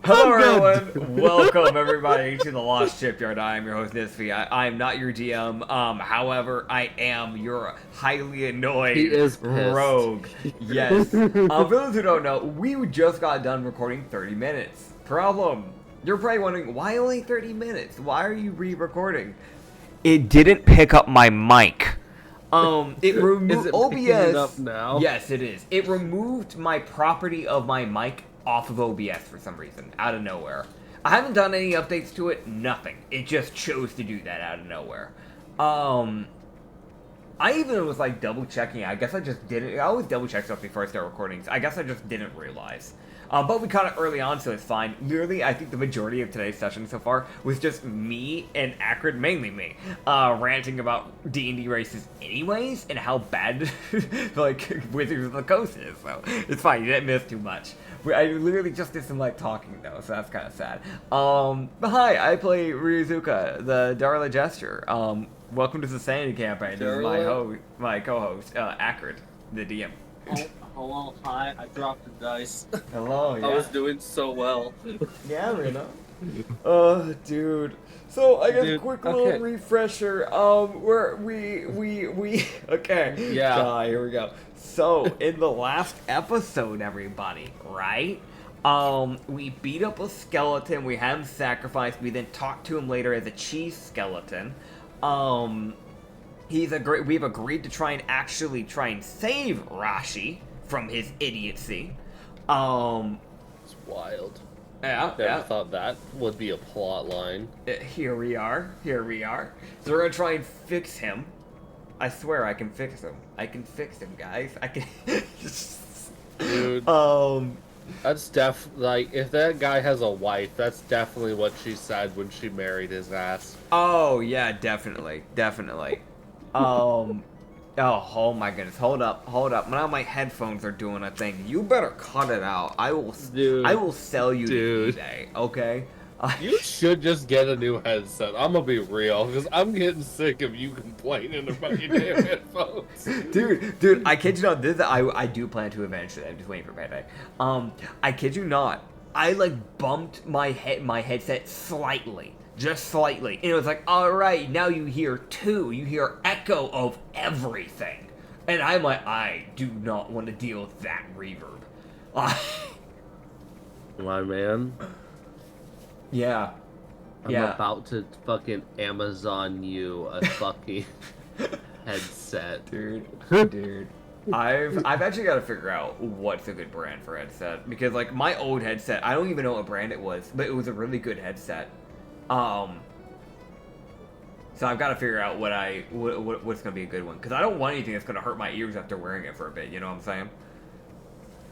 Hello everyone, welcome everybody to the Lost Shipyard. I am your host Nitsify. I am not your DM, however, I am your highly annoyed rogue. Yes. For those who don't know, we just got done recording 30 minutes. Problem, you're probably wondering, why only 30 minutes? Why are you re-recording? It didn't pick up my mic. It removed is it OBS. picking it up now? Yes, it is. It removed my property of my mic off of OBS for some reason, out of nowhere. I haven't done any updates to it, nothing. It just chose to do that out of nowhere. I even was like double checking. I guess I just didn't. I always double check stuff before I start recording. So I guess I just didn't realize. But we caught it early on, so it's fine. Literally, I think the majority of today's session so far was just me and Acrid, mainly me, ranting about D&D races anyways, and how bad, like, Wizards of the Coast is. So it's fine, you didn't miss too much. I literally just did some, like, talking, though, so that's kind of sad. But hi, I play Ryozuka, the Dirla Gesture. Welcome to the Sanity Campaign. This is my co-host, Acrid, the DM. Hello, hi, I dropped the dice. Hello, yeah. I was doing so well. Yeah, Rena. Dude. So, I guess quick little refresher. Okay. Yeah. Here we go. So, in the last episode, everybody, right? We beat up a skeleton, we had him sacrificed, we then talked to him later as a cheese skeleton. We've agreed to try and save Rashi from his idiocy. It's wild. Yeah, Never thought that would be a plot line. Here we are. So we're gonna try and fix him. I swear I can fix him. I can fix him, guys. I can. Dude. That's like, if that guy has a wife, that's definitely what she said when she married his ass. Oh, yeah, definitely. Oh my goodness. Hold up. Now my headphones are doing a thing. You better cut it out. I will sell you to eBay, okay? You should just get a new headset. I'm gonna be real, because I'm getting sick of you complaining about your damn headphones. Dude, I kid you not. I do plan to eventually. I'm just waiting for payday. I kid you not. I like bumped my headset slightly. Just slightly. And it was like, alright, now you hear echo of everything. And I'm like, I do not want to deal with that reverb. My man. Yeah. I'm about to fucking Amazon you a fucking headset. Dude. I've actually got to figure out what's a good brand for headset. Because, like, my old headset, I don't even know what brand it was, but it was a really good headset. So I've got to figure out what's gonna be a good one, because I don't want anything that's gonna hurt my ears after wearing it for a bit. You know what I'm saying?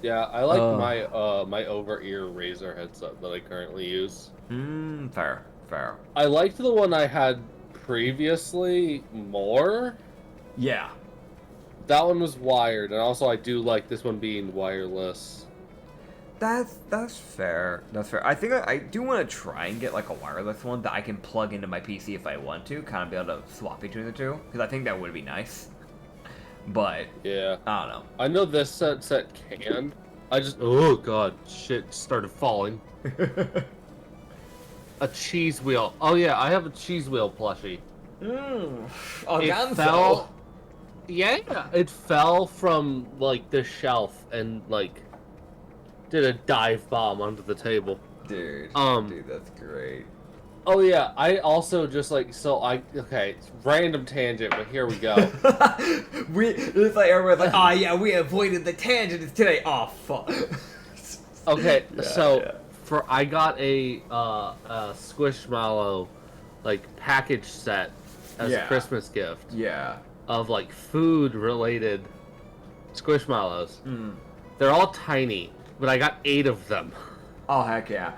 Yeah, I like my over-ear Razer headset that I currently use. Fair. I liked the one I had previously more. Yeah. That one was wired, and also I do like this one being wireless. That's fair. I think I do want to try and get like a wireless one that I can plug into my PC if I want to, kind of be able to swap between the two, because I think that would be nice. But yeah, I don't know. I know this set can. Oh god, shit started falling. A cheese wheel. Oh yeah, I have a cheese wheel plushie. It fell. Yeah, it fell from like the shelf and like did a dive bomb onto the table. Dude, that's great. Oh yeah, I also just like, okay, it's random tangent, but here we go. It's like everyone's like, oh yeah, we avoided the tangents today. Oh fuck. Okay, I got a Squishmallow like package set as a Christmas gift. Yeah. Of like food related Squishmallows. They're all tiny, but I got 8 of them. Oh heck yeah.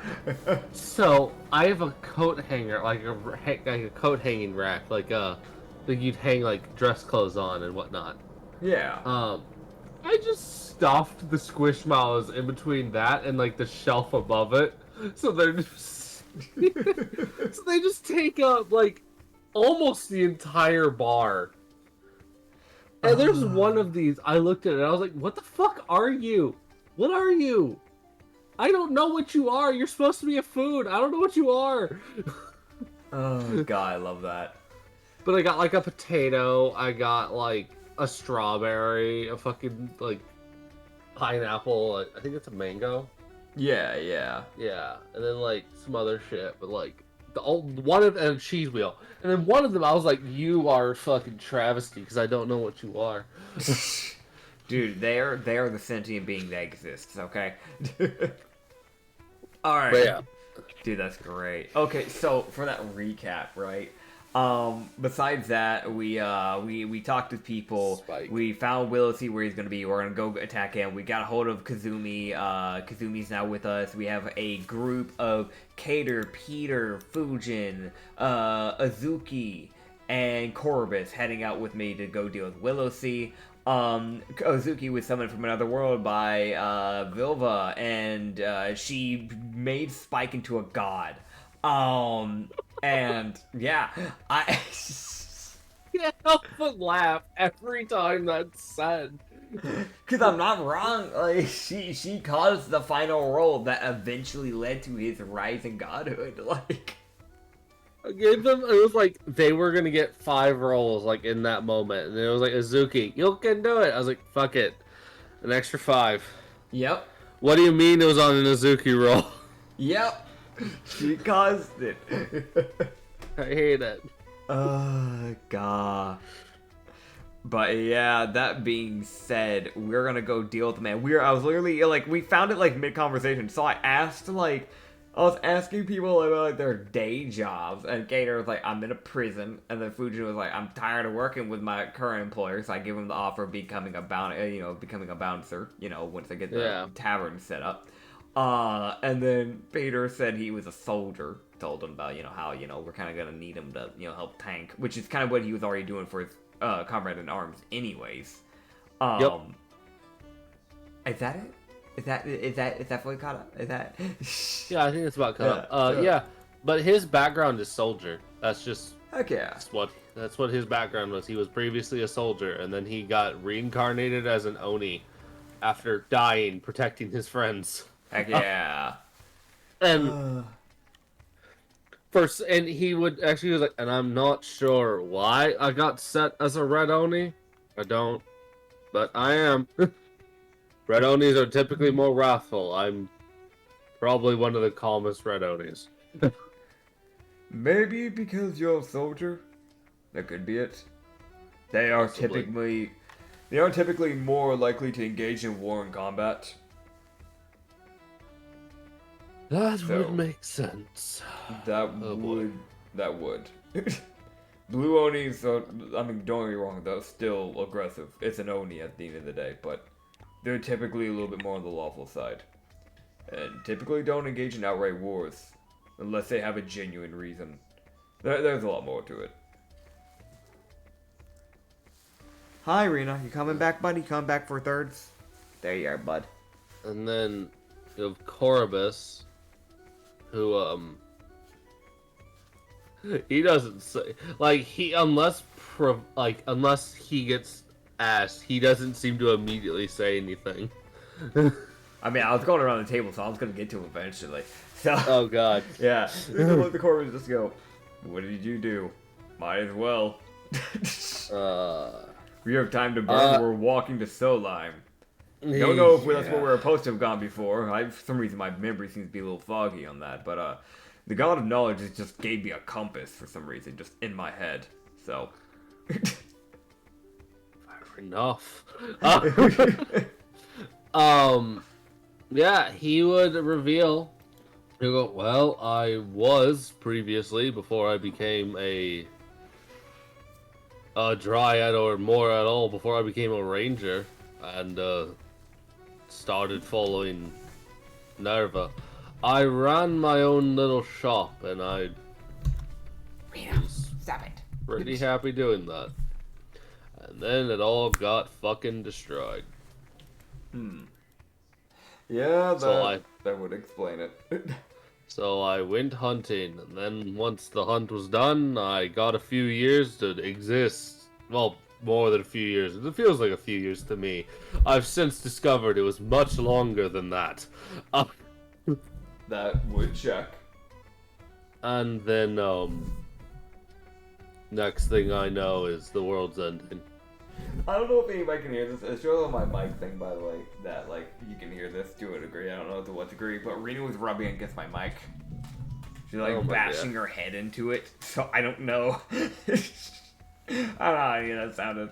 So I have a coat hanger, like a coat hanging rack, like you'd hang like dress clothes on and whatnot. Yeah. I just stuffed the Squishmallows in between that and like the shelf above it, so they're just so they just take up like almost the entire bar. And there's one of these, I looked at it and I was like, what the fuck are you? What are you? I don't know what you are. You're supposed to be a food. I don't know what you are. Oh god, I love that. But I got like a potato. I got like a strawberry, a fucking like pineapple. I think it's a mango. Yeah, yeah. Yeah, and then like some other shit. But like one of and a cheese wheel. And then one of them, I was like, "You are fucking travesty," because I don't know what you are. Dude, they're the sentient being that exists. Okay. All right. But yeah. Dude, that's great. Okay, so for that recap, right? Besides that, we talked to people. Spike. We found Wilosi where he's gonna be. We're gonna go attack him. We got a hold of Kazumi. Kazumi's now with us. We have a group of Kater, Peter, Fujin, Azuki, and Corvus heading out with me to go deal with Wilosi. Azuki was summoned from another world by Vilva, and she made Spike into a god. And yeah, I can't help but laugh every time that's said. Cause I'm not wrong. Like she caused the final role that eventually led to his rise in godhood. Like I gave them. It was like they were gonna get 5 rolls like in that moment, and it was like Azuki, you can do it. I was like, fuck it, an extra 5. Yep. What do you mean it was on an Azuki roll? Yep. She caused it. I hate it. God. But yeah, that being said, we're gonna go deal with the man. I was literally like, we found it like mid-conversation, so I was asking people about like, their day jobs, and Gator was like, I'm in a prison, and then Fujin was like, I'm tired of working with my current employer, so I give him the offer of becoming a bouncer, once I get the tavern set up. And then Peter said he was a soldier, told him about, how, we're kind of going to need him to, help tank, which is kind of what he was already doing for his, comrade in arms anyways. Yep. Is that it? Is that fully caught up? Is that? Yeah, I think it's about caught up. Yeah, but his background is soldier. That's just... Heck yeah. That's what his background was. He was previously a soldier, and then he got reincarnated as an Oni after dying, protecting his friends. Heck yeah. And he would actually was like, and I'm not sure why I got set as a red Oni. I don't, but I am. Red Onis are typically more wrathful. I'm probably one of the calmest red Onis. Maybe because you're a soldier. That could be it. They are typically more likely to engage in war and combat. That would make sense. That would. Blue Onis are, don't get me wrong, though, still aggressive. It's an Oni at the end of the day, but they're typically a little bit more on the lawful side. And typically don't engage in outright wars, unless they have a genuine reason. There's a lot more to it. Hi, Rena. You coming back, buddy? Coming back for thirds? There you are, bud. And then you have Corvus, who he doesn't say unless he gets asked, he doesn't seem to immediately say anything. I mean, I was going around the table, so I was gonna get to him eventually. So. Oh God. Yeah. You can let the Corvus just go. What did you do? Might as well. We have time to burn. We're walking to Solheim. Don't know if that's where we're supposed to have gone before. For some reason, my memory seems to be a little foggy on that. But the God of Knowledge just gave me a compass for some reason, just in my head. So. Fair enough. Yeah, he would reveal. He'll go, well, I was previously, before I became a dryad or more at all, before I became a ranger and started following Nerva. I ran my own little shop, and I was Stop it. pretty happy doing that. And then it all got fucking destroyed. Yeah, that would explain it. So I went hunting, and then once the hunt was done, I got a few years to exist. Well, more than a few years. It feels like a few years to me. I've since discovered it was much longer than that. That would check. And then, next thing I know is the world's ending. I don't know if anybody can hear this. It shows on my mic thing, by the way, that, like, you can hear this to a degree. I don't know to what degree, but Rena was rubbing against my mic. She's, like, bashing her head into it, so I don't know. I don't know how any of that sounded.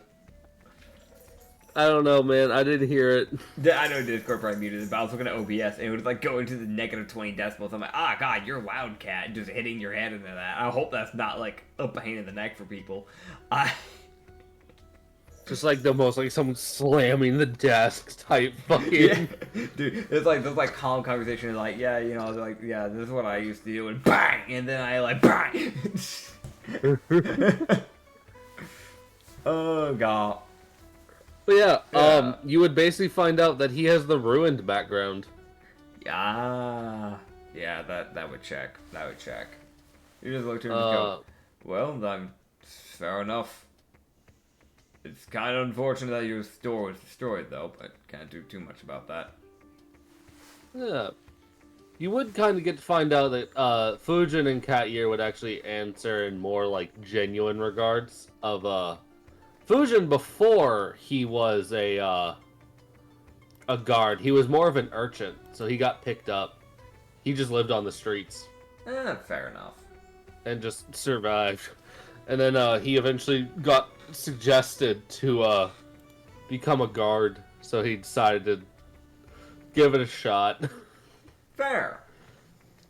I don't know, man. I didn't hear it. I know Discord probably muted it, but I was looking at OBS, and it would, like, go into the negative 20 decibels. I'm like, ah, God, you're loud, cat, just hitting your head into that. I hope that's not, like, a pain in the neck for people. Just like the most, like, someone slamming the desk type fucking... Yeah. Dude, it's like, this, like, calm conversation, like, yeah, you know, like, yeah, this is what I used to do, and bang! And then I, like, bang! Oh, God. But yeah, you would basically find out that he has the ruined background. Yeah, that would check. That would check. You just look at him and go, well, then, fair enough. It's kind of unfortunate that your store was destroyed, though, but can't do too much about that. Yeah. You would kind of get to find out that Fujin and Cat Year would actually answer in more, like, genuine regards of, Fujin, before he was a guard, he was more of an urchin, so he got picked up. He just lived on the streets. Fair enough. And just survived. And then he eventually got suggested to become a guard, so he decided to give it a shot. Fair.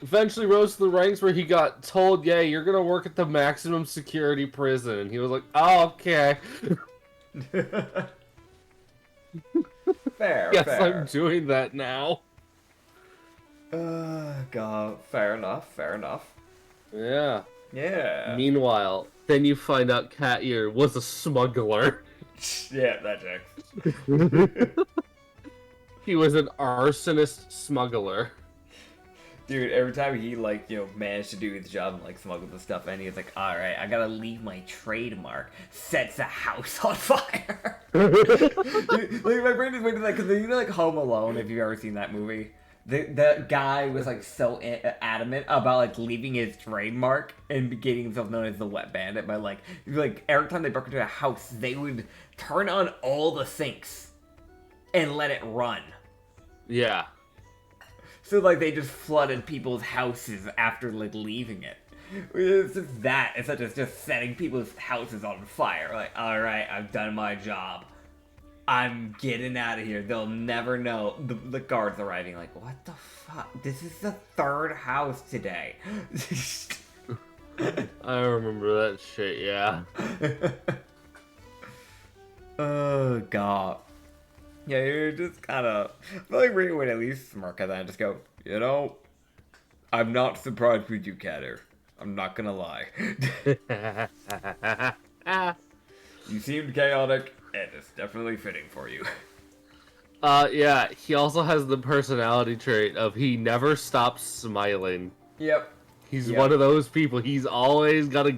Eventually rose to the ranks where he got told, yeah, you're gonna work at the maximum security prison. And he was like, oh, okay. Fair, yes, fair. I'm doing that now. God, fair enough, fair enough. Yeah. Yeah. Meanwhile, then you find out Cat Ear was a smuggler. Yeah, that checks. He was an arsonist smuggler. Dude, every time he, like, you know, managed to do his job and, like, smuggle the stuff in, he's like, alright, I gotta leave my trademark. Sets a house on fire. Dude, like, my brain is waiting that, because you know, like, Home Alone, if you've ever seen that movie? The guy was, like, so adamant about, like, leaving his trademark and getting himself known as the Wet Bandit by, like, every time they broke into a house, they would turn on all the sinks and let it run. Yeah. So, like, they just flooded people's houses after, like, leaving it. It's just that, instead of just setting people's houses on fire. Like, alright, I've done my job. I'm getting out of here. They'll never know. The guards arriving, like, what the fuck? This is the third house today. I remember that shit, yeah. Oh, God. Yeah, you're just kind of... I feel like Rita would at least smirk at that and just go, you know, I'm not surprised with you, Catter. I'm not gonna lie. You seemed chaotic, and it's definitely fitting for you. Yeah, he also has the personality trait of he never stops smiling. Yep. He's one of those people. He's always got a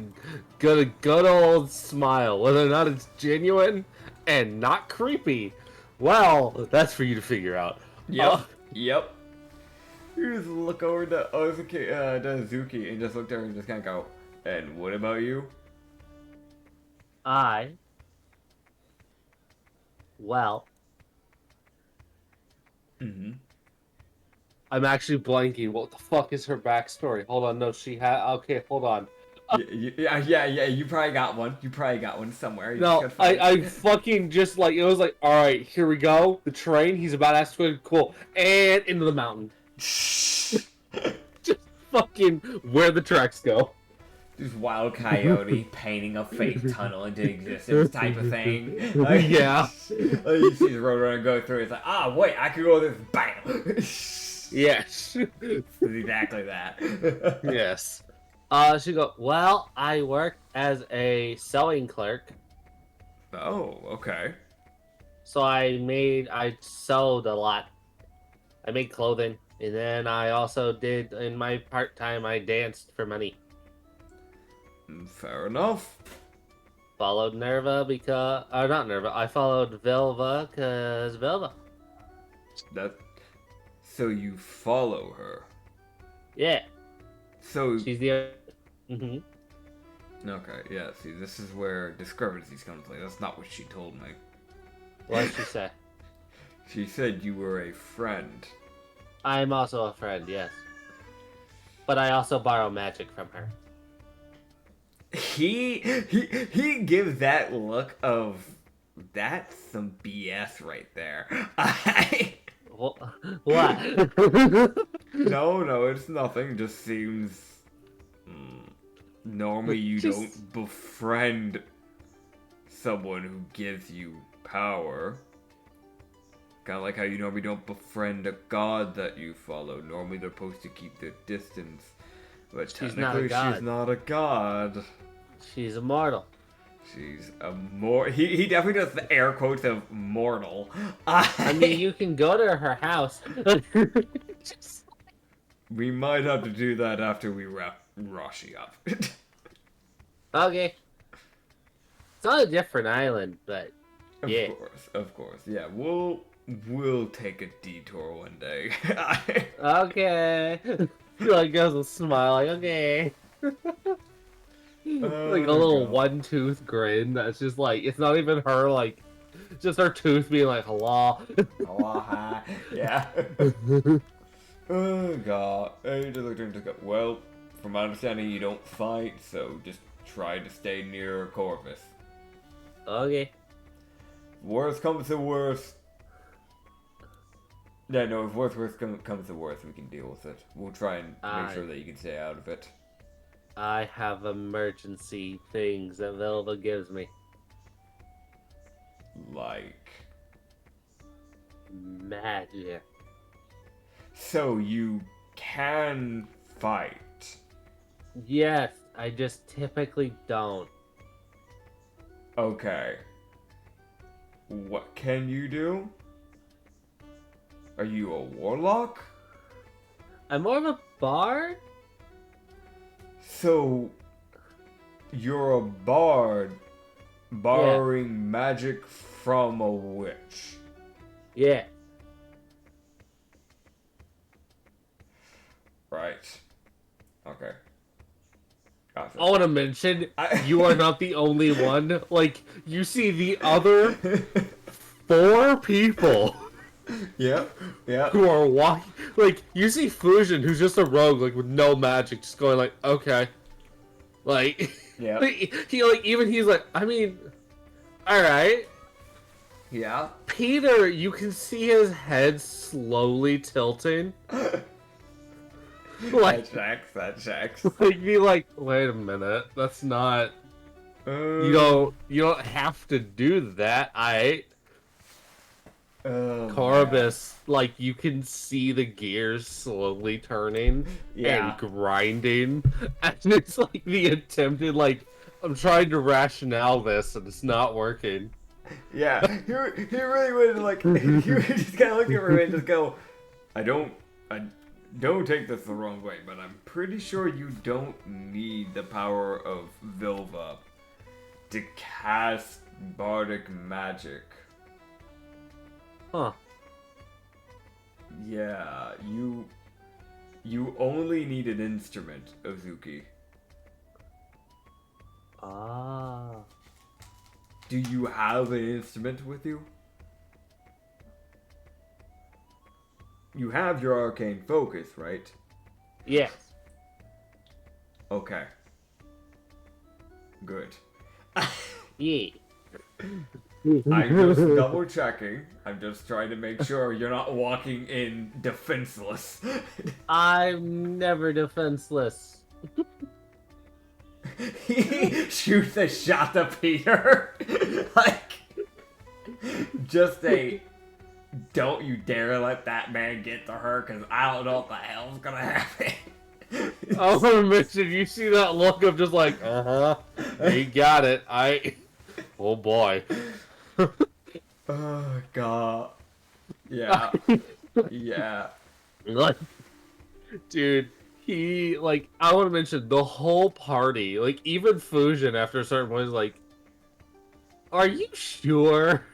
good old smile, whether or not it's genuine and not creepy. Well, that's for you to figure out. Yep. Yep. You just look over to Azuki and just look at her and just kind of go, and what about you? Mm-hmm. I'm actually blanking. What the fuck is her backstory? Hold on, no, she had... Okay, hold on. Yeah, you probably got one. You probably got one somewhere. No, I fucking just, like, it was like, alright, here we go. The train, he's about to ask for cool. And into the mountain. Just fucking where the tracks go. Just Wild Coyote painting a fake tunnel into existence type of thing. Like, yeah. You see the Roadrunner go through, it's like, ah, wait, I could go this, bam! Yes. It's exactly that. Yes. She go, well, I work as a sewing clerk. Oh, okay. So I sewed a lot. I made clothing. And then I also did, in my part-time, I danced for money. Fair enough. Followed Nerva because... not Nerva. I followed Vilva because Vilva. So you follow her? Yeah. So She's the. Mm-hmm. okay, yeah. See, this is where discrepancies come into play. That's not what she told me. What did she say? She said you were a friend. I'm also a friend, yes. But I also borrow magic from her. He gives that look of that's some BS right there. What? No, it's nothing. Just seems normally you don't befriend someone who gives you power. Kind of like how you normally don't befriend a god that you follow. Normally they're supposed to keep their distance. But She's not a technically god. she's not a god. She's immortal. She's a he definitely does the air quotes of mortal. I mean, you can go to her house. We might have to do that after we wrap Rashi up. Okay. It's on a different island, but yeah. Of course. Yeah, we'll take a detour one day. Okay. Like goes a smile, like okay. Like a little God. one-tooth grin that's just like, it's not even her, like, just her tooth being like, hello. Oh, hi. Yeah. Oh god. Well, from my understanding, you don't fight, so just try to stay near Corvus. Okay. Worst comes to worst. Yeah, no, if worst comes to worst, we can deal with it. We'll try and make sure that you can stay out of it. I have emergency things that Vilva gives me. Like... Magic. So you can fight. Yes, I just typically don't. Okay. What can you do? Are you a warlock? I'm more of a bard? So, you're a bard borrowing magic from a witch. Yeah. Right. Okay. Gotcha. I want to mention, you are not the only one. Like, you see the other 4 people Yeah. who are walking. Like, you see Fusion, who's just a rogue, like, with no magic, just going like, okay. Like, Yeah. he like, even he's like, I mean, alright. Yeah. Peter, you can see his head slowly tilting. Like, That checks. like, be like, wait a minute, that's not... You don't have to do that, Corbus, like, you can see the gears slowly turning and grinding, and it's like the attempted, like, I'm trying to rationale this, and it's not working. Yeah, he really would, like, he would just kind of look at her and just go, I don't take this the wrong way, but I'm pretty sure you don't need the power of Vilva to cast bardic magic. Huh. Yeah, you only need an instrument, Ozuki. Ah. Do you have an instrument with you? You have your arcane focus, right? Yes. Okay. Good. Yeah. I'm just double checking. I'm just trying to make sure you're not walking in defenseless. I'm never defenseless. He shoots a shot at Peter. Like, just a, don't you dare let that man get to her, because I don't know what the hell's gonna happen. I want to mention, you see that look of just like, he got it. Oh boy. Oh, God. Yeah. Yeah. Like, dude, he, like, I want to mention the whole party, like, even Fusion after a certain point is like, are you sure?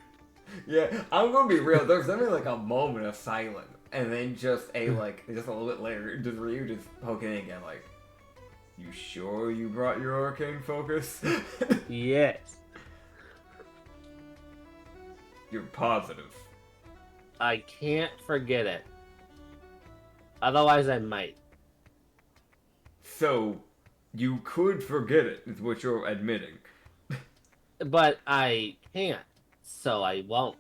Yeah, I'm gonna be real. There's definitely like a moment of silence, and then just a little bit later, just Ryu just poking in again, like, you sure you brought your arcane focus? Yes. You're positive. I can't forget it. Otherwise, I might. So, you could forget it, is what you're admitting. But I can't, so I won't.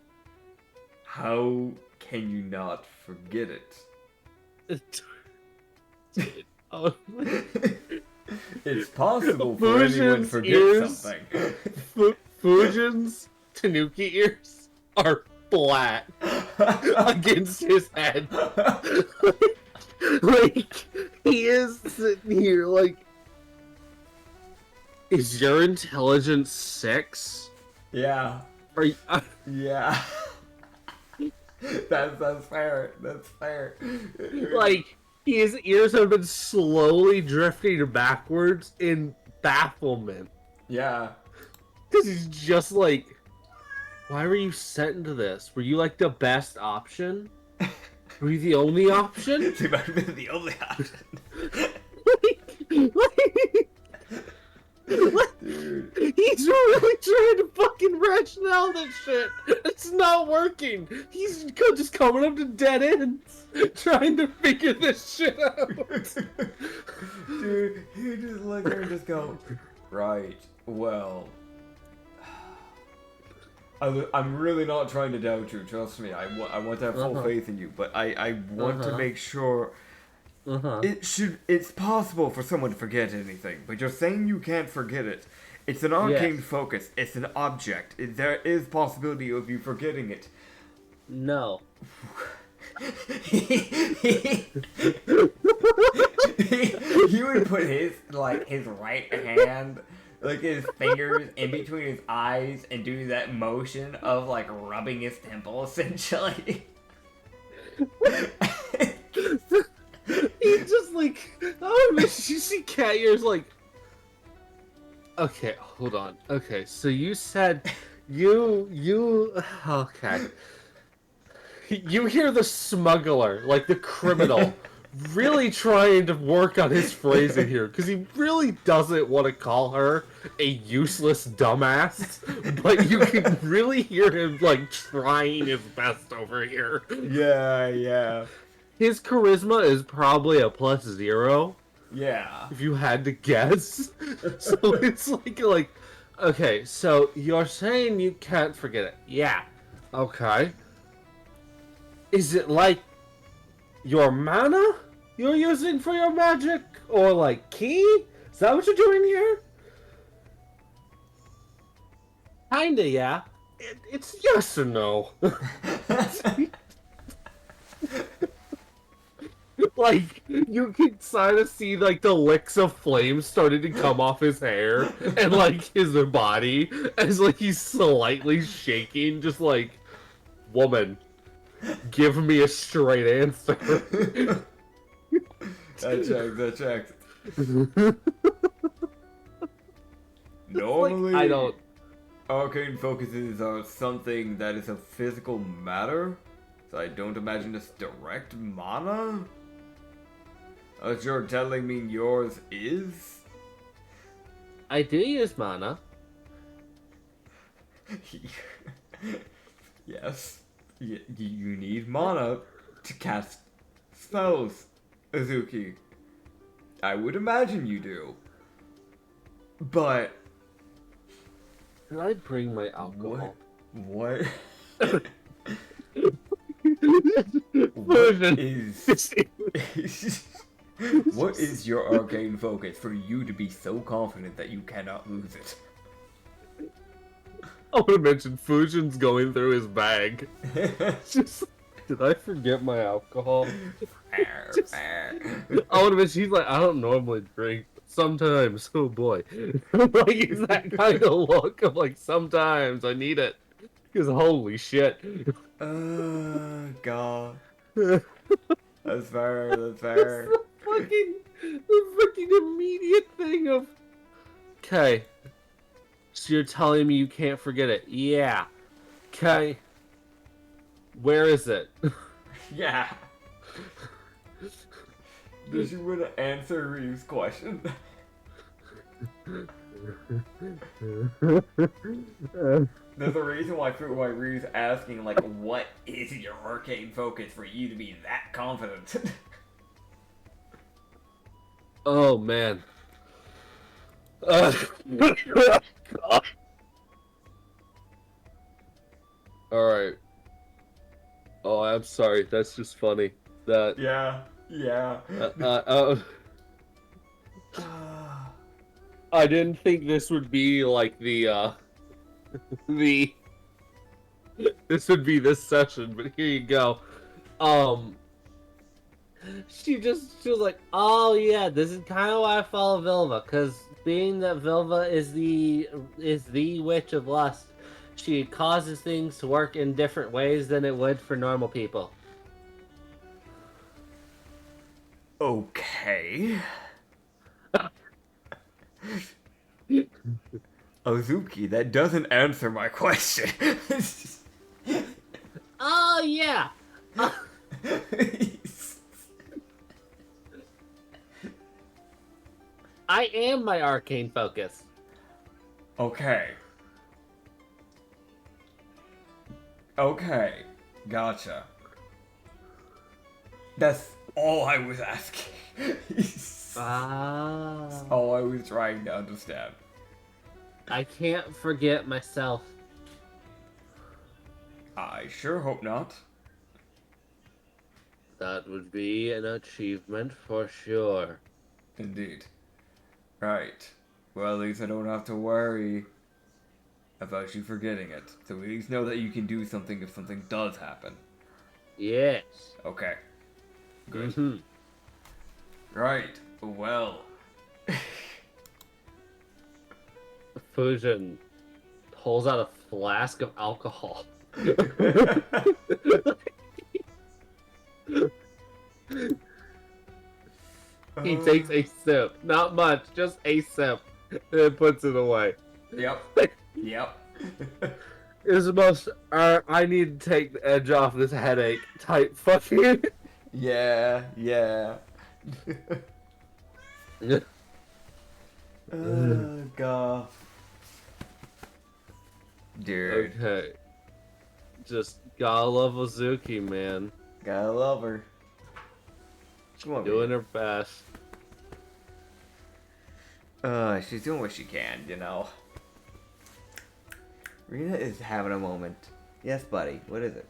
How can you not forget it? Oh. It's possible for anyone to forget something. Fujin's Tanuki ears are flat against his head. Like, he is sitting here like, is your intelligence 6? Yeah. Are you, Yeah. That's fair. That's fair. like, his ears have been slowly drifting backwards in bafflement. Yeah. Because he's just like, why were you sent into this? Were you like the best option? Were you the only option? You might have been the only option. Dude. He's really trying to fucking rationale this shit. It's not working. He's just coming up to dead ends, trying to figure this shit out. Dude, you just look there and just go, right, well, I'm really not trying to doubt you, trust me. I want to have full faith in you, but I want to make sure it's possible for someone to forget anything, but you're saying you can't forget it. It's an arcane focus. It's an object. There is possibility of you forgetting it. No. He would put his right hand, like his fingers in between his eyes and do that motion of like rubbing his temple essentially. He just like, oh, you see cat ears like, okay, hold on. Okay, so you said okay. You hear the smuggler, like the criminal, really trying to work on his phrasing here, because he really doesn't want to call her a useless dumbass, but you can really hear him, like, trying his best over here. Yeah. His charisma is probably a +0. Yeah. If you had to guess. So it's like, okay, so you're saying you can't forget it. Yeah. Okay. Is it like your mana you're using for your magic? Or like ki? Is that what you're doing here? Kinda, yeah. It's yes or no. Like, you can kind of see, like, the licks of flame starting to come off his hair and, like, his body as, like, he's slightly shaking, just like, woman, give me a straight answer. That checks. Normally, like, I don't... arcane focuses are something that is a physical matter, so I don't imagine it's direct mana? As you're telling me yours is? I do use mana. Yes. You need mana to cast spells, Azuki. I would imagine you do. But... Can I bring my alcohol? What? What is... What is your arcane focus for you to be so confident that you cannot lose it? I would have mentioned Fujin's going through his bag. Just, did I forget my alcohol? I would have mentioned, he's like, I don't normally drink, but sometimes, oh boy. Like, it's that kind of look of like, sometimes I need it. Because holy shit. God. That's fair, that's fair. The fucking immediate thing of, okay, so you're telling me you can't forget it? Yeah. Okay. Where is it? Yeah. Did you want to answer Ryu's question? There's a reason why Ryu's asking, like, what is your arcane focus for you to be that confident? Oh, man. Alright. Oh, I'm sorry. That's just funny. That. Yeah. I didn't think this would be like the this would be this session, but here you go. She was like, oh yeah, this is kind of why I follow Vilva, because being that Vilva is the witch of lust, she causes things to work in different ways than it would for normal people. Okay. Ozuki, that doesn't answer my question. Oh yeah. I am my arcane focus. Okay. Okay. Gotcha. That's all I was asking. That's all I was trying to understand. I can't forget myself. I sure hope not. That would be an achievement for sure. Indeed. Right. Well, at least I don't have to worry about you forgetting it. So at least know that you can do something if something does happen. Yes. Okay. Good. Mm-hmm. Right. Well. Fusion pulls out a flask of alcohol. He takes a sip. Not much, just a sip. And then puts it away. Yep. Yep. It's the most, I need to take the edge off this headache type fucking. Yeah. Oh, God. Dude. Okay. Just gotta love Ozuki, man. Gotta love her. Come on, Doing her best. She's doing what she can, you know. Rina is having a moment. Yes, buddy. What is it?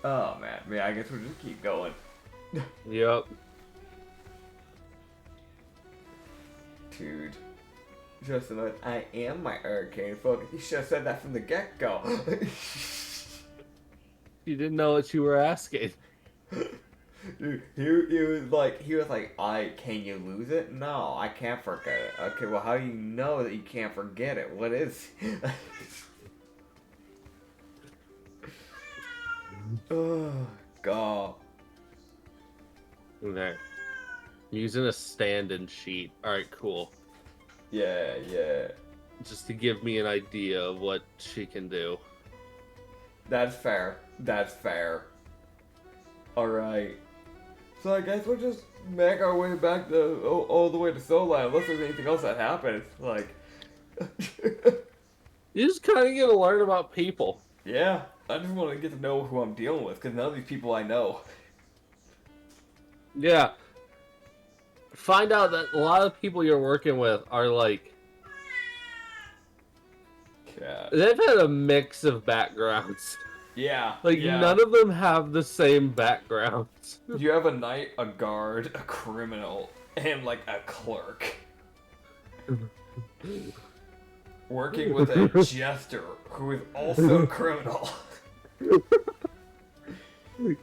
Oh, man. Yeah, I guess we'll just keep going. Yep. Dude. Just a minute. I am my arcane focus. You should have said that from the get-go. You didn't know what you were asking. Dude, he was like, can you lose it? No, I can't forget it. Okay, well, how do you know that you can't forget it? What is? Oh, God. Okay. Using a stand-in sheet. Alright, cool. Yeah. Just to give me an idea of what she can do. That's fair. Alright. So I guess we'll just make our way back to all the way to Soulland, unless there's anything else that happens. Like, You just kind of get to learn about people. yeah, I just want to get to know who I'm dealing with, because none of these people I know. Yeah. Find out that a lot of people you're working with are like... Yeah. They've had a mix of backgrounds. Yeah. Like, yeah. none of them have the same backgrounds. You have a knight, a guard, a criminal, and like a clerk. Working with a jester who is also a criminal.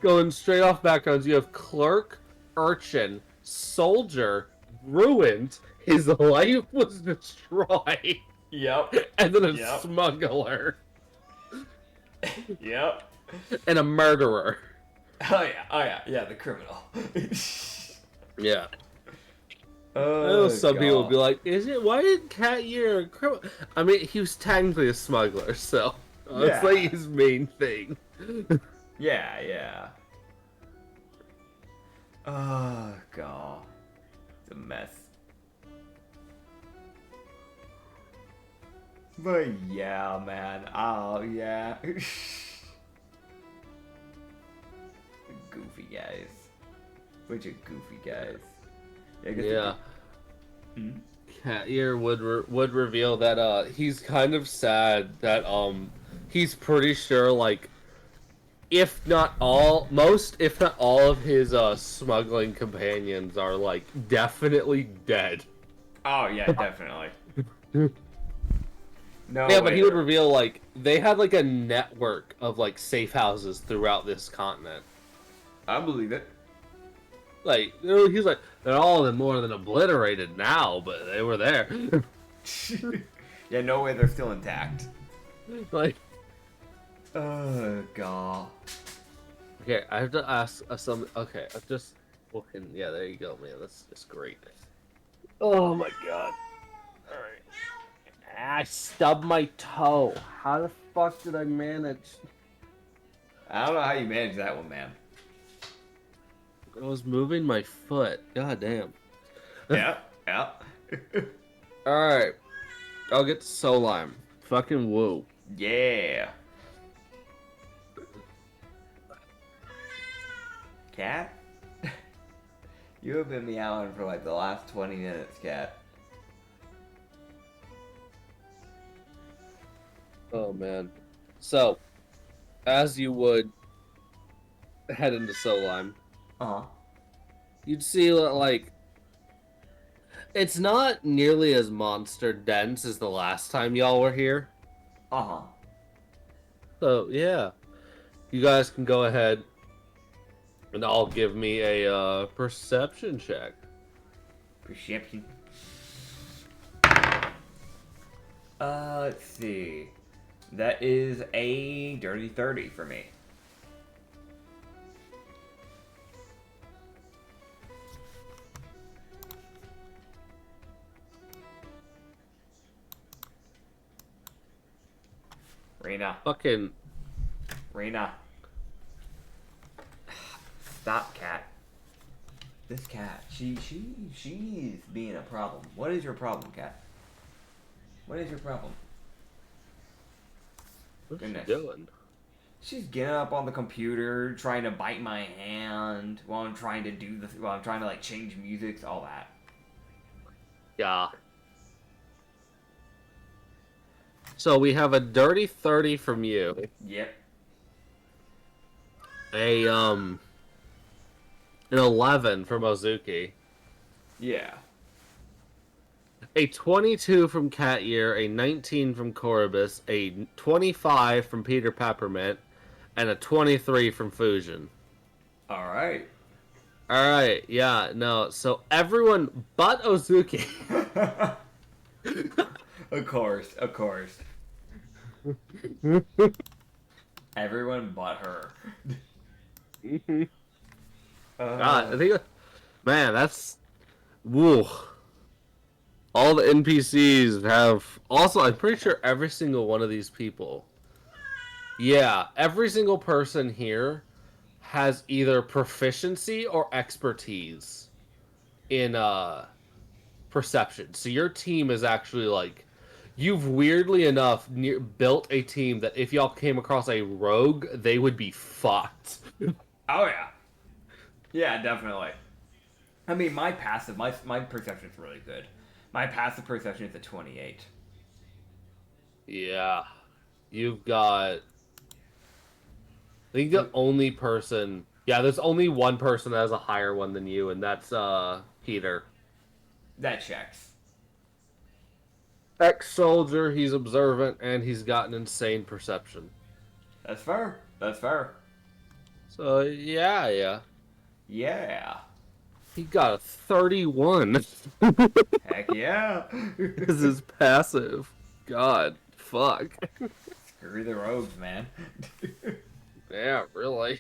Going straight off backgrounds, you have clerk, urchin, soldier, ruined, his life was destroyed. Yep. And then a Yep. smuggler. Yep. And a murderer. Oh yeah, the criminal. Yeah. I Oh, know some people God. would be like, why did Cat Year a criminal? I mean, he was technically a smuggler, so that's Yeah. like his main thing. Yeah, yeah. Oh, God. It's a mess. But yeah, man. Oh, yeah. Goofy guys. Bunch of goofy guys. Yeah. I guess Yeah. Hmm? Cat Ear would reveal that he's kind of sad that he's pretty sure like if not all of his smuggling companions are like definitely dead. Oh, yeah, definitely. No Yeah, way but he would they're- reveal like they had like a network of like safe houses throughout this continent. I believe it. Like he's like they're all more than obliterated now, but they were there. Yeah, no way they're still intact. Like, Oh, God. okay, I have to ask some. Okay, I'm just looking. Yeah, there you go, man. That's just great. Oh my god. All right. I stubbed my toe. How the fuck did I manage? I don't know how you manage that one, man. I was moving my foot. God damn. Yeah, yeah. Alright. I'll get to Solime. Fucking woo. Yeah. Cat? You have been meowing for like the last 20 minutes, Cat. Oh man. So, as you would head into Solime, Uh-huh. you'd see like it's not nearly as monster dense as the last time y'all were here. Uh-huh. So yeah, you guys can go ahead and all give me a perception check. Perception. Let's see. That is a dirty 30 for me. Rena. Fucking Rena. Stop, Cat. This cat, she's being a problem. What is your problem, Cat? What is your problem? what's she Goodness. doing? She's getting up on the computer, trying to bite my hand while I'm trying to while I'm trying to like change music, all that. Yeah. So we have a dirty 30 from you. Yep. An 11 from Ozuki. Yeah. A 22 from Cat Ear, a 19 from Corobus, a 25 from Peter Peppermint, and a 23 from Fusion. All right. Alright, yeah, no, so everyone but Ozuki. Of course, of course. Everyone but her. God, I think, man, that's, woo. All the NPCs have, also, I'm pretty sure every single one of these people, yeah, every single person here has either proficiency or expertise in, perception. So your team is actually, like, you've weirdly enough built a team that if y'all came across a rogue, they would be fucked. Oh yeah. Yeah, definitely. I mean, my passive, my perception is really good. My passive perception is a 28. Yeah. You've got, I think the only person, yeah, there's only one person that has a higher one than you, and that's Peter. That checks. Ex-soldier, he's observant, and he's got an insane perception. That's fair. That's fair. So, yeah. Yeah. He got a 31. Heck yeah. This is passive. God, fuck. Screw the rogues, man. Yeah, really.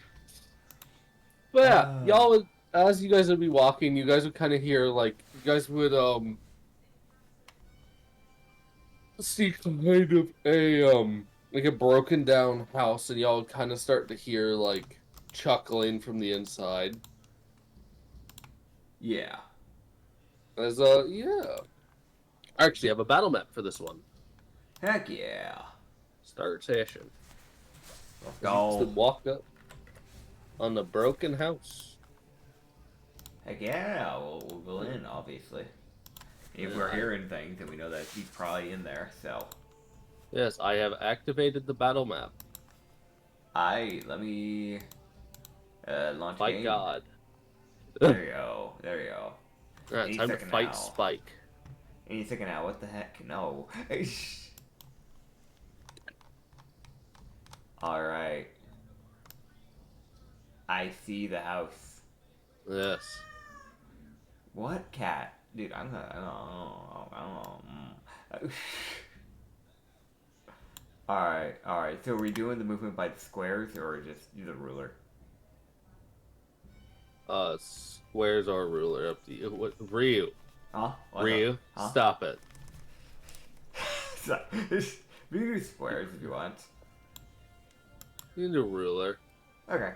But yeah, y'all would, as you guys would be walking, you guys would kind of hear, like, you guys would, see kind of a, like a broken down house, and y'all kind of start to hear like chuckling from the inside. Yeah. As yeah. I actually have a battle map for this one. Heck yeah. Start session. Let's You just go. walk up on the broken house. Heck yeah. We'll go in, obviously. If Yeah, we're hearing things, then we know that he's probably in there, so. Yes, I have activated the battle map. Let me launch Fight game. God. There you go. There you go. Alright, Any time to second fight now. Spike. Any second now. What the heck? No. Alright. I see the house. Yes. What cat? Dude, I'm gonna. I don't know. Alright. So are we doing the movement by the squares or just use a ruler? Squares or ruler up to you. What, Ryu? Huh? What Ryu, huh? stop it. So, we can do squares if you want. You can do ruler. Okay.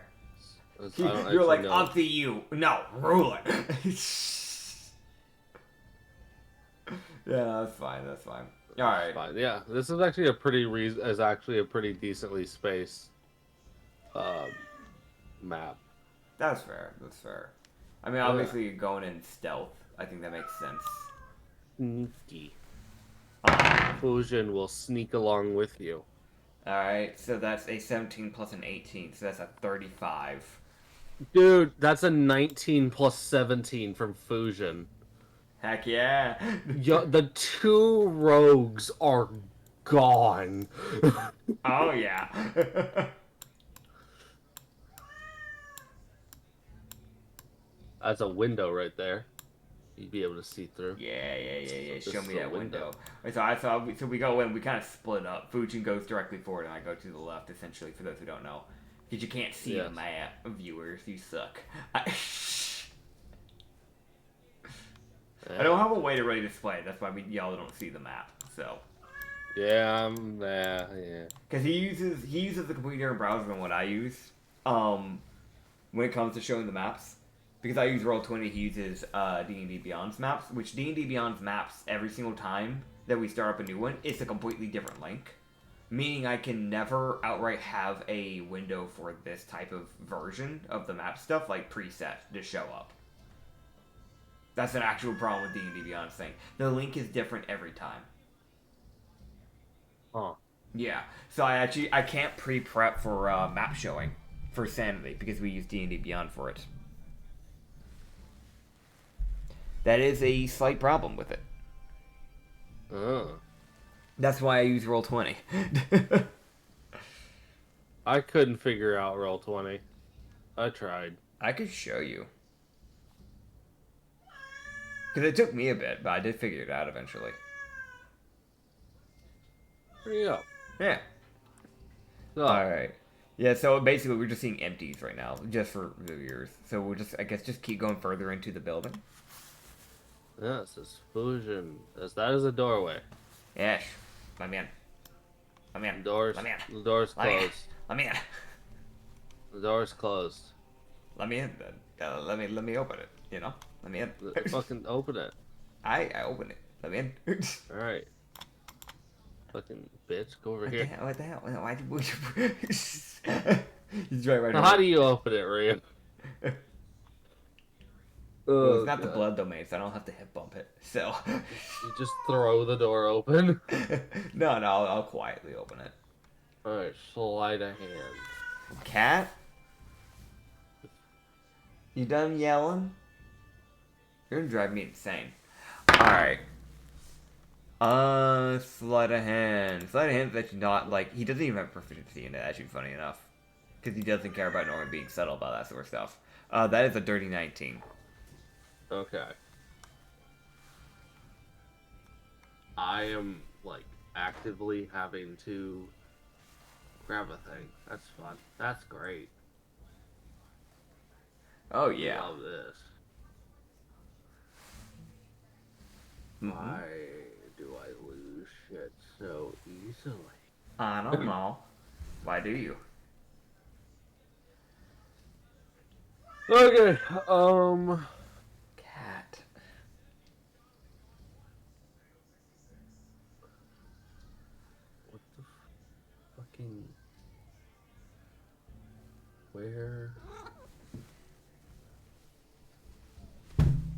I don't You're actually like, know. up to you. No, ruler. Yeah, that's fine. That's fine. All right. Fine. Yeah, this is actually a pretty decently spaced map. That's fair. That's fair. I mean, obviously, going in stealth, I think that makes sense. Sneaky. Fusion will sneak along with you. All right. So that's a 17 plus an 18. So that's a 35. Dude, that's a 19 plus 17 from Fusion. Heck yeah. The two rogues are gone. Oh yeah. That's a window right there. You'd be able to see through. Yeah. So Show this me is a that window. window. So we go in. We kind of split up. Fujin goes directly forward, and I go to the left. Essentially, for those who don't know, because you can't see the map, viewers. You suck. I don't have a way to really display it. That's why y'all don't see the map. So. Yeah. Because he uses the completely different browser than what I use. When it comes to showing the maps. Because I use Roll20, he uses D&D Beyond's maps, which D&D Beyond's maps, every single time that we start up a new one, it's a completely different link. Meaning I can never outright have a window for this type of version of the map stuff, like preset, to show up. That's an actual problem with D&D Beyond's thing. The link is different every time. Huh. Yeah, so I can't pre-prep for map showing for Sanity, because we use D&D Beyond for it. That is a slight problem with it. Oh. That's why I use Roll20. I couldn't figure out Roll20. I tried. I could show you. Because it took me a bit, but I did figure it out eventually. There you go. Yeah. So, Alright. Yeah, so basically we're just seeing empties right now, just for the viewers. So we'll just, I guess, just keep going further into the building. yeah, it says Fusion. That is a doorway. Yes. Let me in. Let me in. The door's Let me in. The door's Let me in. closed. Let me in. The door's closed. Let me in. Let me open it. You know. Let me in. Fucking open it. I open it. Let me in. All right. Fucking bitch, go over here. What the hell? Why did He's right Now, how do you open it, Ryu? Well, it's not the blood domain, so I don't have to hit bump it. So You just throw the door open. no, I'll quietly open it. All right, slide a hand. Cat, you done yelling? You're gonna drive me insane. All right. Sleight of hand. Sleight of hand is actually not like he doesn't even have proficiency in it. Actually, funny enough, because he doesn't care about Norman being subtle about that sort of stuff. That is a dirty 19. Okay. I am like actively having to grab a thing. That's fun. That's great. Oh yeah. Love this. Mhm. Why do I lose shit so easily? I don't know. Why do you? Okay, Cat. what the fucking... Where...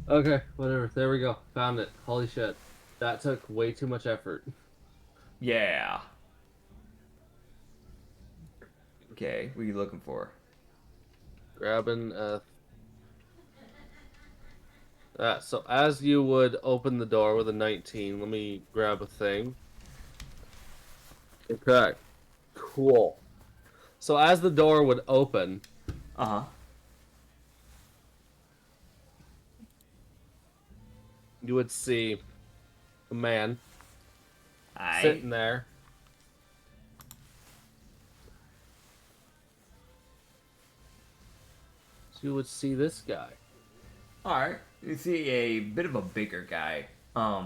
Okay, whatever. There we go. Found it. Holy shit. That took way too much effort. Yeah. Okay, what are you looking for? Grabbing so as you would open the door with a 19, let me grab a thing. Okay. Cool. So as the door would open, Uh-huh. you would see a man Aye. sitting there. So you would see this guy. Alright. You see a bit of a bigger guy. A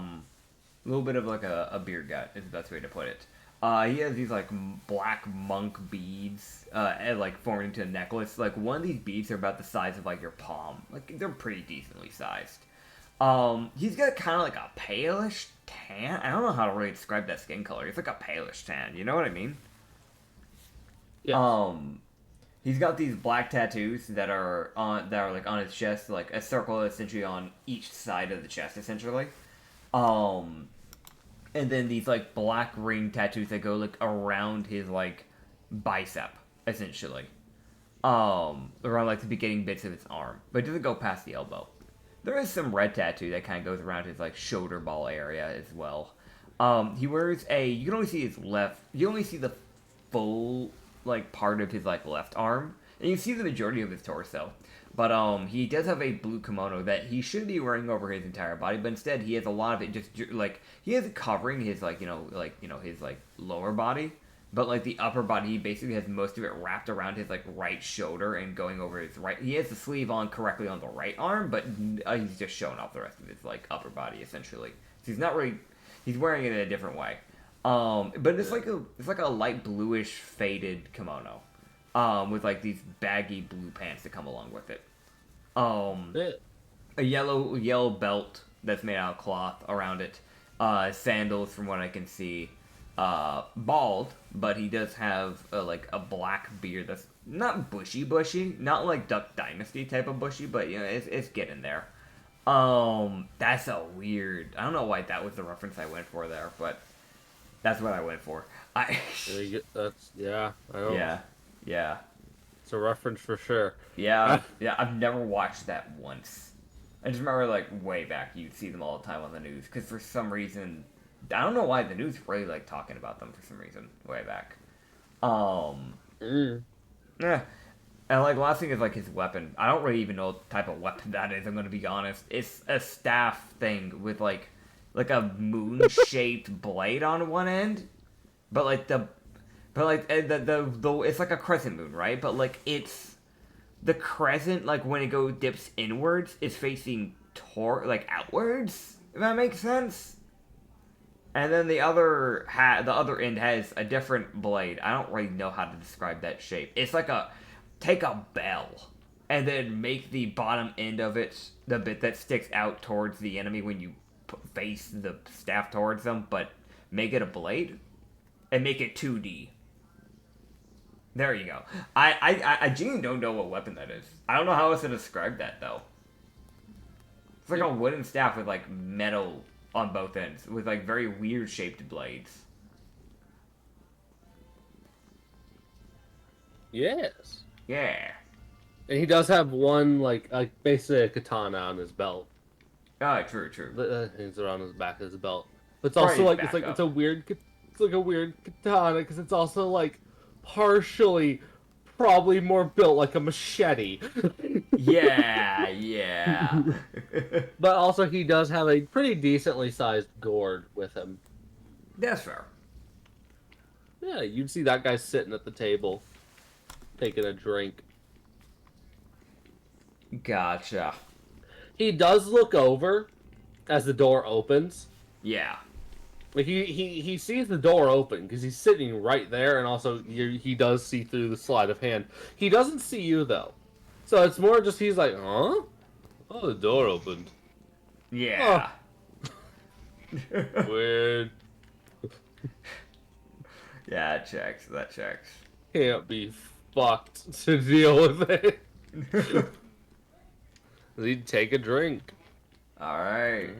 little bit of like a beard gut is the best way to put it. He has these like black monk beads, and like formed into a necklace. Like one of these beads are about the size of like your palm. Like they're pretty decently sized. He's got kind of like a palish tan. I don't know how to really describe that skin color. It's like a palish tan. You know what I mean? Yeah. He's got these black tattoos that are like on his chest, like a circle essentially on each side of the chest, essentially. And then these like black ring tattoos that go like around his like bicep, essentially. Around like the beginning bits of his arm, but it doesn't go past the elbow. There is some red tattoo that kind of goes around his like shoulder ball area as well. He wears you can only see his left. You only see the full like part of his like left arm, and you see the majority of his torso. But he does have a blue kimono that he should be wearing over his entire body, but instead he has a lot of it just like he has it covering his like his like lower body, but like the upper body he basically has most of it wrapped around his like right shoulder and going over his right. He has the sleeve on correctly on the right arm, but he's just showing off the rest of his like upper body essentially. So he's not really he's wearing it in a different way. But it's like a light bluish faded kimono, with like these baggy blue pants that come along with it. A yellow belt that's made out of cloth around it. Sandals, from what I can see. Bald, but he does have like a black beard that's not bushy, not like Duck Dynasty type of bushy, but you know it's getting there. That's a weird. I don't know why that was the reference I went for there, but. That's what I went for. That's yeah. I know. Yeah. It's a reference for sure. Yeah. I've never watched that once. I just remember like way back, you'd see them all the time on the news because for some reason, I don't know why the news really like talking about them for some reason way back. Yeah. And like last thing is like his weapon. I don't really even know what type of weapon that is. I'm gonna be honest. It's a staff thing with like a moon-shaped blade on one end, the it's like a crescent moon, right? But like it's the crescent, like when it dips inwards, is facing outwards. If that makes sense. And then the other end has a different blade. I don't really know how to describe that shape. It's like take a bell and then make the bottom end of it the bit that sticks out towards the enemy when you face the staff towards them, but make it a blade and make it 2D. There you go. I genuinely don't know what weapon that is. I don't know how else to describe that though. It's like a wooden staff with like metal on both ends with like very weird shaped blades. Yes. Yeah. And he does have one like basically a katana on his belt. Ah, true. It's around his back of his belt. But it's also like it's a weird katana because it's also like partially probably more built like a machete. Yeah. But also he does have a pretty decently sized gourd with him. That's fair. Yeah, you'd see that guy sitting at the table taking a drink. Gotcha. He does look over as the door opens. Yeah. Like he sees the door open because he's sitting right there, and also he does see through the sleight of hand. He doesn't see you though, so it's more just he's like, huh? Oh, the door opened. Yeah. Weird. Yeah, that checks. That checks. Can't be fucked to deal with it. He'd take a drink. Alright.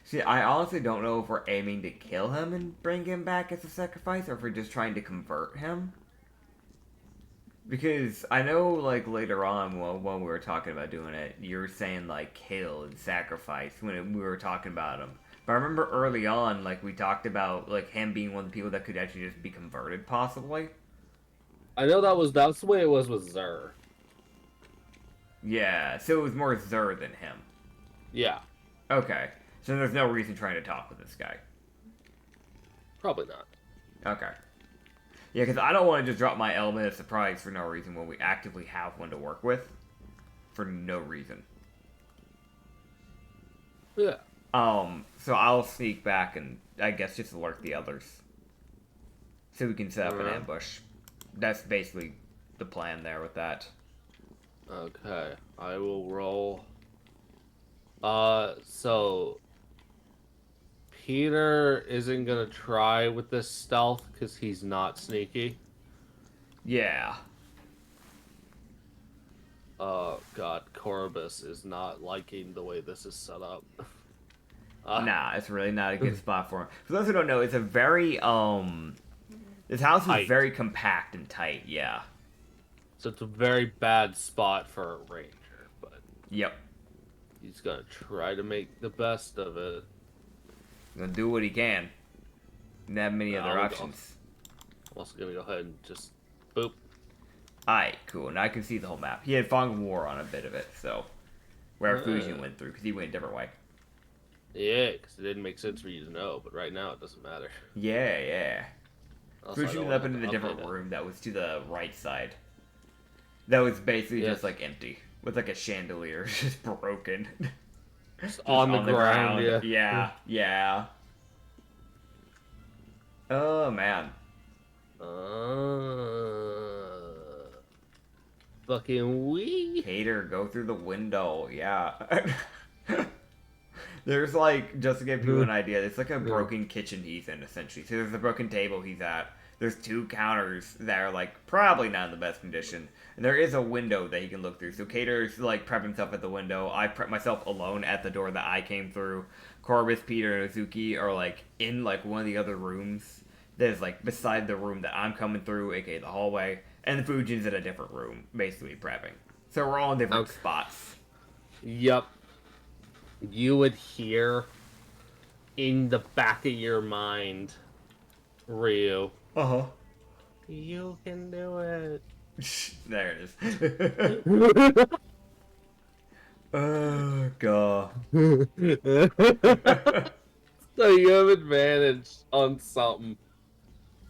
See, I honestly don't know if we're aiming to kill him and bring him back as a sacrifice, or if we're just trying to convert him. Because I know, like, later on, when we were talking about doing it, you were saying, like, kill and sacrifice we were talking about him. But I remember early on, like, we talked about, like, him being one of the people that could actually just be converted, possibly. I know that's the way it was with Zer. Yeah, so it was more Zer than him. Yeah. Okay. So there's no reason trying to talk with this guy. Probably not. Okay. Yeah, because I don't want to just drop my element of surprise for no reason when we actively have one to work with. For no reason. Yeah. So I'll sneak back and, I guess, just alert the others. So we can set up an ambush. That's basically the plan there with that. Okay. I will roll. So... Peter isn't gonna try with this stealth because he's not sneaky. Yeah. Oh god, Corbus is not liking the way this is set up. Nah, it's really not a good spot for him. For those who don't know, it's a very, this house is tight. very compact and tight, yeah. So it's a very bad spot for a ranger, but Yep. he's gonna try to make the best of it. Gonna do what he can. Didn't have many other I'm options. also gonna go ahead and just boop. Alright, cool. Now I can see the whole map. He had Fog of War on a bit of it, so... Where Fusion went through, because he went a different way. Yeah, because it didn't make sense for you to know, but right now it doesn't matter. Yeah, yeah. Also, I Fusion don't ended up wanna in a different update it. room that was to the right side. That was basically Yes. just, like, empty. With, like, a chandelier just broken. Just on the ground, yeah. Yeah, yeah. Oh, man. Fucking wee. Hater, go through the window. Yeah. There's like, just to give people an idea, it's like a broken kitchen he's in, essentially. So there's a broken table he's at. There's 2 counters that are like probably not in the best condition. And there is a window that he can look through. So Cater's like prep himself at the window. I prep myself alone at the door that I came through. Corbus, Peter, and Ozuki are like in like one of the other rooms that is like beside the room that I'm coming through, aka the hallway. And Fujin's in a different room, basically prepping. So we're all in different spots. Yep. You would hear in the back of your mind, Ryu. Uh-huh. You can do it. There it is. Oh, God. So you have advantage on something.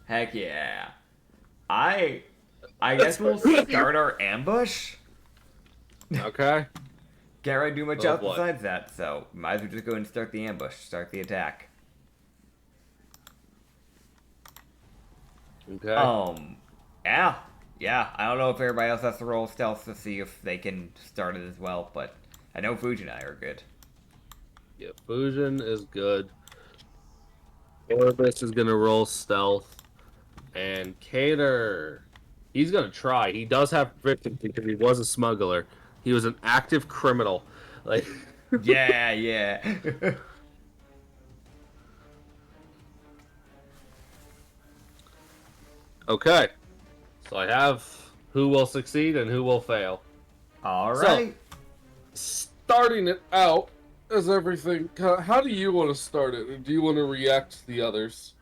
Heck yeah. I guess we'll start our ambush. Okay. Can't really do much Oh, else boy. besides that, so might as well just go and start the ambush, start the attack. Okay. Yeah. I don't know if everybody else has to roll stealth to see if they can start it as well, but I know Fuji and I are good. Yeah, Fusion is good. Orbis is gonna roll stealth. And Cater, he's gonna try. He does have proficiency because he was a smuggler. He was an active criminal. Like, Yeah. okay. So I have who will succeed and who will fail. All right. Starting it out as everything. How do you want to start it? Or do you want to react to the others?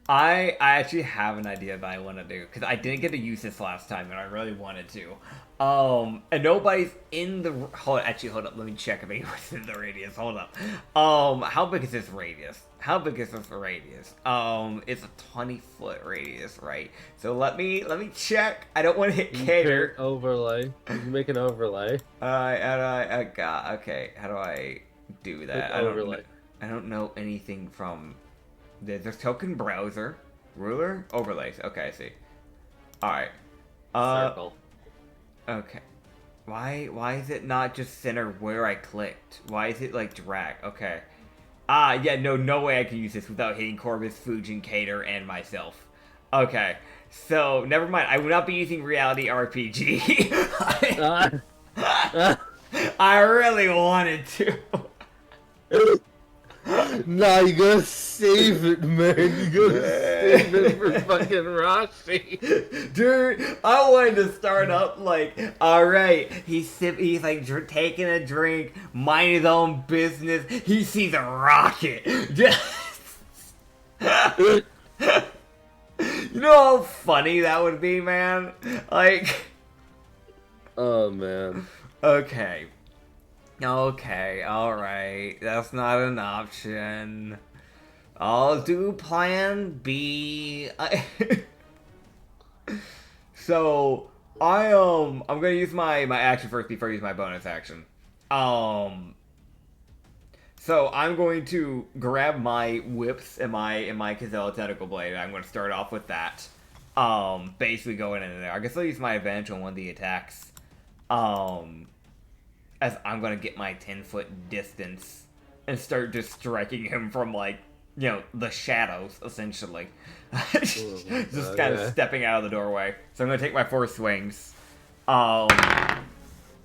I actually have an idea that I want to do, because I didn't get to use this last time, and I really wanted to. And nobody's in the... hold up, let me check if anyone's in the radius, hold up. How big is this radius? It's a 20-foot radius, right? So let me check. I don't want to hit Cater. Overlay. You can make an overlay. Okay, how do I do that? Overlay. I don't know anything from... There's token browser, ruler, overlays. Okay, I see. Alright. Circle. Okay. Why is it not just center where I clicked? Why is it like drag? Okay. Yeah, no way I can use this without hitting Corvus, Fujin, Cater, and myself. Okay. So, never mind. I will not be using Reality RPG. I really wanted to. Nah, you gotta save it, man. You gotta save it for fucking Rashi. Dude, I wanted to start up like, alright, he's like taking a drink, minding his own business, he sees a rocket. You know how funny that would be, man? Like... Oh, man. Okay. Okay, alright. That's not an option. I'll do plan B. So, I'm gonna use my action first before I use my bonus action. So I'm going to grab my whips and my Kazella Tentacle Blade. I'm going to start off with that. Basically going into there. I guess I'll use my advantage on one of the attacks. As I'm going to get my 10-foot distance and start just striking him from, like, you know, the shadows, essentially. Just kind of stepping out of the doorway. So I'm going to take my 4 swings. So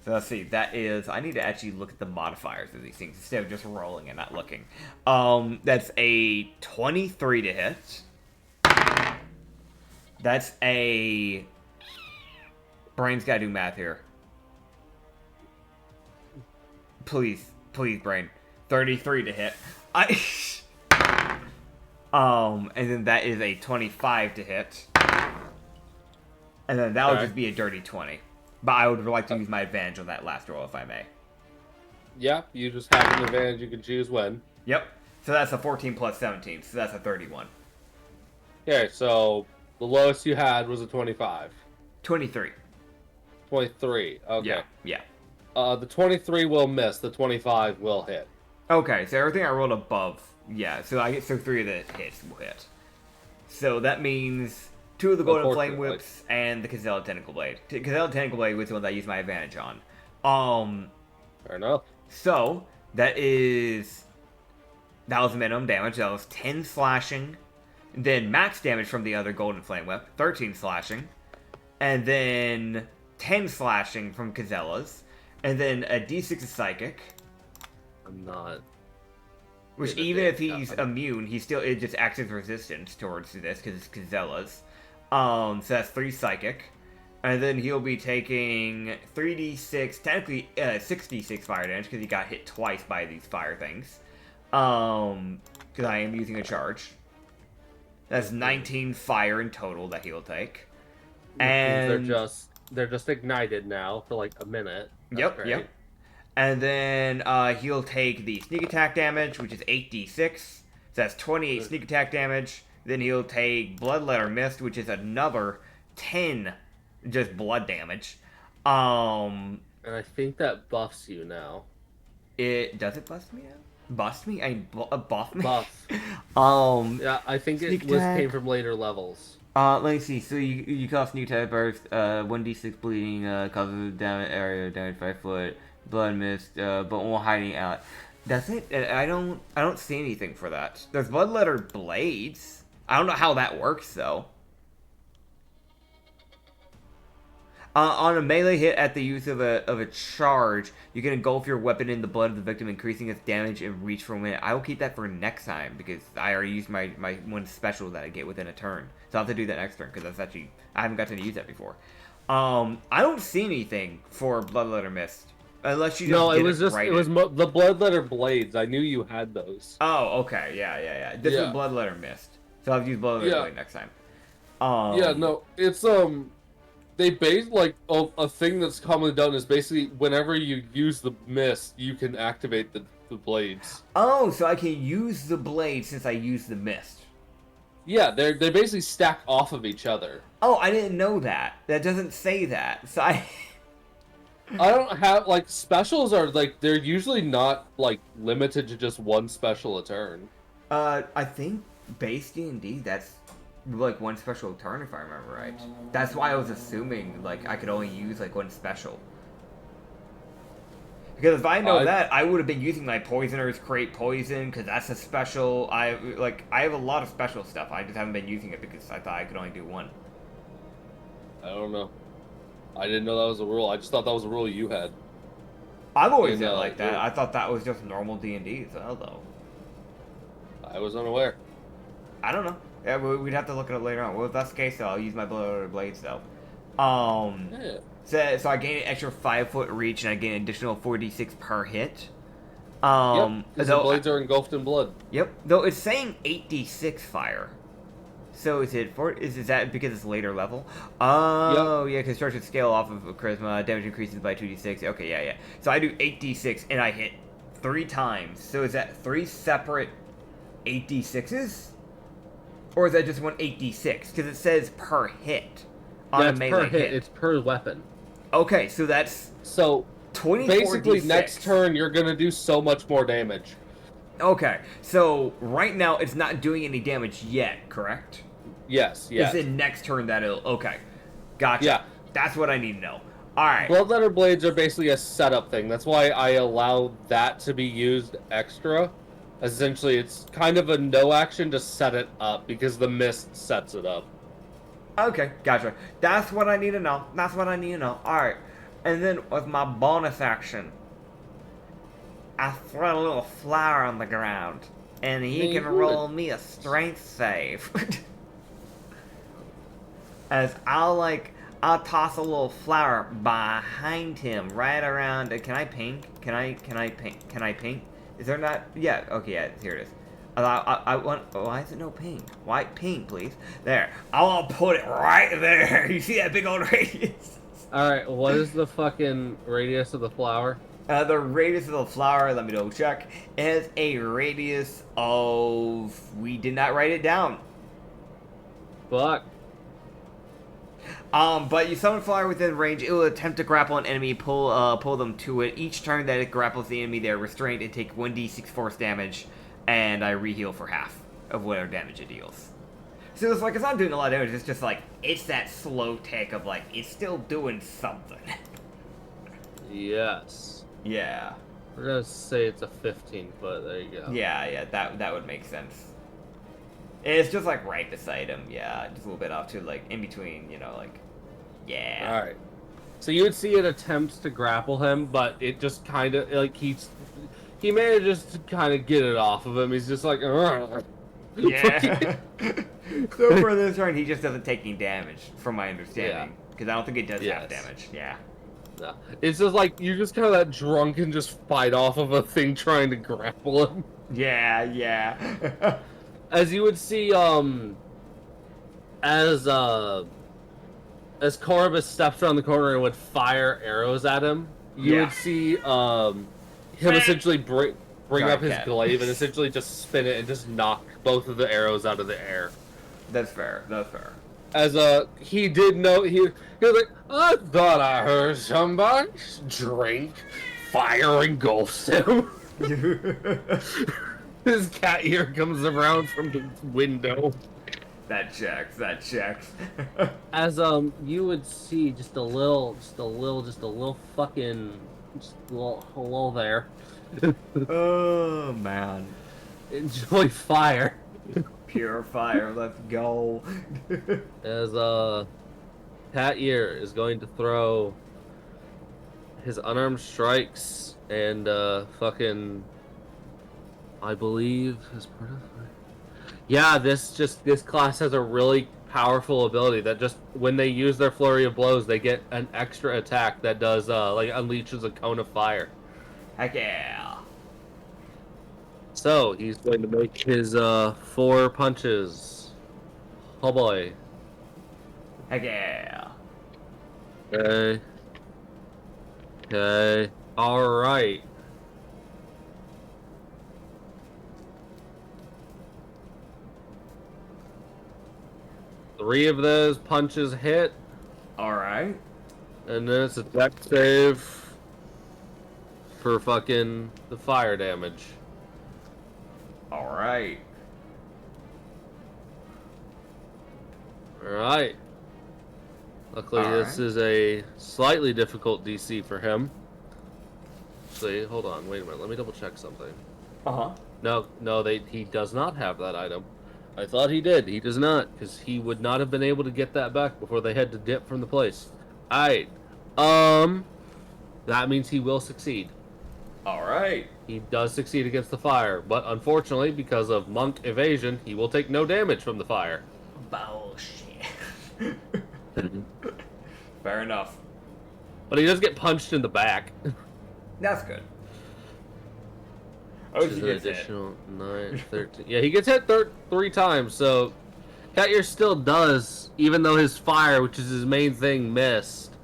let's see, that is... I need to actually look at the modifiers of these things instead of just rolling and not looking. That's a 23 to hit. That's a... Brain's gotta do math here. Please, Brain. 33 to hit. And then that is a 25 to hit. And then that would just be a dirty 20. But I would like to use my advantage on that last roll, if I may. Yeah, you just have an advantage you can choose when. Yep. So that's a 14 plus 17, so that's a 31. Okay, so the lowest you had was a 25. 23. 23, okay. Yeah. The 23 will miss, the 25 will hit. Okay, so everything I rolled above, yeah. So 3 of the hits will hit. So that means 2 of the Golden Flame Whips and the Kazella Tentacle Blade. Kazella Tentacle Blade was the one that I used my advantage on. Fair enough. So, that was minimum damage. That was 10 slashing. Then max damage from the other Golden Flame Whip, 13 slashing. And then 10 slashing from Kazella's. And then a d6 of psychic. I'm not... Which even if he's immune, it just acts as resistance towards this, because it's Kazella's. So that's 3 psychic. And then he'll be taking 3d6, technically 6d6 fire damage, because he got hit twice by these fire things. Because I am using a charge. That's 19 fire in total that he'll take. And they're just ignited now for like a minute. Yep. And then he'll take the sneak attack damage, which is 8d6. So that's 28 sneak attack damage. Then he'll take Bloodletter Mist, which is another 10 just blood damage. And I think that buffs you now. Does it bust me now? Bust me? Buff me? Buff. Yeah, I think it came from later levels. Let me see. So you cause sneak attack burst, 1d6 bleeding, causes damage area, damage 5 foot, blood mist, but won't hiding out. That's it. I don't see anything for that. There's Bloodletter Blades. I don't know how that works though. On a melee hit at the use of a charge, you can engulf your weapon in the blood of the victim, increasing its damage and reach for a minute. I will keep that for next time, because I already used my one special that I get within a turn. So I'll have to do that next turn, because that's actually... I haven't gotten to use that before. I don't see anything for Bloodletter Mist. Unless you just No, it was the Bloodletter Blades. I knew you had those. Oh, okay. Yeah. This is Bloodletter Mist. So I'll use Bloodletter Blade next time. It's... They base, like, a thing that's commonly done is basically whenever you use the mist, you can activate the blades. Oh, so I can use the blade since I use the mist. Yeah, they basically stack off of each other. Oh, I didn't know that. That doesn't say that. So I don't have like specials are like they're usually not like limited to just one special a turn. I think base D&D, that's like one special turn if I remember right. That's why I was assuming like I could only use like one special. Because if I know that, I would have been using my poisoners create poison because that's a special. I have a lot of special stuff. I just haven't been using it because I thought I could only do one. I don't know. I didn't know that was a rule. I just thought that was a rule you had. I've always done like that. I thought that was just normal D&D as well, though. I was unaware. I don't know. Yeah, we'd have to look at it later on. Well, if that's the case, though, I'll use my blades, though. Yeah. So I gain an extra 5-foot reach, and I gain an additional 4d6 per hit. Yep, because the blades are engulfed in blood. Yep. Though it's saying 8d6 fire. So is that because it's later level? Oh, yep. Yeah, construction scale off of charisma, damage increases by 2d6. Okay, yeah. So I do 8d6 and I hit 3 times. So is that 3 separate 8d6s? Or is that just one 8d6? Because it says per hit on a melee hit. It's per weapon. Okay, so that's 24 basically D6. Next turn you're gonna do so much more damage. Okay, so right now it's not doing any damage yet, correct? Yes. It's in next turn that it'll... Okay. Gotcha. Yeah. That's what I need to know. Alright. Bloodletter blades are basically a setup thing. That's why I allow that to be used extra. Essentially, it's kind of a no action to set it up, because the mist sets it up. Okay, gotcha. That's what I need to know. Alright. And then with my bonus action, I throw a little flower on the ground. And he can roll me a strength save. As I'll toss a little flower behind him, right around. Can I paint? Can I paint? Is there not? Yeah. Okay. Yeah. Here it is. I want. Why is it no pink? Why pink, please? There. I want to put it right there. You see that big old radius? All right. What is the fucking radius of the flower? The radius of the flower. Let me double check. Is a radius of. We did not write it down. Fuck. But you summon flower within range. It will attempt to grapple an enemy, pull them to it. Each turn that it grapples the enemy, they're restrained and take 1d6 force damage, and I reheal for half of whatever damage it deals. So it's it's not doing a lot of damage. It's just it's that slow tick of it's still doing something. Yes. Yeah. We're gonna say it's a 15 foot. There you go. Yeah. That would make sense. It's just right beside him, yeah, just a little bit off to in between, yeah. All right. So you would see it attempts to grapple him, but it just kind of he manages to kind of get it off of him. He's just like, ugh. Yeah. So for this turn, he just doesn't take any damage, from my understanding, because I don't think it does half damage. Yeah. No. It's just you just kind of that drunken just fight off of a thing trying to grapple him. Yeah. As you would see, as Corvus steps around the corner and would fire arrows at him, you would see him essentially bring up his glaive and essentially just spin it and just knock both of the arrows out of the air. That's fair. As he did know, he was like, I thought I heard somebody drink. Fire engulfs him. His cat ear comes around from the window. That checks. As you would see just a little hello there. Oh man. Enjoy fire. Pure fire, let's go. As Cat Ear is going to throw his unarmed strikes and I believe as part of this class has a really powerful ability that just when they use their flurry of blows they get an extra attack that does unleashes a cone of fire. Heck yeah. So he's going to make his 4 punches. Oh boy. Heck yeah. Okay. Alright. Three of those punches hit. Alright. And then it's a deck save for fucking the fire damage. Alright. Alright. Luckily, this is a slightly difficult DC for him. Actually, hold on, wait a minute. Let me double check something. Uh-huh. No, he does not have that item. I thought he did. He does not, because he would not have been able to get that back before they had to dip from the place. Alright. That means he will succeed. Alright. He does succeed against the fire, but unfortunately, because of monk evasion, he will take no damage from the fire. Bullshit. Fair enough. But he does get punched in the back. That's good. Oh, Which is an additional 9, 13. Yeah, he gets hit 3 times, so Catyear still does, even though his fire, which is his main thing, missed.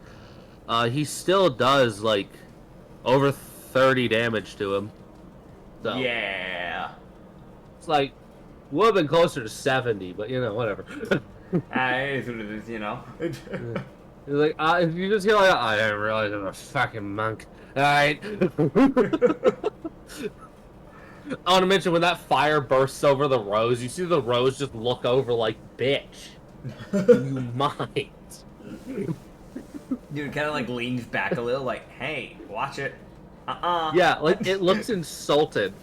He still does, like, over 30 damage to him. So, yeah. it's like, would have been closer to 70, but, you know, whatever. It is what it is, you know. He's like, if you just hear like, I didn't realize I'm a fucking monk. Alright. I want to mention, when that fire bursts over the rose, you see the rose just look over like, bitch. You might. Dude, kind of like leans back a little, like, hey, watch it. Yeah, like, it looks insulted.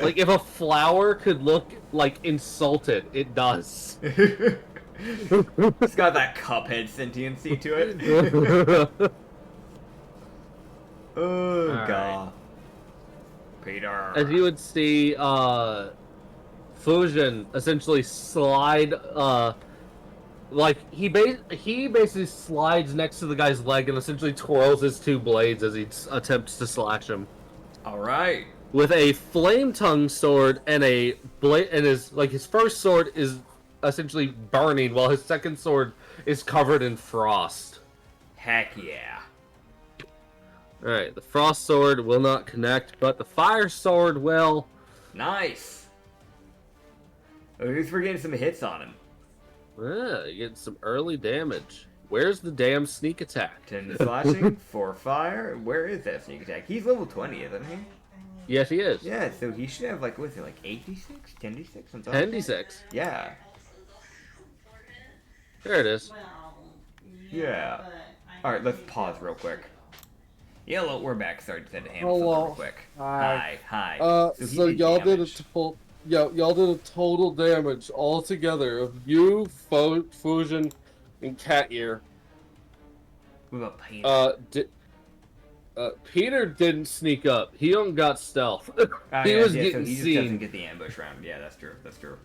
Like, if a flower could look, like, insulted, it does. It's got that Cuphead sentiency to it. Oh, right. God. Peter. As you would see, Fusion essentially slide, like, he basically slides next to the guy's leg and essentially twirls his 2 blades as he attempts to slash him. Alright. With a flame tongue sword and a blade, and his first sword is essentially burning while his second sword is covered in frost. Heck yeah. Alright, the frost sword will not connect, but the fire sword will. Nice. At least we're getting some hits on him. Yeah, you get some early damage. Where's the damn sneak attack? 10 slashing, 4 fire. Where is that sneak attack? He's level 20, isn't he? Yes, he is. Yeah, so he should have, like, what's it, like 8d6? 10d6? Something 10d6. Yeah. There it is. Yeah. Alright, let's pause real quick. Yeah, hello, we're back. Sorry, just had to handle something real quick. Hi. So y'all did y'all did a total damage all together of you, Fusion, and Catyear. What about Peter? Peter didn't sneak up. He don't got stealth. He was so getting he just seen. doesn't get the ambush round. Yeah, that's true. That's true.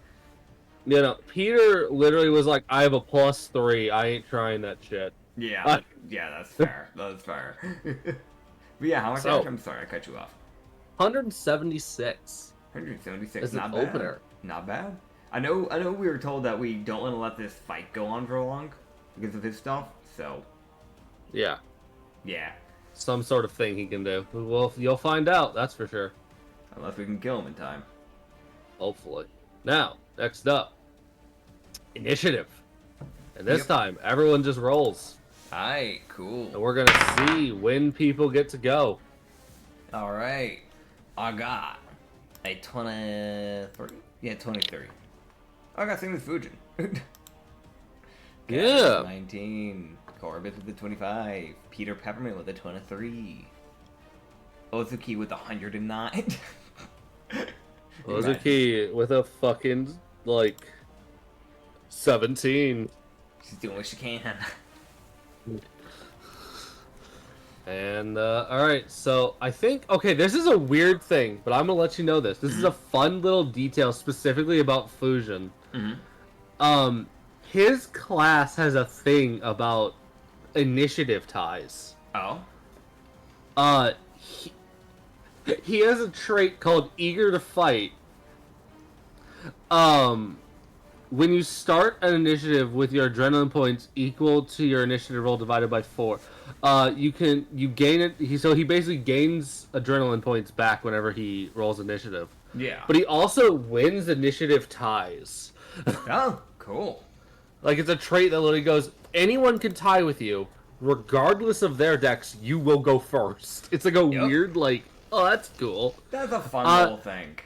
You know, Peter literally was like, I have a +3. I ain't trying that shit. Yeah, yeah, that's fair. That's fair. But yeah, how much damage? I'm sorry, I cut you off. 176. 176. As an Not bad. opener. Not bad. I know. We were told that we don't want to let this fight go on for long because of his stuff. So. Yeah. Yeah. Some sort of thing he can do. Well, you'll find out, that's for sure. Unless we can kill him in time. Hopefully. Now, next up. Initiative. And this time, everyone just rolls. Alright, cool. And we're gonna see when people get to go. Alright. I got a 23. Yeah, 23. I got same with Fujin. Yeah. 19. Corbett with the 25. Peter Peppermint with the 23. Ozuki with the 109. Ozuki with a fucking, like, 17. She's doing what she can. And, alright, so I think, okay, this is a weird thing, but I'm gonna let you know this. This is a fun little detail specifically about Fusion. His class has a thing about initiative ties. Oh? He has a trait called Eager to Fight. When you start an initiative with your adrenaline points equal to your initiative roll divided by 4, you gain it. So he basically gains adrenaline points back whenever he rolls initiative. Yeah. But he also wins initiative ties. Oh, cool. Like, it's a trait that literally goes, anyone can tie with you, regardless of their decks, you will go first. It's like a weird, like, oh, that's cool. That's a fun little thing.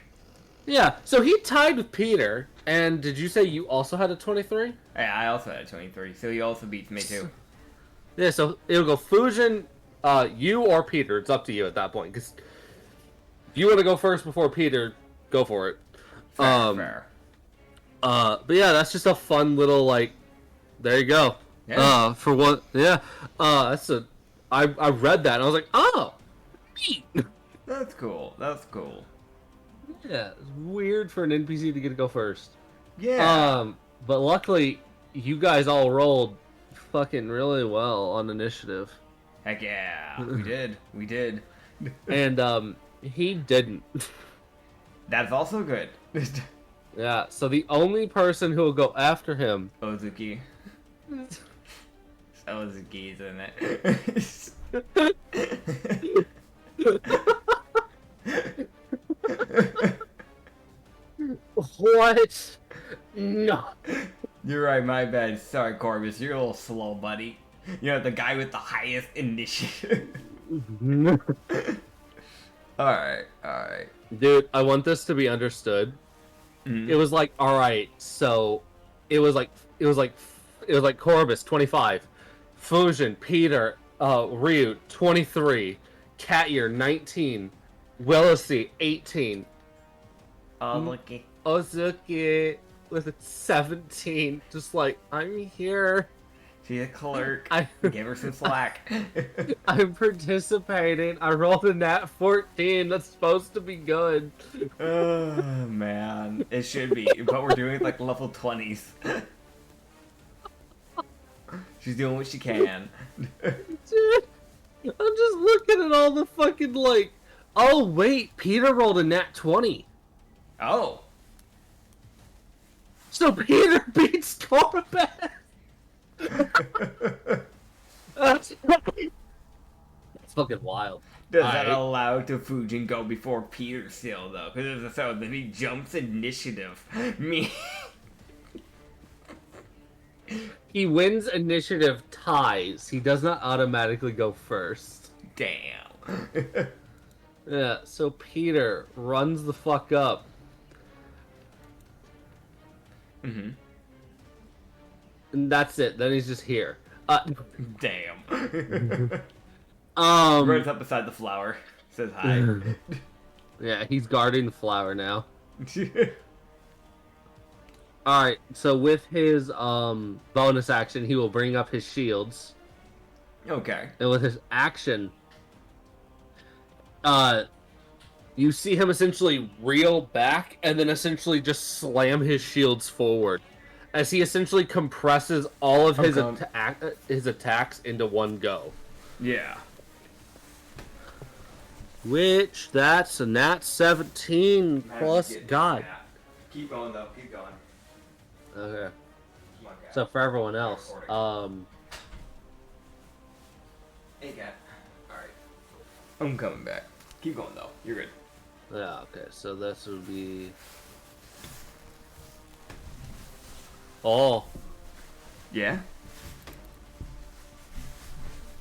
Yeah, so he tied with Peter, and did you say you also had a 23? Yeah, I also had a 23, so he also beats me too. Yeah, so it'll go Fusion, you or Peter. It's up to you at that point, because if you want to go first before Peter, go for it. Fair. But yeah, that's just a fun little, like, there you go. Yeah. For what, yeah, I read that, and I was like, oh, neat. That's cool. That's cool. Yeah, it's weird for an NPC to get to go first. Yeah. But luckily, you guys all rolled fucking really well on initiative. Heck yeah. We did. We did. And, he didn't. That's also good. Yeah, so the only person who will go after him... Ozuki. Ozuki, isn't it? What? No. You're right, my bad. Sorry, Corvus. You're a little slow, buddy. You're the guy with the highest initiative. Alright. Dude, I want this to be understood. Mm-hmm. It was like, alright, so it was like Corvus 25, Fusion, Peter, Ryu 23, Catyear 19, Wilosi 18, Ozuki with a 17, just like, I'm here. She's a clerk. Give her some slack. I'm participating. I rolled a nat 14. That's supposed to be good. Oh, man. It should be, but we're doing it like level 20s. She's doing what she can. Dude, I'm just looking at all the fucking, like... Oh, wait. Peter rolled a nat 20. Oh. So Peter beats Corbett. That's fucking wild. Does that allow to Fujin go before Peter still, though? Because if so, then he jumps initiative. Me. He wins initiative ties. He does not automatically go first. Damn. Yeah, so Peter runs the fuck up. Mm-hmm. And that's it. Then he's just here. Damn. Runs up beside the flower. Says hi. Yeah, he's guarding the flower now. Alright, so with his bonus action, he will bring up his shields. Okay. And with his action, you see him essentially reel back and then essentially just slam his shields forward. As he essentially compresses all of his attacks into one go. Yeah. Which, that's a nat 17 plus God. Keep going, though. Keep going. Okay. So for everyone else, Hey, Cat. Alright. I'm coming back. Keep going, though. You're good. yeah, okay, so this would be... Oh. Yeah?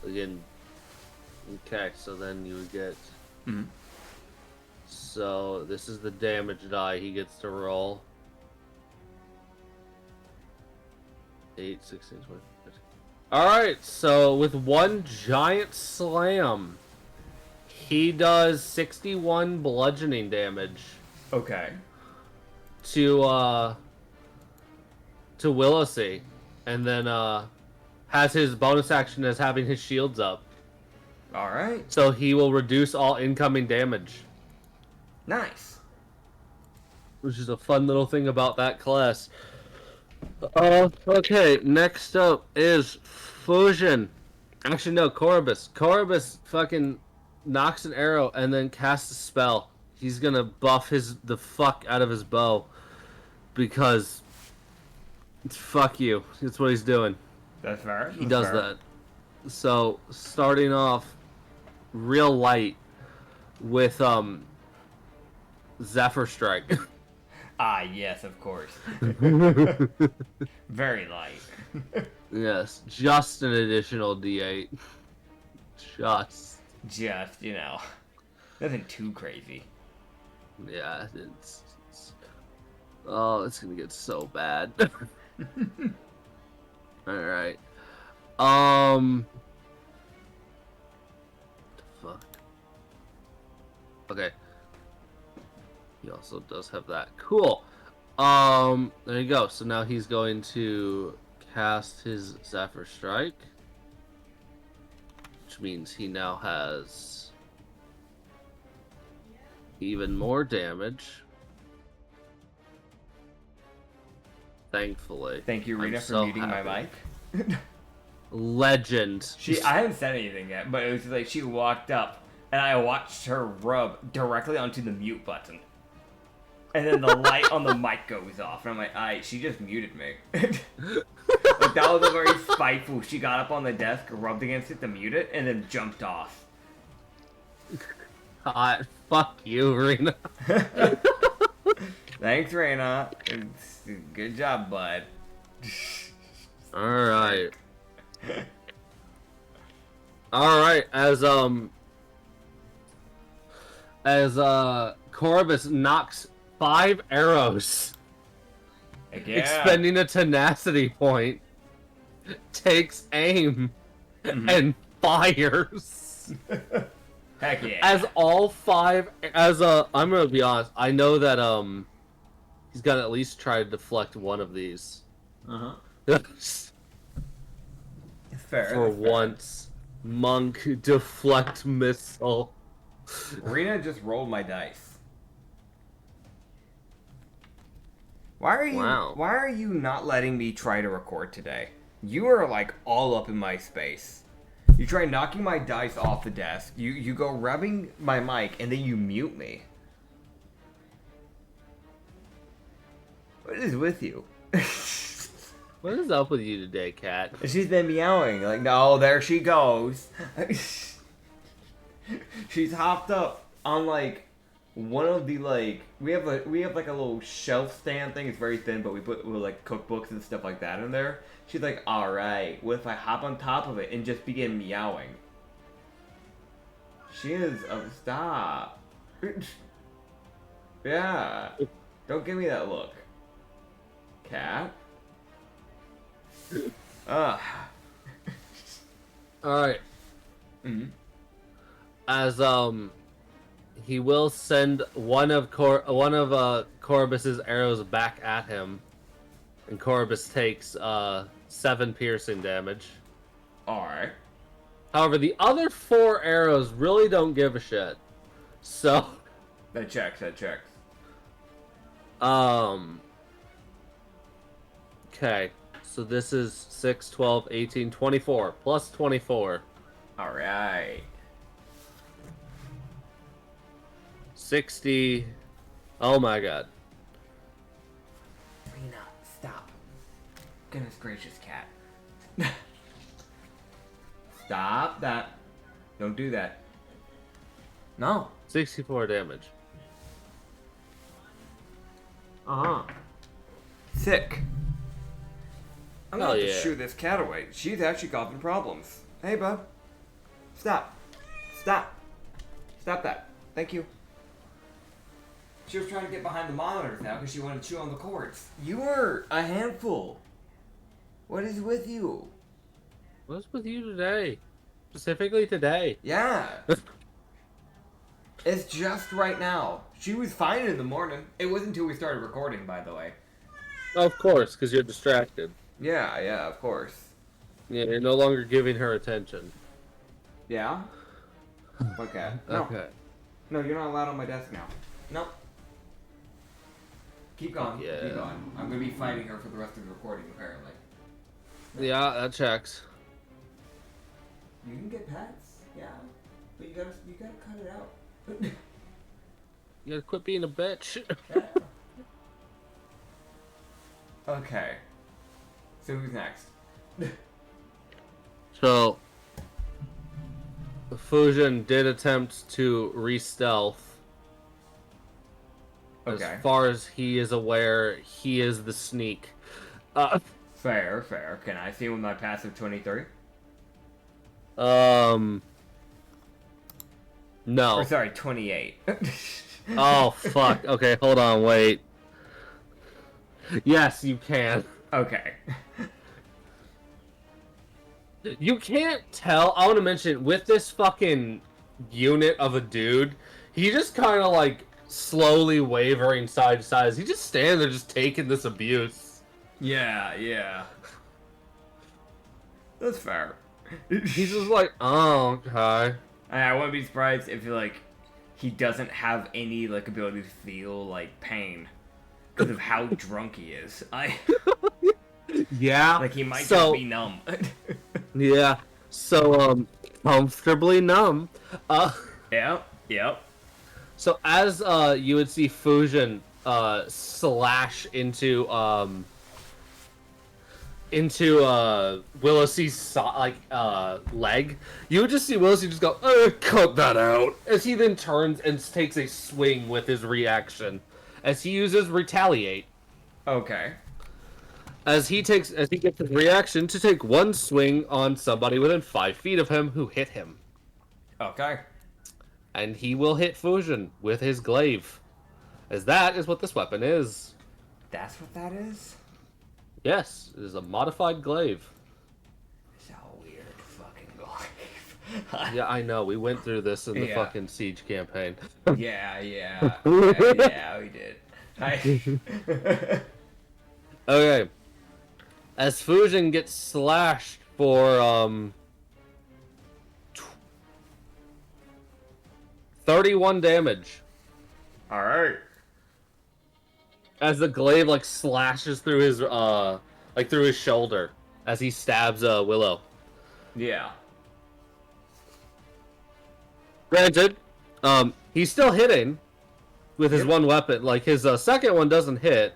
Again. Okay, so then you would get... Mm-hmm. So, this is the damage die he gets to roll. 8, 16, 20, 15. Alright, so with one giant slam, he does 61 bludgeoning damage. Okay. To Wilosi, and then has his bonus action as having his shields up. Alright. So he will reduce all incoming damage. Nice. Which is a fun little thing about that class. Okay, next up is Fusion. Actually, no, Corvus. Corvus fucking knocks an arrow and then casts a spell. He's gonna buff the fuck out of his bow. Because... fuck you. That's what he's doing. That's fair. He does that. So, starting off real light with Zephyr Strike. Ah, yes, of course. Very light. Yes, just an additional D8. Just. Just, nothing too crazy. Yeah, oh, it's gonna get so bad. Alright. Fuck. Okay. He also does have that. Cool. There you go. So now he's going to cast his Zephyr Strike. Which means he now has even more damage. Thankfully. Thank you, Rena, I'm for so muting my happy. mic. Legend. I haven't said anything yet, but it was just like she walked up and I watched her rub directly onto the mute button. And then the light on the mic goes off, and I'm like, she just muted me. Like, that was a very spiteful. She got up on the desk, rubbed against it to mute it, and then jumped off. God, fuck you, Rena. Thanks, Rena. Good job, bud. Alright. Alright, as Corvus knocks 5 arrows, Heck yeah. expending a tenacity point, takes aim, and fires. Heck yeah. As all 5, I'm gonna be honest, I know that, he's gotta at least try to deflect one of these. Fair. For once, monk deflect missile. Rena just rolled my dice. Why are you not letting me try to record today? You are like all up in my space. You try knocking my dice off the desk. You go rubbing my mic and then you mute me. What is with you? What is up with you today, Cat? She's been meowing. Like, no, there she goes. She's hopped up on like one of the like we have like a little shelf stand thing. It's very thin, but we put like cookbooks and stuff like that in there. She's like, all right, what if I hop on top of it and just begin meowing? She is stop. Yeah, don't give me that look, cat. Ugh. All right. Mm-hmm. As he will send one of Corbus's arrows back at him, and Corbus takes 7 piercing damage. All right. However, the other 4 arrows really don't give a shit. So That checks. Okay. So this is 6, 12, 18, 24 plus 24. All right. 60. Oh my god. Rena, stop. Goodness gracious, cat. Stop that. Don't do that. No. 64 damage. Uh-huh. Sick. I'm gonna have to yeah. shoo this cat away. She's actually causing problems. Hey, bud. Stop. Stop. Stop that. Thank you. She was trying to get behind the monitors now because she wanted to chew on the cords. You are a handful. What is with you? What's with you today? Specifically today. Yeah. It's just right now. She was fine in the morning. It wasn't until we started recording, by the way. Of course, because you're distracted. Yeah, of course. Yeah, you're no longer giving her attention. Yeah? Okay. No. Okay. No, you're not allowed on my desk now. Nope. Keep going. Yeah. Keep going. I'm gonna be fighting her for the rest of the recording, apparently. Yeah, that checks. You can get pets, yeah. But you gotta cut it out. You gotta quit being a bitch. Yeah. Okay. So who's next? So, Fusion did attempt to re-stealth. Okay. As far as he is aware, he is the sneak. So Fair, fair. Can I see with my passive 23? No. Or sorry, 28. Oh, fuck. Okay, hold on, wait. Yes, you can. Okay. You can't tell. I want to mention, with this fucking unit of a dude, he just kind of like slowly wavering side to side. He just standing there just taking this abuse. Yeah, yeah. That's fair. He's just like, oh, okay. I wouldn't be surprised if like he doesn't have any like ability to feel like pain because of how drunk he is. Yeah. Like he might just be numb. Yeah. So comfortably numb. Yep. Yep. So as you would see Fusion slash into Wilosi's leg, you would just see Wilosi just go, cut that out, as he then turns and takes a swing with his reaction, as he uses retaliate. Okay. As he gets his reaction to take one swing on somebody within 5 feet of him who hit him. Okay. And he will hit Fusion with his glaive, as that is what this weapon is. That's what that is? Yes, it is a modified glaive. It's a weird fucking glaive. Yeah, I know. We went through this in the Yeah. fucking Siege campaign. Yeah, we did. Okay. As Fusion gets slashed for 31 damage. Alright. As the glaive like slashes through his through his shoulder as he stabs Willow. Yeah. Granted, he's still hitting with his one weapon. Like his second one doesn't hit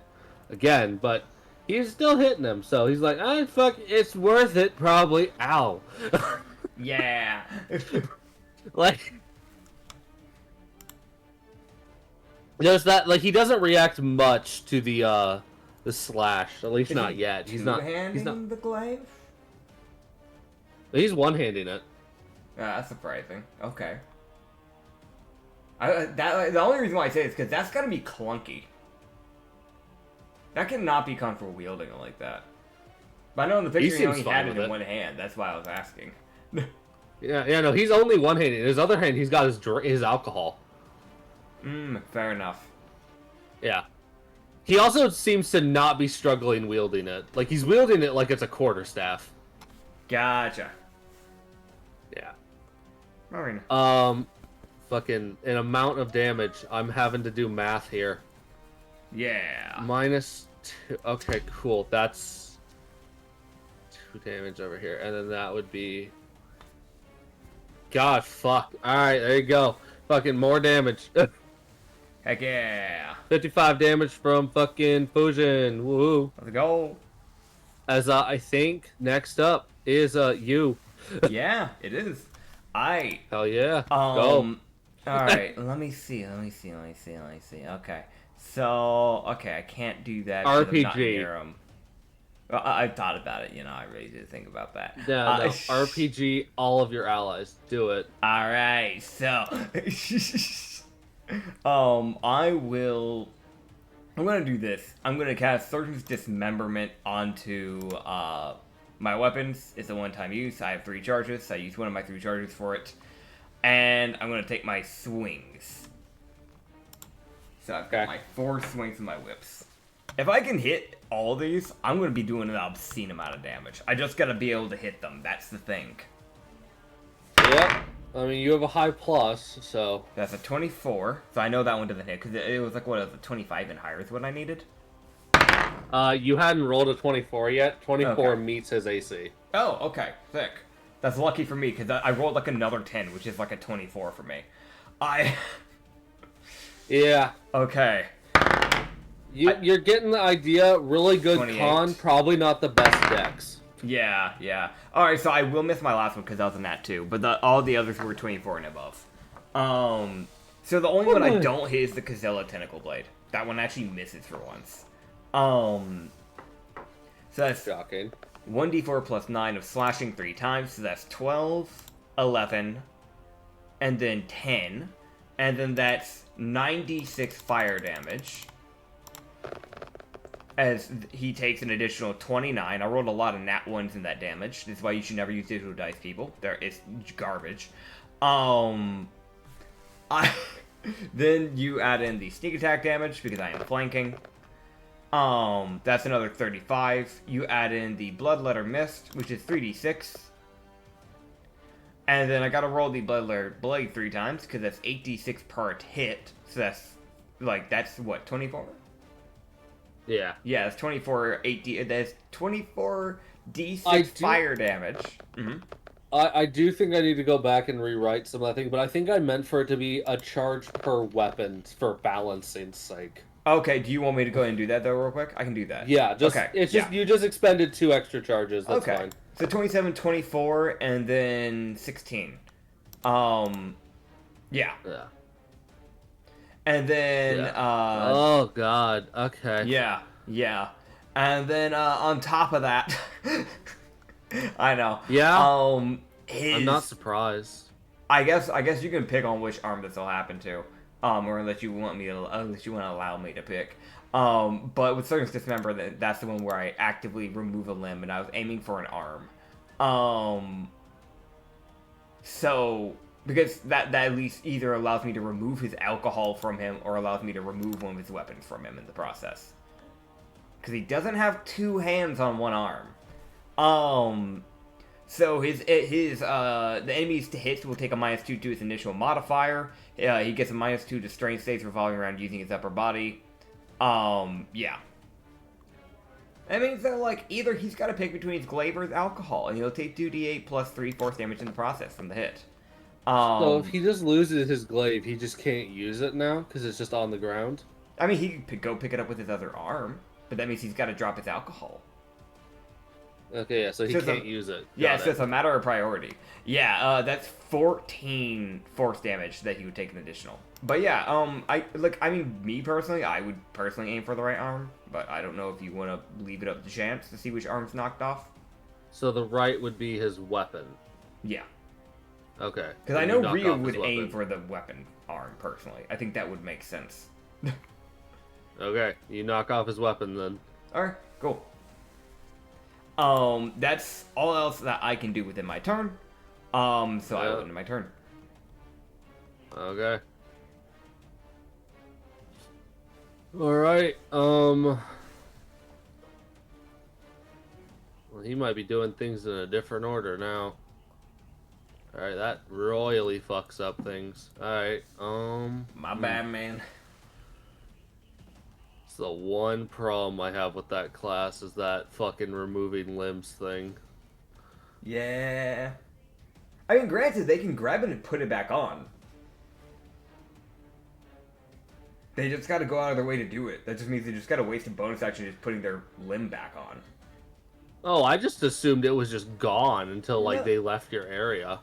again, but he's still hitting him. So he's like, fuck, it's worth it probably. Ow. Yeah. Like, there's that. Like he doesn't react much to the slash. At least not yet. He's not. The glaive? He's one-handing it. That's surprising. Okay. The only reason why I say it is because that's gotta be clunky. That cannot be comfortable wielding it like that. But I know in the picture he only fine had it with in it. one hand. That's why I was asking. Yeah, no, he's only one-handed. In his other hand, he's got his alcohol. Fair enough. Yeah. He also seems to not be struggling wielding it. Like, he's wielding it like it's a quarterstaff. Gotcha. Yeah. Marina. Fucking an amount of damage. I'm having to do math here. Yeah. -2. Okay, cool. That's 2 damage over here. And then that would be... God, fuck. Alright, there you go. Fucking more damage. Heck yeah. 55 damage from fucking Fusion. Woohoo. Let's go. As I think next up is you. Yeah, it is. Hell yeah. Go. Alright, let me see. Okay. So, okay, I can't do that. RPG. I'm not near 'em. Well, I thought about it, I really did think about that. No, RPG, all of your allies. Do it. Alright, so I'm gonna do this. I'm gonna cast Surgeon's Dismemberment onto my weapons. It's a one-time use. I have 3 charges. I use one of my 3 charges for it. And I'm gonna take my swings. So I've got my 4 swings with my whips. If I can hit all these, I'm going to be doing an obscene amount of damage. I just got to be able to hit them. That's the thing. Yep. I mean, you have a high plus, so... That's a 24. So I know that one doesn't hit, because it was like, what, a 25 and higher is what I needed? You hadn't rolled a 24 yet. 24 Okay. meets his AC. Oh, okay. Sick. That's lucky for me, because I rolled like another 10, which is like a 24 for me. Yeah. Okay. You're getting the idea. Really good 28. con, probably not the best dex. Yeah. Alright, so I will miss my last one because I was in that too, but all the others were 24 and above. So the only one I don't hit is the Kazella Tentacle Blade. That one actually misses for once. So that's Shocking. 1d4 plus 9 of slashing 3 times, so that's 12, 11, and then 10. And then that's 96 fire damage. As he takes an additional 29. I rolled a lot of nat 1s in that damage. This is why you should never use digital dice, people. It's garbage. Then you add in the sneak attack damage, because I am flanking. That's another 35. You add in the Bloodletter Mist, which is 3d6. And then I gotta roll the Bloodletter Blade 3 times, because that's 8d6 per hit. So that's what, 24? Yeah. Yeah, it's 24, 8d, that's 24 d6 fire damage. Mm-hmm. I do think I need to go back and rewrite some of that thing, but I think I meant for it to be a charge per weapon for balancing's sake. Okay, do you want me to go ahead and do that, though, real quick? I can do that. Yeah, you just expended 2 extra charges, that's fine. So 27, 24, and then 16. Yeah. Yeah. And then, Yeah. Oh, God. Okay. Yeah. And then, on top of that, I know. Yeah. I'm not surprised. I guess you can pick on which arm this will happen to, or unless you want to allow me to pick. But with Surgeon's Dismember, that's the one where I actively remove a limb, and I was aiming for an arm. So because that at least either allows me to remove his alcohol from him, or allows me to remove one of his weapons from him in the process. Because he doesn't have 2 hands on one arm. So the enemies to hits will take a -2 to his initial modifier. He gets a -2 to strength saves revolving around using his upper body. Yeah. I mean, so, like, either he's got to pick between his glaive or his alcohol, and he'll take 2d8 plus 3 force damage in the process from the hit. So if he just loses his glaive, he just can't use it now, because it's just on the ground? I mean, he could go pick it up with his other arm, but that means he's got to drop his alcohol. Okay, yeah, so he can't use it. Yeah, it's just a matter of priority. Yeah, that's 14 force damage that he would take an additional. But yeah, me personally, I would personally aim for the right arm, but I don't know if you want to leave it up to chance to see which arm's knocked off. So the right would be his weapon. Yeah. Okay. Because I know Ryo would aim for the weapon arm, personally. I think that would make sense. Okay, you knock off his weapon then. Alright, cool. That's all else that I can do within my turn. So I will end my turn. Okay. Alright, well, he might be doing things in a different order now. Alright, that royally fucks up things. Alright, My bad, man. It's the one problem I have with that class is that fucking removing limbs thing. Yeah. I mean, granted, they can grab it and put it back on. They just gotta go out of their way to do it. That just means they just gotta waste a bonus action just putting their limb back on. Oh, I just assumed it was just gone until, like, they left your area.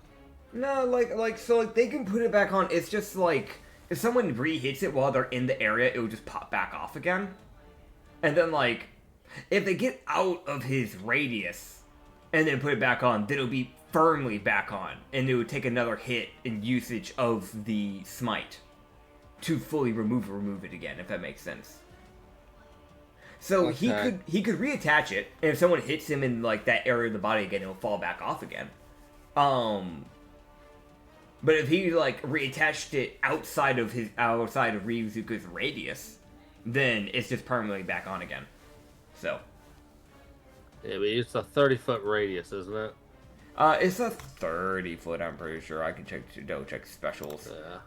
No, so they can put it back on. It's just, like, if someone re-hits it while they're in the area, it will just pop back off again. And then, like, if they get out of his radius and then put it back on, then it'll be firmly back on. And it would take another hit in usage of the smite to fully remove it again, if that makes sense. So okay. he could reattach it, and if someone hits him in, like, that area of the body again, it'll fall back off again. But if he, like, reattached it outside of ryozuka's radius, then it's just permanently back on again. So. Yeah, but it's a 30-foot radius, isn't it? It's a 30-foot, I'm pretty sure. I can double check specials. Yeah.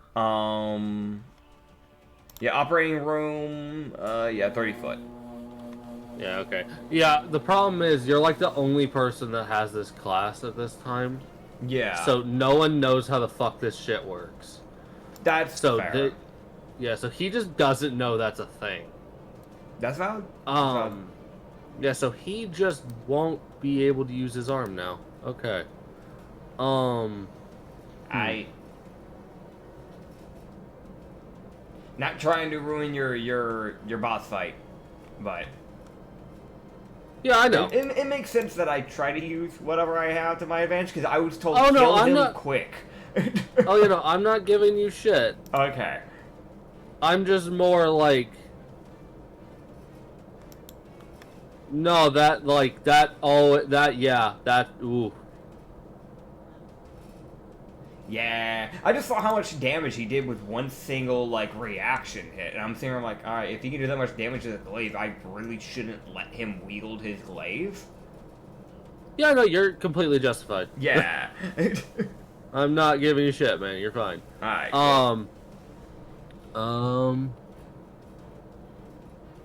Yeah, operating room, 30 foot. Yeah, okay. Yeah, the problem is you're like the only person that has this class at this time. Yeah. So no one knows how the fuck this shit works. That's fair. Yeah, so he just doesn't know that's a thing. That's valid. Yeah, so he just won't be able to use his arm now. Okay. Not trying to ruin your boss fight, but Yeah, I know. It makes sense that I try to use whatever I have to my advantage, because I was told Oh, no, kill I'm him not- quick. Oh, you know, I'm not giving you shit. Okay. I'm just more like... No, that, like, that, oh, that, yeah, that, ooh. Yeah, I just saw how much damage he did with one single, like, reaction hit, and I'm thinking, like, alright, if he can do that much damage to the glaive, I really shouldn't let him wield his glaive? Yeah, no, you're completely justified. Yeah. I'm not giving you shit, man, you're fine. Alright.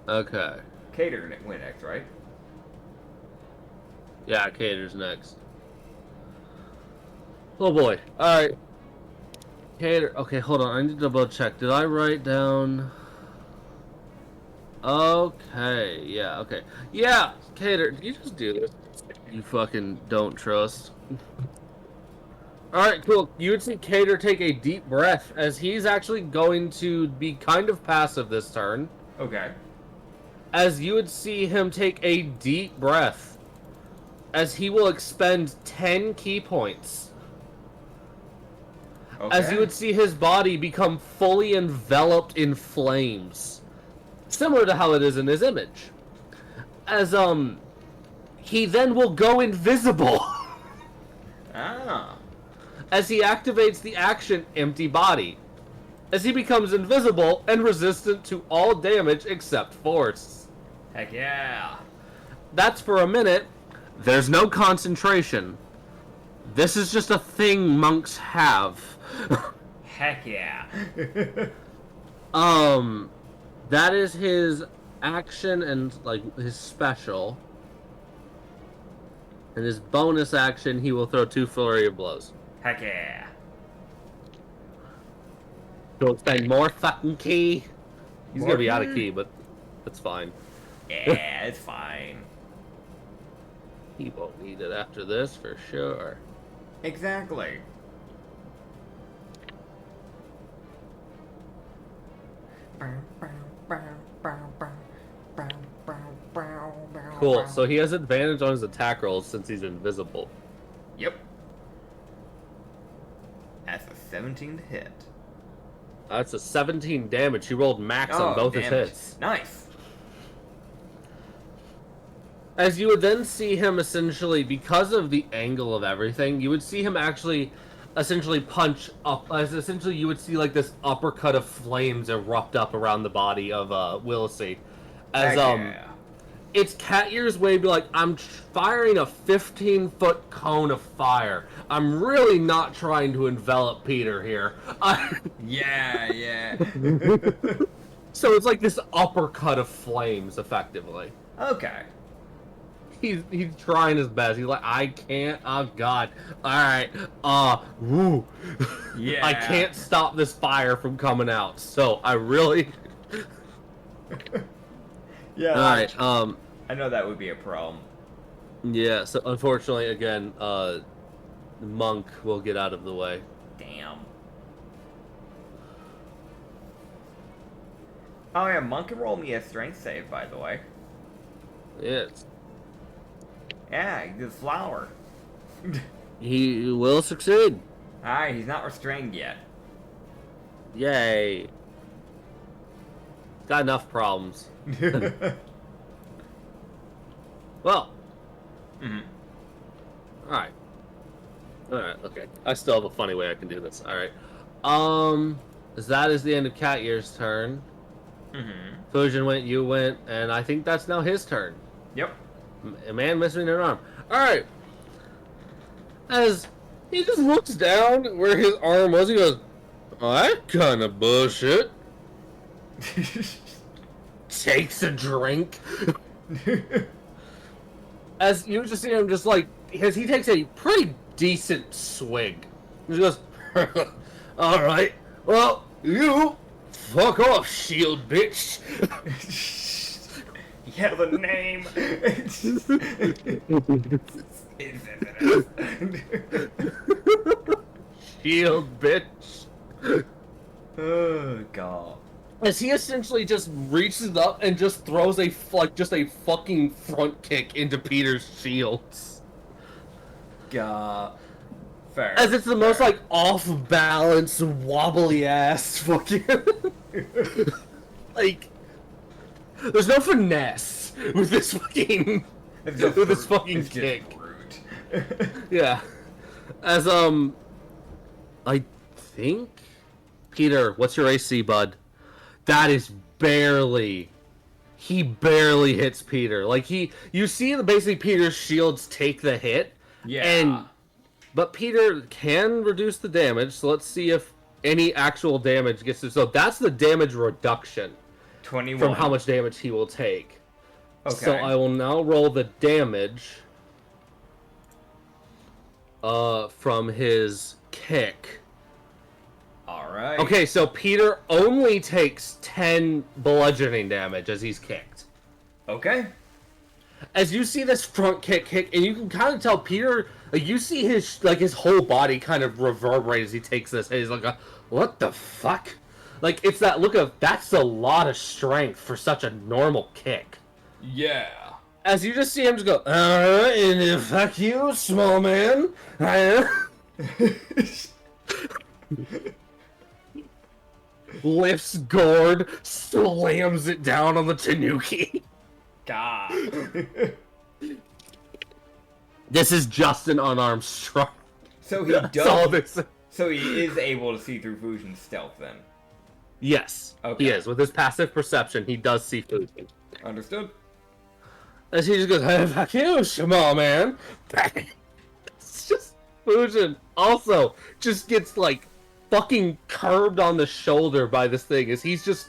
Okay. Cater went next, right? Yeah, Cater's next. Oh boy. Alright. Cater. Okay, hold on. I need to double check. Did I write down... Okay. Yeah, okay. Yeah! Cater, did you just do this? You fucking don't trust. Alright, cool. You would see Cater take a deep breath, as he's actually going to be kind of passive this turn. Okay. As you would see him take a deep breath, as he will expend 10 key points. Okay. As you would see his body become fully enveloped in flames. Similar to how it is in his image. As, he then will go invisible. Ah. As he activates the action Empty Body. As he becomes invisible and resistant to all damage except force. Heck yeah. That's for a minute. There's no concentration. This is just a thing monks have. Heck yeah. That is his action and, like, his special. And his bonus action, he will throw 2 flurry of blows. Heck yeah. He'll spend more fucking key. He's More gonna be out of key? key, but that's fine. Yeah, it's fine. He won't need it after this, for sure. Exactly. Cool, so he has advantage on his attack rolls since he's invisible. Yep. That's a 17 to hit. That's a 17 damage. He rolled max on both his damage. hits. Nice. As you would then see him essentially, because of the angle of everything, you would see him actually essentially punch up. As essentially you would see like this uppercut of flames erupt up around the body of Wilosi. As Yeah. it's Cat Ear's way to be like, I'm firing a 15-foot cone of fire. I'm really not trying to envelop Peter here. Yeah. So it's like this uppercut of flames, effectively. Okay. He's trying his best. He's like, I can't. Oh God. All right. Woo. Yeah. I can't stop this fire from coming out. So I really. Yeah. All right. I know that would be a problem. Yeah. So unfortunately, again, Monk will get out of the way. Damn. Oh yeah, Monk can roll me a strength save, by the way. Yes. Yeah, good flower. He will succeed. Alright, he's not restrained yet. Yay. Got enough problems. Well. Mhm. Alright. Alright, okay. I still have a funny way I can do this. Alright. That is the end of Cat Ear's turn. Mm-hmm. Fusion went, you went, and I think that's now his turn. Yep. A man missing an arm. Alright. As he just looks down where his arm was, he goes, oh, that kind of bullshit. Takes a drink. As you just see him just like, because he takes a pretty decent swig. He goes, alright, well, you fuck off, shield bitch. Yeah, the name. Shield bitch. Oh god. As he essentially just reaches up and just throws a fucking front kick into Peter's shields. Fair. As it's the most like off balance, wobbly ass fucking like. There's no finesse with this fucking kick. Yeah. As I think Peter, what's your AC, bud? That is barely. He barely hits Peter. Like you see basically Peter's shields take the hit. Yeah. But Peter can reduce the damage. So let's see if any actual damage gets to. So that's the damage reduction. 21. From how much damage he will take. Okay. So I will now roll the damage from his kick. Alright. Okay, so Peter only takes 10 bludgeoning damage as he's kicked. Okay. As you see this front kick, and you can kind of tell Peter, like, you see his whole body kind of reverberate as he takes this, and he's like, what the fuck? Like, it's that look of, that's a lot of strength for such a normal kick. Yeah. As you just see him just go, alright, and fuck you, small man. Lifts gourd, slams it down on the tanuki. God. This is just an unarmed strike. So he That's all does. this. So he is able to see through Fusion's stealth then. Yes, Okay. he is. With his passive perception, he does see Fusion. Understood. As he just goes, hey, fuck you, small man. It's just Fusion. Also, just gets, like, fucking curbed on the shoulder by this thing, as he's just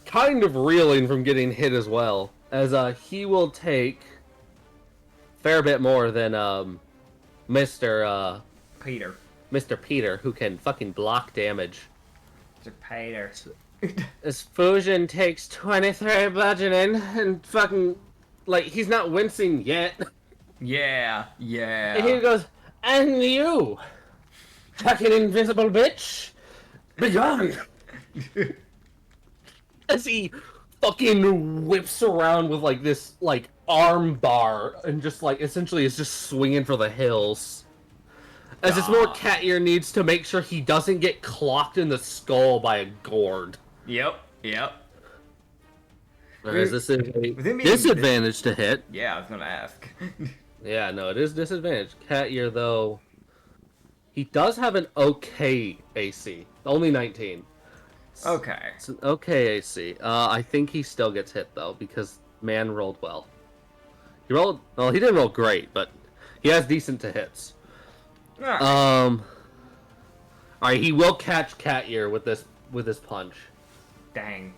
kind of reeling from getting hit as well. As he will take a fair bit more than Mr. Peter, who can fucking block damage. Mr. Peter. As Fusion takes 23 bludgeoning and fucking, like, he's not wincing yet. Yeah. Yeah. And he goes, and you, fucking invisible bitch, be gone. As he fucking whips around with, like, this, like, arm bar and just, like, essentially is just swinging for the hills. As it's more Cat Ear needs to make sure he doesn't get clocked in the skull by a gourd. Yep. As this is a With him being disadvantage to hit. Yeah, I was gonna ask. Yeah, no, it is disadvantage. Cat Ear, though, he does have an okay AC. Only 19. Okay. It's an okay AC. I think he still gets hit, though, because man rolled well. He didn't roll great, but he has decent to hits. Alright. Alright, he will catch Cat Ear with this punch. Dang.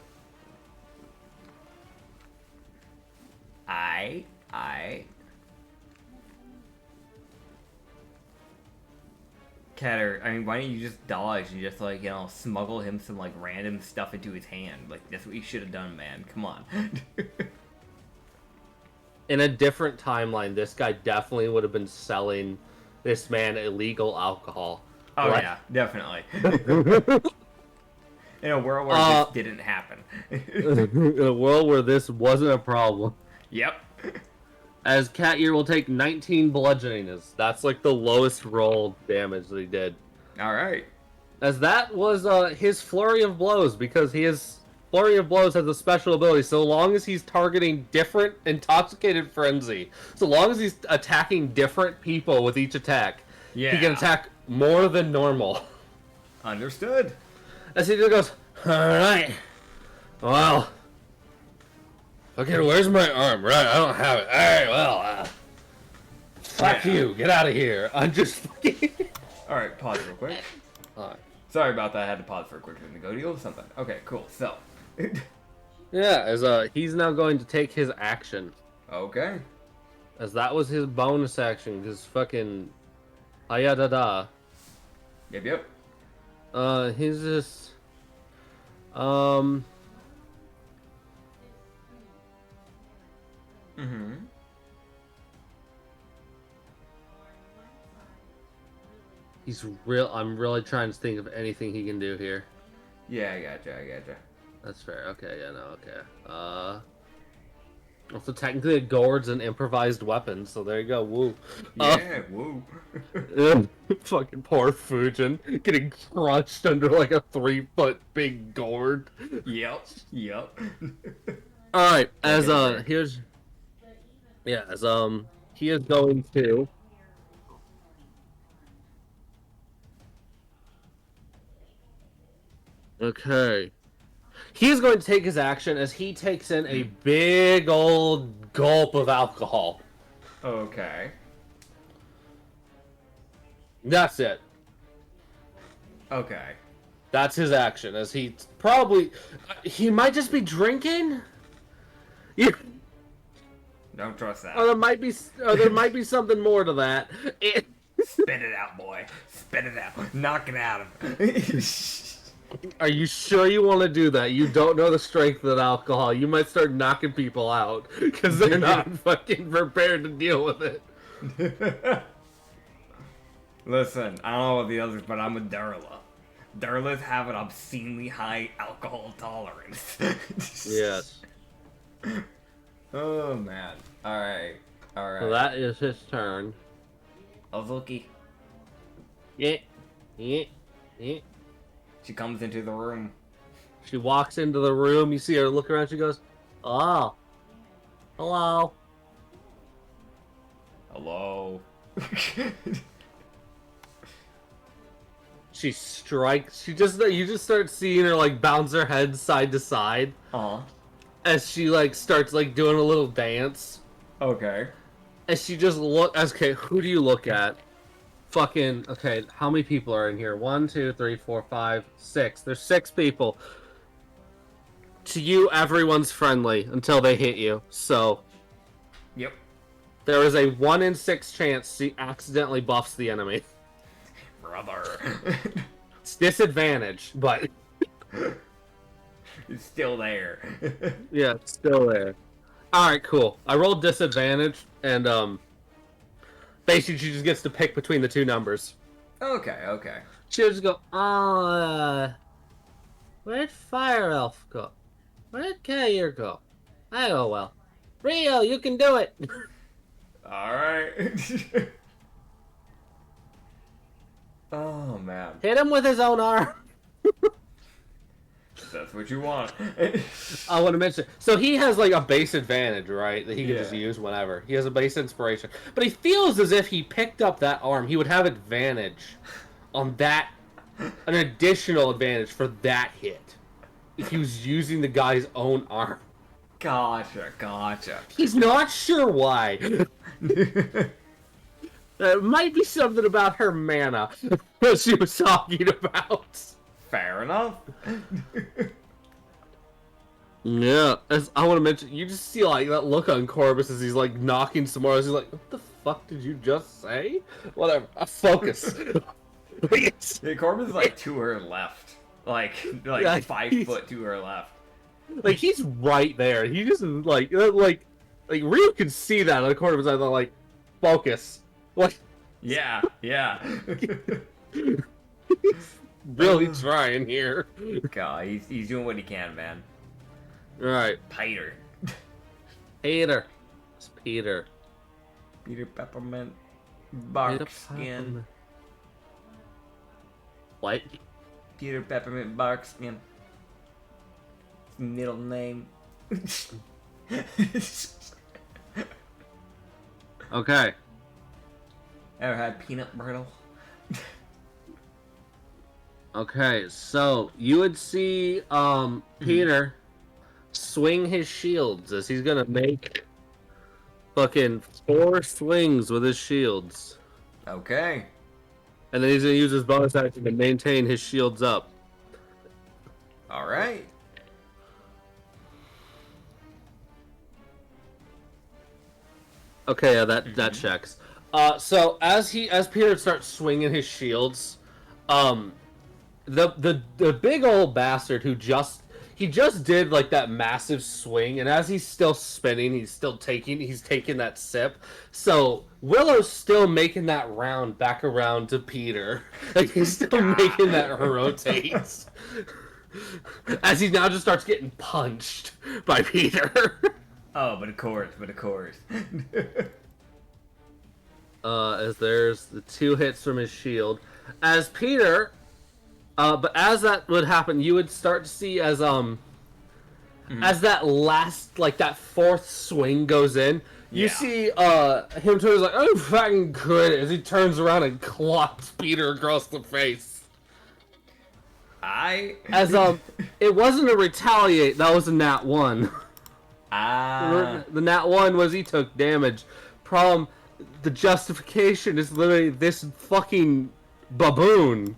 Catter, I mean, why don't you just dodge and just, like, you know, smuggle him some, like, random stuff into his hand? Like, that's what you should have done, man. Come on. In a different timeline, this guy definitely would have been selling this man illegal alcohol. Oh, Right? yeah, definitely. In a world where this didn't happen. In a world where this wasn't a problem. Yep. As Cat Ear will take 19 bludgeoning. That's like the lowest roll damage that he did. Alright. As that was his Flurry of Blows, because his Flurry of Blows has a special ability. So long as he's targeting different Intoxicated Frenzy, so long as he's attacking different people with each attack, Yeah. he can attack more than normal. Understood. As he just goes, alright, well, okay, where's my arm? Right, I don't have it. Alright, well, fuck you, get out of here. I'm just fucking... Alright, pause real quick. Alright. Sorry about that, I had to pause for a quick minute to go deal with something. Okay, cool, so. Yeah, as he's now going to take his action. Okay. As that was his bonus action, because fucking... Ayadada. Yep. He's just... Mm-hmm. He's real. I'm really trying to think of anything he can do here. Yeah, I gotcha. That's fair. Okay, yeah, no, okay. Also, technically, a gourd's an improvised weapon, so there you go. Woo. Yeah, woo. Fucking poor Fujin getting crushed under like a 3-foot big gourd. Yep. All right, as Okay, here's he is going to. Okay. He's going to take his action as he takes in a big old gulp of alcohol. Okay. That's it. Okay. That's his action, as he might just be drinking. Yeah. Don't trust that. Or there might be something more to that. Spit it out, boy. Spit it out. Knock it out of him. Are you sure you want to do that? You don't know the strength of alcohol. You might start knocking people out because they're not fucking prepared to deal with it. Listen, I don't know about the others, but I'm a dirla. Dirlas have an obscenely high alcohol tolerance. Yes. Oh, man. Alright. So that is his turn. Ozuki. Yeah. She comes into the room. She walks into the room. You see her look around. She goes, "Oh, hello." Hello. She strikes. You just start seeing her like bounce her head side to side as she like starts like doing a little dance. Okay. As she just okay, who do you look at? Fucking okay. How many people are in here? 1, 2, 3, 4, 5, 6. There's 6 people. To you, everyone's friendly until they hit you. So. Yep. There is a 1 in 6 chance she accidentally buffs the enemy. Brother. It's disadvantage, but It's still there. yeah, it's still there. Alright, cool. I rolled disadvantage, and basically she just gets to pick between the 2 numbers. Okay. She'll just go, where'd Fire Elf go? Where'd Carrier go? Oh, well. Rio, you can do it! Alright. Oh, man. Hit him with his own arm! That's what you want. I want to mention, so he has like a base advantage, right? That he can Yeah. just use whenever. He has a base inspiration. But he feels as if he picked up that arm, he would have advantage on that, an additional advantage for that hit. If he was using the guy's own arm. Gotcha. He's not sure why. It might be something about her mana that she was talking about. Fair enough. Yeah, as I want to mention, you just see like that look on Corvus as he's like knocking some more. He's like, "What the fuck did you just say?" Whatever. Focus. Yeah, Corbin's like to her left. Like Yeah, 5 foot to her left. Like he's right there. He just like Ryu can see that on the corner of his eye. They're like, focus. Like, Yeah. really trying here. God, he's doing what he can, man. All right, Peter. Peter. It's Peter. Peter Peppermint. Bark skin. What? Peter Peppermint Bark skin. His middle name. Okay. Ever had peanut brittle? Okay, so you would see Peter swing his shields as he's gonna make fucking 4 swings with his shields. Okay. And then he's gonna use his bonus action to maintain his shields up. Alright. Okay, yeah, that checks. So as Peter starts swinging his shields, the big old bastard who just did like that massive swing, and as he's still spinning, he's taking that sip. So Willow's still making that round back around to Peter. Like he's still making that rotate. As he now just starts getting punched by Peter. Oh, but of course. As there's the 2 hits from his shield. As Peter, but as that would happen, you would start to see as that last, like, that 4th swing goes in, you see, him turns like, oh, fucking good, as he turns around and clocks Peter across the face. As, it wasn't a retaliate, that was a nat 1. The nat 1 was he took damage. Problem, the justification is literally this fucking baboon.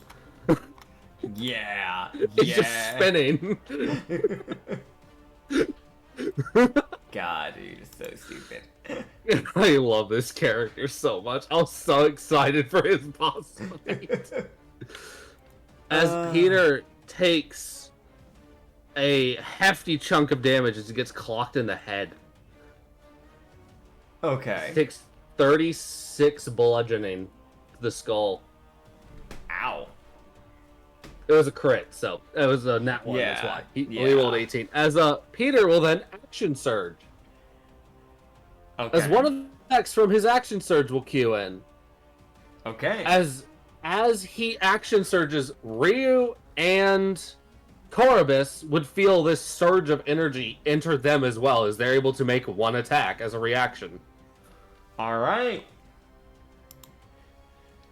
Yeah. It's just spinning. God, dude, it's so stupid. I love this character so much. I was so excited for his boss fight. As Peter takes a hefty chunk of damage as he gets clocked in the head. Okay. He takes 36 bludgeoning to the skull. Ow. It was a crit, so it was a nat 1, that's why. He rolled 18. As Peter will then action surge. Okay. As one of the attacks from his action surge will queue in. Okay. As he action surges, Ryu and Korobus would feel this surge of energy enter them as well, as they're able to make one attack as a reaction. Alright.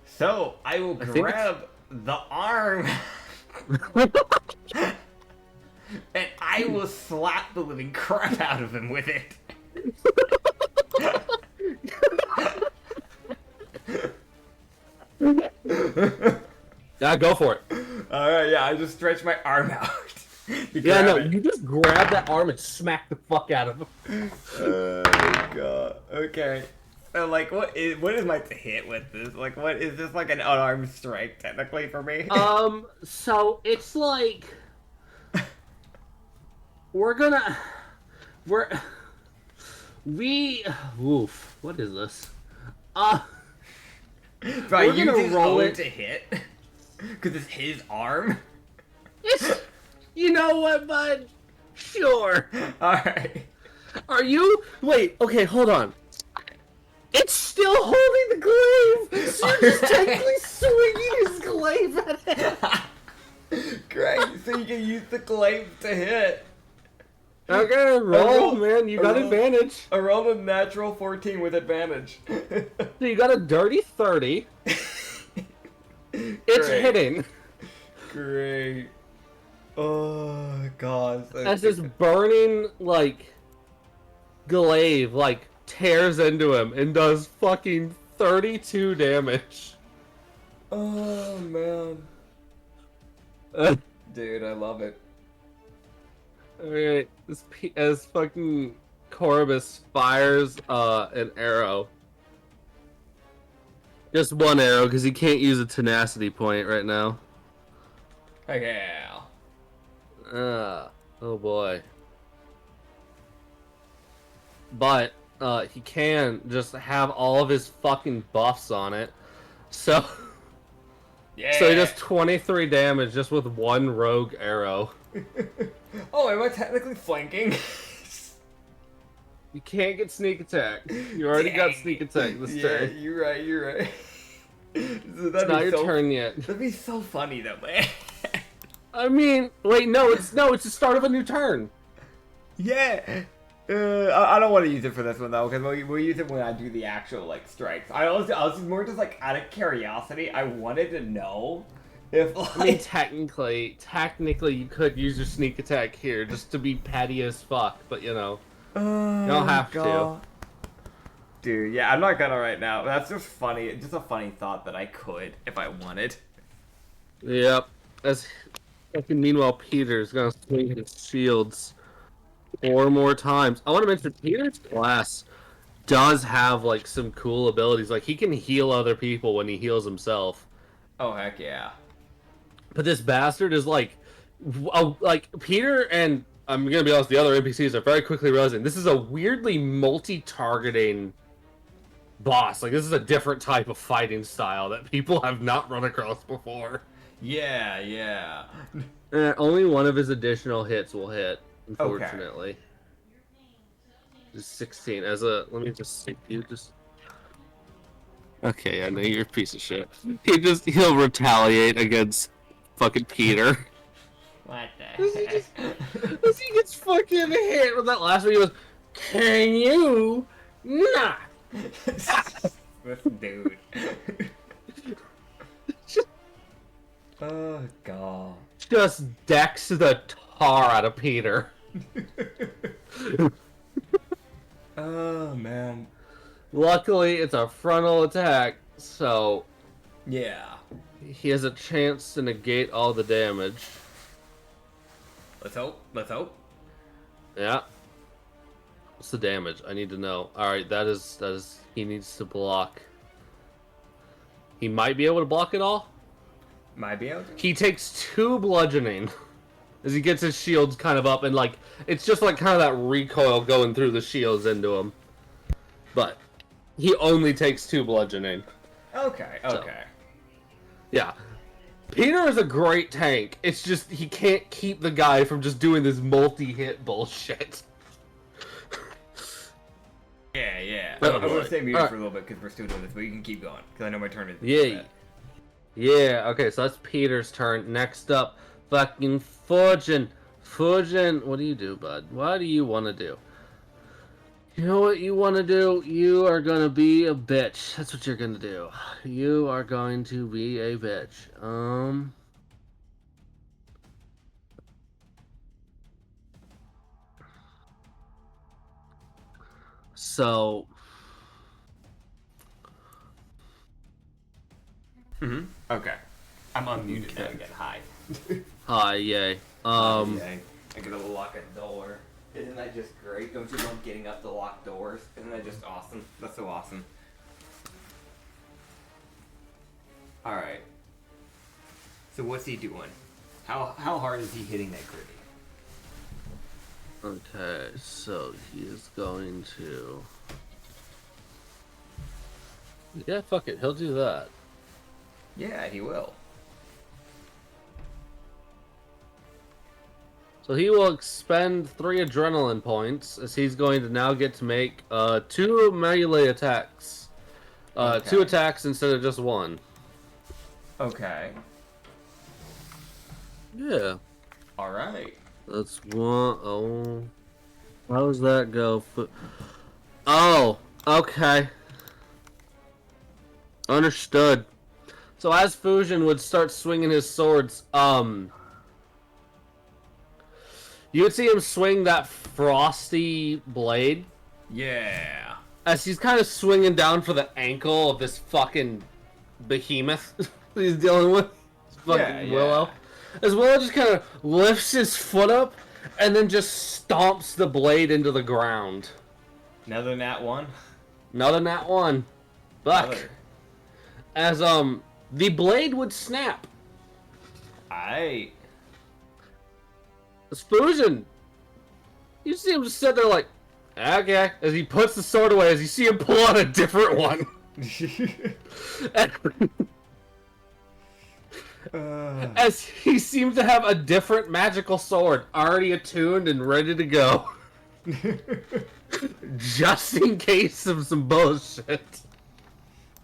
So, I will grab the arm and I will slap the living crap out of him with it. Yeah, go for it. Alright, yeah, I just stretch my arm out. You just grab that arm and smack the fuck out of him. Oh god. Okay. So, like, what is my hit with this? Like, what is this, like an unarmed strike technically for me? So it's like oof, what is this? Do I use his own to hit? Because it's his arm? You know what, bud? Sure. Alright. Wait, okay, hold on. It's still holding the glaive! So you're just technically swinging his glaive at it! Great, so you can use the glaive to hit. Okay, roll, man, you got advantage. I rolled a natural 14 with advantage. So you got a dirty 30. It's hitting. Great. Oh, God. As this burning, like, glaive, like, tears into him and does fucking 32 damage. Oh, man. Dude, I love it. Alright, as fucking Korobus fires an arrow. Just one arrow, because he can't use a tenacity point right now. Okay. Oh boy. But he can just have all of his fucking buffs on it. So Yeah. So he does 23 damage just with one rogue arrow. Oh, am I technically flanking? You can't get sneak attack. You already got sneak attack this turn. You're right. It's not your turn yet. That'd be so funny though, man. I mean, wait, it's the start of a new turn. Yeah. I don't want to use it for this one though, because we'll use it when I do the actual like strikes. I was more just like out of curiosity. I wanted to know if like... I mean, technically, you could use your sneak attack here just to be petty as fuck, but you know, you don't have to. Dude, yeah, I'm not gonna right now. That's just funny. Just a funny thought that I could if I wanted. Yep. Meanwhile, Peter's gonna swing his shields 4 more times. I want to mention Peter's class does have like some cool abilities. Like he can heal other people when he heals himself. Oh heck yeah! But this bastard is like Peter and I'm gonna be honest, the other NPCs are very quickly realizing this is a weirdly multi-targeting boss. Like this is a different type of fighting style that people have not run across before. Yeah. Only one of his additional hits will hit, unfortunately. Just 16. Let me just see. You just. Okay, I know you're a piece of shit. He'll retaliate against fucking Peter. What the heck? As he gets fucking hit with that last one, he goes, "Can you not?" This dude. Oh god. Just decks the tar out of Peter. Oh man. Luckily, it's a frontal attack, so Yeah. he has a chance to negate all the damage. Let's hope. Let's hope. Yeah. What's the damage? I need to know. Alright, that is he needs to block. He might be able to block it all. Might be able to. He takes 2 bludgeoning as he gets his shields kind of up, and like it's just like kind of that recoil going through the shields into him. But he only takes 2 bludgeoning. Okay, okay. So, yeah. Peter is a great tank. It's just he can't keep the guy from just doing this multi-hit bullshit. Yeah. Oh, I'm gonna boy. stay muted Alright. for a little bit because we're still doing this, but you can keep going because I know my turn is. Yeah. Yeah, okay, so that's Peter's turn. Next up, fucking Fujin. Fujin, what do you do, bud? What do you want to do? You know what you want to do? You are going to be a bitch. That's what you're going to do. You are going to be a bitch. So... Okay. I'm unmuted now again. Hi. Hi, yay. Yay. I get a lock at door. Isn't that just great? Don't you love getting up to lock doors? Isn't that just awesome? That's so awesome. Alright. So what's he doing? How hard is he hitting that gritty? Okay, so he is going to... Yeah, fuck it, he'll do that. Yeah, he will. So he will expend 3 adrenaline points, as he's going to now get to make 2 melee attacks. Okay. 2 attacks instead of just 1. Okay. Yeah. Alright. That's 1. Oh. How does that go? Oh, okay. Understood. So as Fusion would start swinging his swords, you would see him swing that frosty blade Yeah. as he's kind of swinging down for the ankle of this fucking behemoth he's dealing with. Fucking Yeah. Willow. As Willow just kind of lifts his foot up and then just stomps the blade into the ground. Another nat 1. Another nat 1. Fuck. Another. As the blade would snap. Aight. This Fusion, you see him just sit there like, okay. As he puts the sword away, as you see him pull out a different one. As he seems to have a different magical sword already attuned and ready to go. Just in case of some bullshit.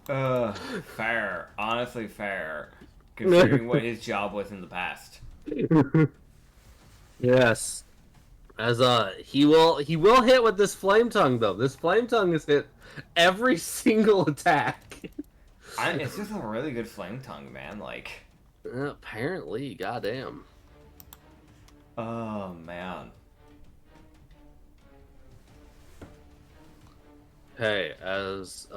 Fair. Honestly, fair. Considering what his job was in the past. Yes. As he will hit with this flame tongue though. This flame tongue is hit every single attack. It's just a really good flame tongue, man. Like, apparently, goddamn. oh man. Okay, as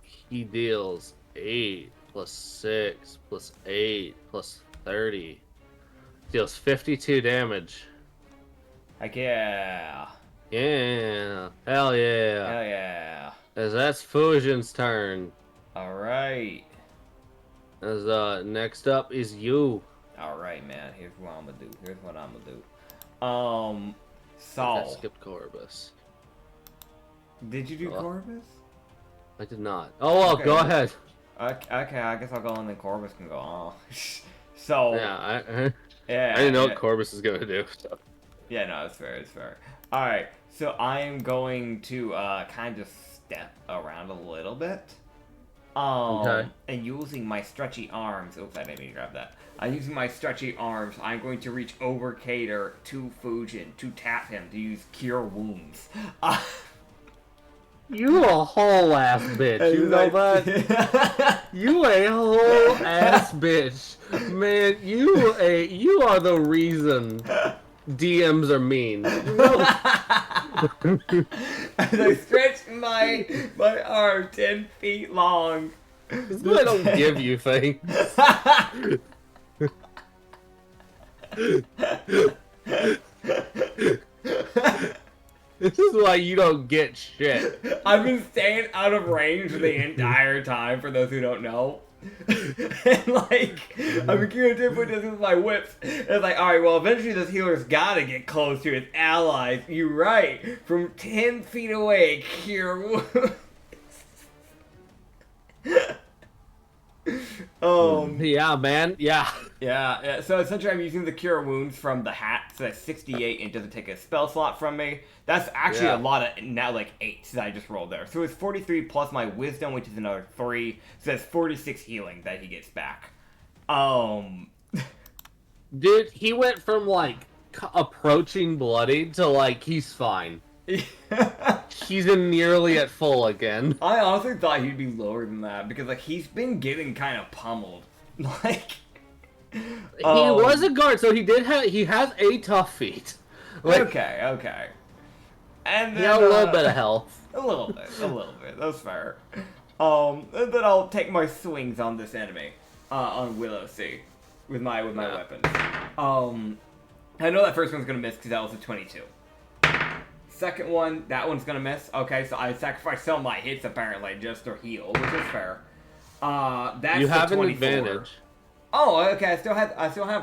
he deals 8 plus 6 plus 8 plus 30. Deals 52 damage. Heck yeah. Yeah. Hell yeah. Hell yeah. As that's Fusion's turn. Alright. As next up is you. Alright, man. Here's what I'm gonna do. I Saul. skipped Corbus. Did you do Corvus? I did not. Oh well, Okay. go ahead. Okay, I guess I'll go and then Corvus can go. Oh. So, Yeah, Yeah. I didn't know what Corvus is gonna do. So. Yeah, no, it's fair. It's fair. All right, so I am going to kind of step around a little bit. Okay. And using my stretchy arms. Oops, I didn't mean to grab that. Using my stretchy arms, I'm going to reach over Cater to Fujin to tap him to use Cure Wounds. You a whole ass bitch. You know that? You a whole ass bitch. Man, you are the reason DMs are mean. As I stretch my arm 10 feet long. This boy don't give you things. This is why you don't get shit. I've been staying out of range the entire time, for those who don't know. And like, I've been keeping different distance with my whips. And it's like, alright, well, eventually this healer's gotta get close to his allies. You're right. From 10 feet away, cure wounds. Yeah, man. Yeah. Yeah, so essentially I'm using the Cure Wounds from the hat, so that's 68, and it doesn't take a spell slot from me. That's actually a lot of, now like 8 that I just rolled there. So it's 43 plus my Wisdom, which is another 3, so that's 46 healing that he gets back. Dude, he went from, like, approaching bloodied to, like, he's fine. He's nearly at full again. I honestly thought he'd be lower than that, because, like, he's been getting kind of pummeled. Like... He was a guard, so he has a tough feat. Like, okay. And then, he had a little bit of health. A little bit. That's fair. And then I'll take my swings on this enemy, on Wilosi, with my weapons. I know that first one's gonna miss because that was a 22. Second one, that one's gonna miss. Okay, so I sacrificed some of my hits apparently just to heal, which is fair. That's you have the 24. an advantage. Oh, okay. I still have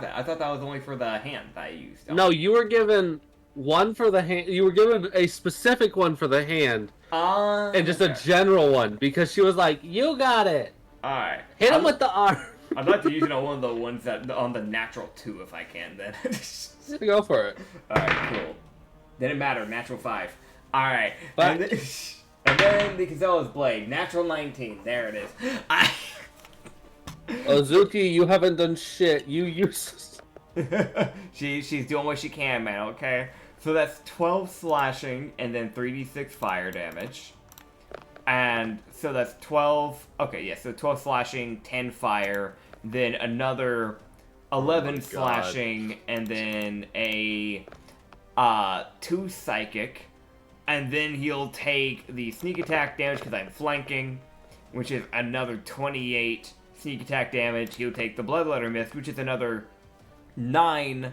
that. I thought that was only for the hand that I used. No, you were given one for the hand. You were given a specific one for the hand, and just a general one because she was like, "You got it." All right. Hit him with the arm. I'd like to use one of the ones that on the natural 2 if I can. Then. Go for it. All right, cool. Didn't matter. Natural 5. All right. But... And then the Kazella's blade. Natural 19. There it is. Ozuki, you haven't done shit. You useless. She's doing what she can, man, okay? So that's 12 slashing and then 3d6 fire damage. And so that's 12... Okay, yeah, so 12 slashing, 10 fire, then another 11 slashing, and then a 2 psychic. And then he'll take the sneak attack damage because I'm flanking, which is another 28 sneak attack damage. He'll take the bloodletter miss, which is another 9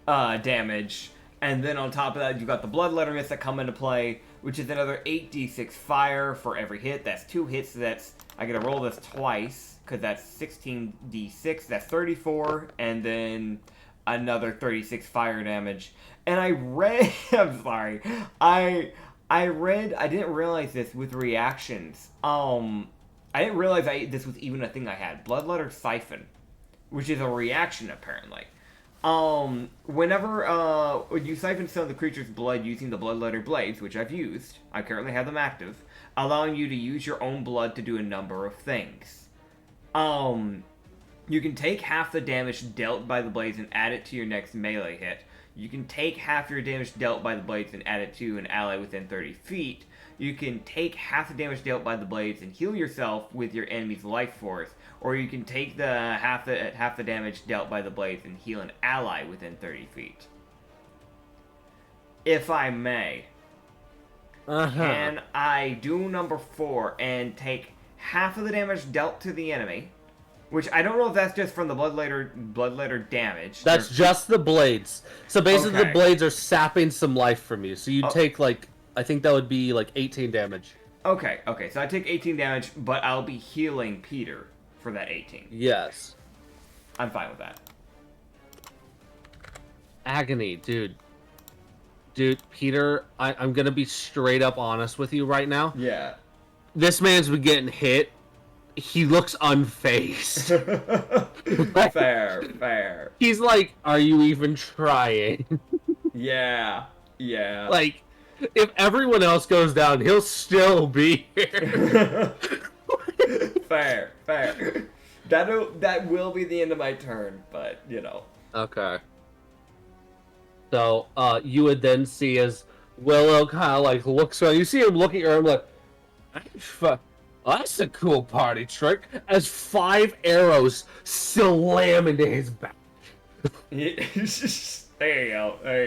damage. And then on top of that, you've got the bloodletter miss that come into play, which is another 8d6 fire for every hit. That's 2 hits, so that's... I gotta roll this twice, because that's 16d6. That's 34, and then another 36 fire damage. And I read... I'm sorry. I didn't realize this with reactions. I didn't realize this was even a thing I had. Bloodletter Siphon, which is a reaction, apparently. Whenever you siphon some of the creature's blood using the bloodletter blades, which I've used, I currently have them active, allowing you to use your own blood to do a number of things. You can take half the damage dealt by the blades and add it to your next melee hit. You can take half your damage dealt by the blades and add it to an ally within 30 feet. You can take half the damage dealt by the blades and heal yourself with your enemy's life force. Or you can take the half the damage dealt by the blades and heal an ally within 30 feet. If I may, can I do number 4 and take half of the damage dealt to the enemy? Which I don't know if that's just from the bloodletter damage. That's just the blades. So basically the blades are sapping some life from you. So you take like, I think that would be like 18 damage. Okay, so I take 18 damage, but I'll be healing Peter for that 18. Yes. I'm fine with that. Agony, dude. Dude, Peter, I'm gonna be straight up honest with you right now. Yeah. This man's been getting hit. he looks unfazed. Fair. He's like, "Are you even trying?" Yeah. Like, if everyone else goes down, he'll still be here. Fair. That will be the end of my turn, but you know. Okay. So, you would then see as Willow kind of like looks around. You see him looking around like, that's a cool party trick. As 5 arrows slam into his back. There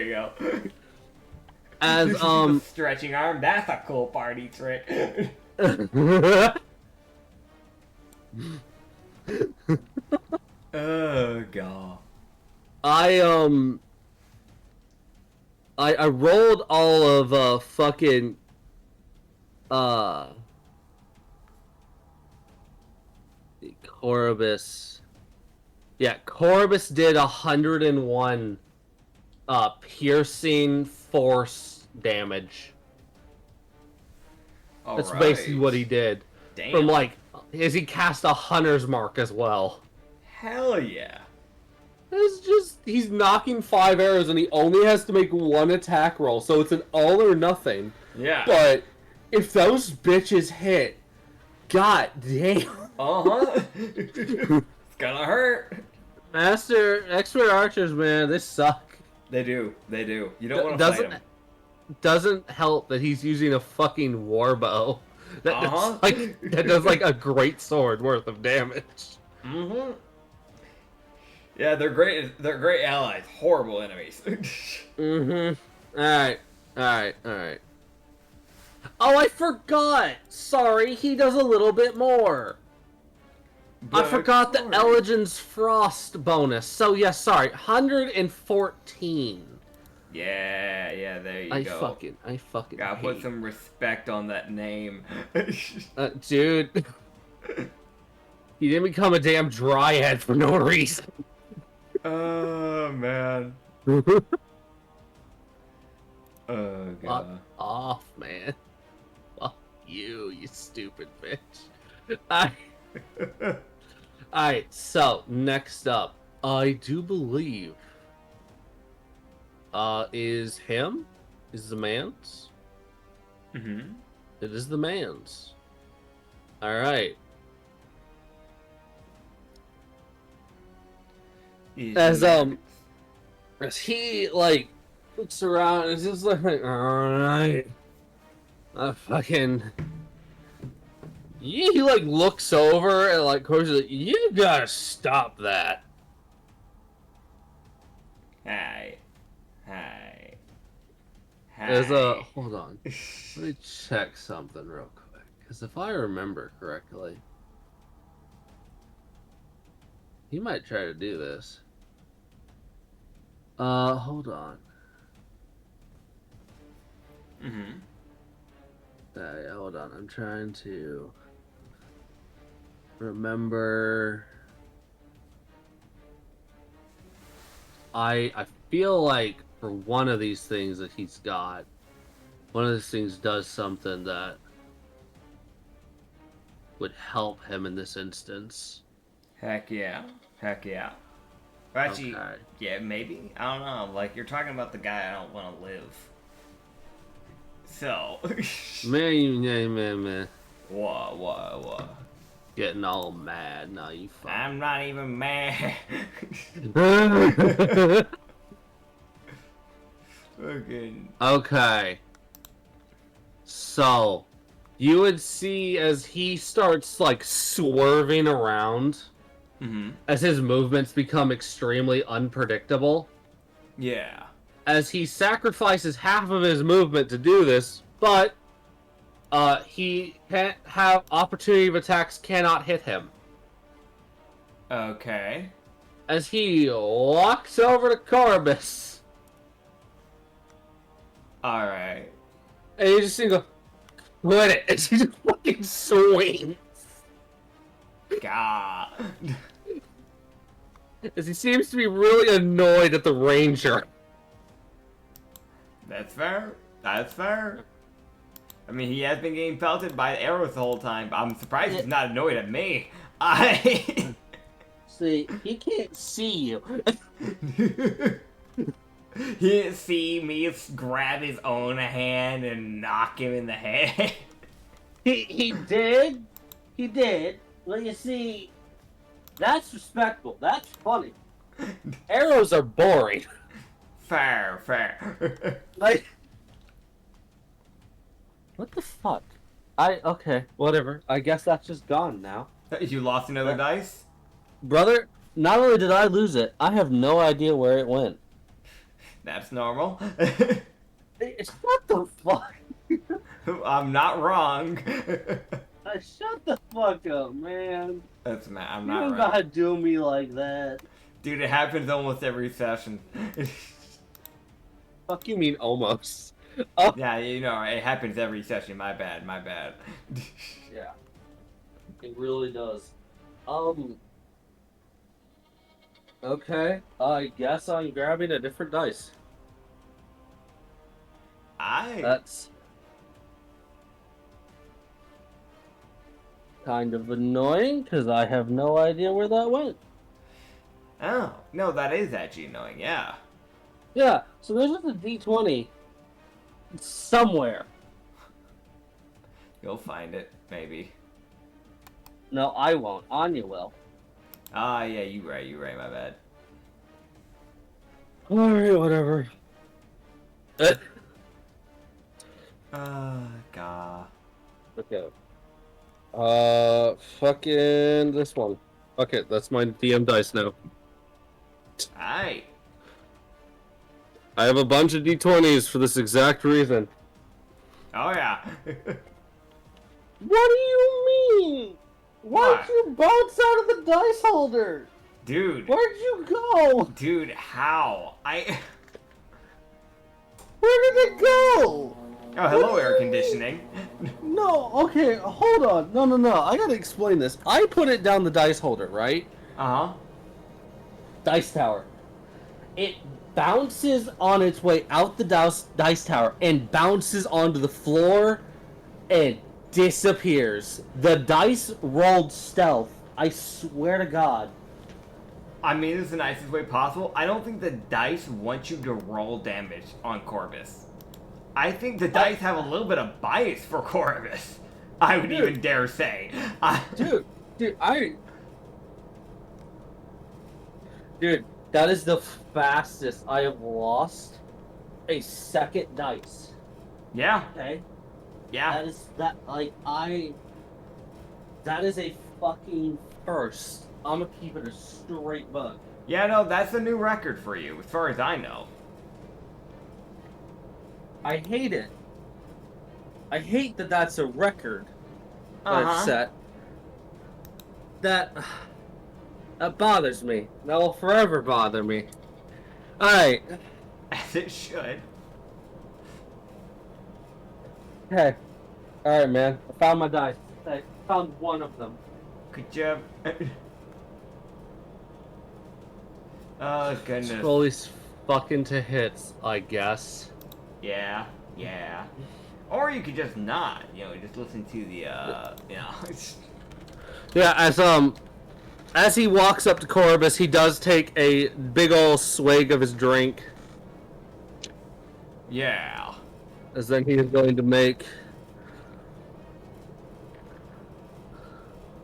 you go. As stretching arm. That's a cool party trick. Oh god. I rolled all of fucking Corvus. Yeah, Corvus did 101 piercing force damage. That's basically what he did. Damn. From like, as he cast a hunter's mark as well. Hell yeah. It's just, he's knocking 5 arrows and he only has to make 1 attack roll, so it's an all or nothing. Yeah. But if those bitches hit, god damn. It's gonna hurt. Expert archers, man, they suck. They do. You don't want to fight them. Doesn't help that he's using a fucking warbow. That does like a great sword worth of damage. Mm-hmm. Yeah, they're great. They're great allies. Horrible enemies. Mm-hmm. Alright. Oh, I forgot! Sorry, he does a little bit more. I forgot the Elegion's Frost bonus. So, yes, sorry. 114. Yeah, there you go. I fucking Gotta put some respect on that name. Dude. He didn't become a damn dryad for no reason. Oh, man. Oh, God. Fuck off, man. Fuck you stupid bitch. Alright, so, next up. I do believe... is him? Is the man's? Mm-hmm. It is the man's. Alright. As he, like, looks around and is just like, alright. He, like, looks over and, like, Coach is like, you gotta stop that. Hi. There's hold on. Let me check something real quick. Because if I remember correctly, he might try to do this. Hold on. Mm-hmm. Hold on. I'm trying to remember. I feel like for one of these things that he's got, one of these things does something that would help him in this instance. Heck yeah. Actually, Okay. yeah, maybe. I don't know. Like, you're talking about the guy I don't want to live. So. Man. What? Getting all mad. Now you fuck. I'm not even mad. Okay. So, you would see as he starts, like, swerving around, as his movements become extremely unpredictable. Yeah. As he sacrifices half of his movement to do this, but he can't have opportunity of attacks cannot hit him. Okay. As he walks over to Corbus. Alright. And you just see him go, quit it. And he just fucking swings. God. As he seems to be really annoyed at the ranger. That's fair. I mean, he has been getting pelted by arrows the whole time. I'm surprised he's not annoyed at me. I... See, he can't see you. He didn't see me grab his own hand and knock him in the head. He did. He did. Well, you see, that's respectable. That's funny. Arrows are boring. Fair, fair. Like, what the fuck? Okay, whatever. I guess that's just gone now. You lost another dice? Brother, not only did I lose it, I have no idea where it went. That's normal. Shut the fuck. I'm not wrong. Shut the fuck up, man. That's I'm You not don't right. gotta do me like that. Dude, it happens almost every session. Fuck you mean almost? Oh. Yeah, you know, it happens every session. My bad, my bad. Yeah. It really does. Okay. I guess I'm grabbing a different dice. That's kind of annoying because I have no idea where that went. Oh, no, that is actually annoying, yeah. Yeah, so there's just a D20 somewhere. You'll find it, maybe. No, I won't. Anya will. Ah, yeah, you right, my bad. Alright, whatever. God. Okay. Fucking this one. Okay, that's my DM dice now. Aight. I have a bunch of D20s for this exact reason. Oh, yeah. What do you mean? Why'd What? you bounce out of the dice holder? Dude. Where'd you go? Dude, how? Where did it go? Oh, hello, air conditioning. No, okay, hold on. No. I gotta explain this. I put it down the dice holder, right? Uh-huh. Dice tower. It bounces on its way out the dice tower and bounces onto the floor and disappears. The dice rolled stealth. I swear to God. I mean, this is the nicest way possible. I don't think the dice want you to roll damage on Corvus. I think the dice have a little bit of bias for Corvus. I would even dare say. Dude, that is the fastest I have lost a second dice. Yeah. Okay? Yeah. That is a fucking first. I'm gonna keep it a straight bug. Yeah, no, that's a new record for you, as far as I know. I hate it. I hate that that's a record that I've set. That bothers me. That will forever bother me. Alright. As it should. Okay. Alright, man. I found my dice. I found one of them. Good job. Oh, goodness. Roll these fucking to hits, I guess. Yeah. Or you could just not, just listen to the, Yeah, as he walks up to Corvus, he does take a big ol' swig of his drink. Yeah. As then he is going to make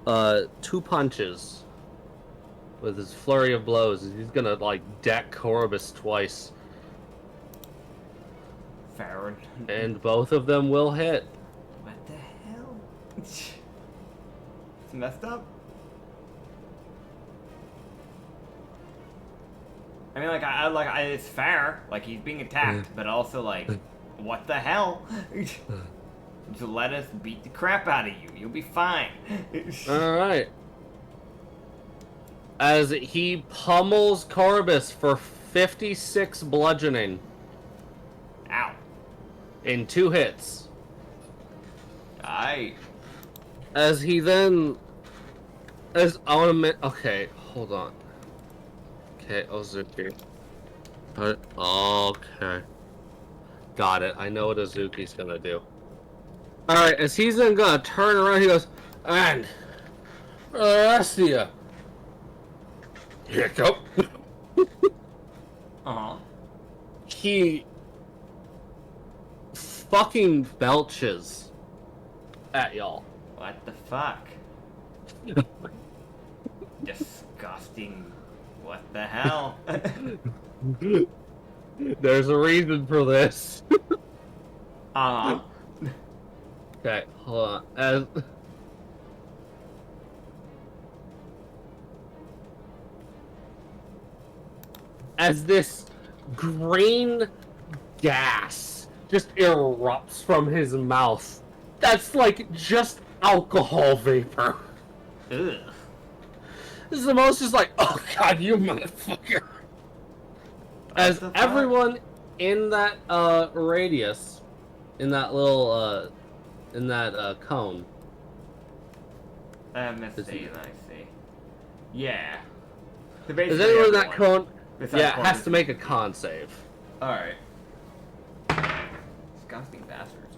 2 punches with his flurry of blows. He's gonna deck Corvus twice. Farron. And both of them will hit. What the hell? It's messed up. I mean, it's fair. He's being attacked, but also, what the hell? Just let us beat the crap out of you. You'll be fine. Alright. As he pummels Corvus for 56 bludgeoning. Ow. In 2 hits. Aye. As he then... Okay, hold on. Okay, Ozuki. Okay. Got it. I know what Ozuki's gonna do. Alright, as he's then gonna turn around, he goes, and for the rest of you, hiccup. Uh-huh. He fucking belches at y'all. What the fuck? Disgusting. What the hell? There's a reason for this. Uh-huh. Okay, hold on. As this green gas just erupts from his mouth, that's like just alcohol vapor. Ugh. This is the most just like, oh god, you motherfucker. As the fuck? everyone in that radius, in that little cone. I missed Is he- it, I see. Yeah. So Is basically anyone in that everyone, cone? besides Yeah, it has Corbus. to make a con save. Alright. Disgusting bastards.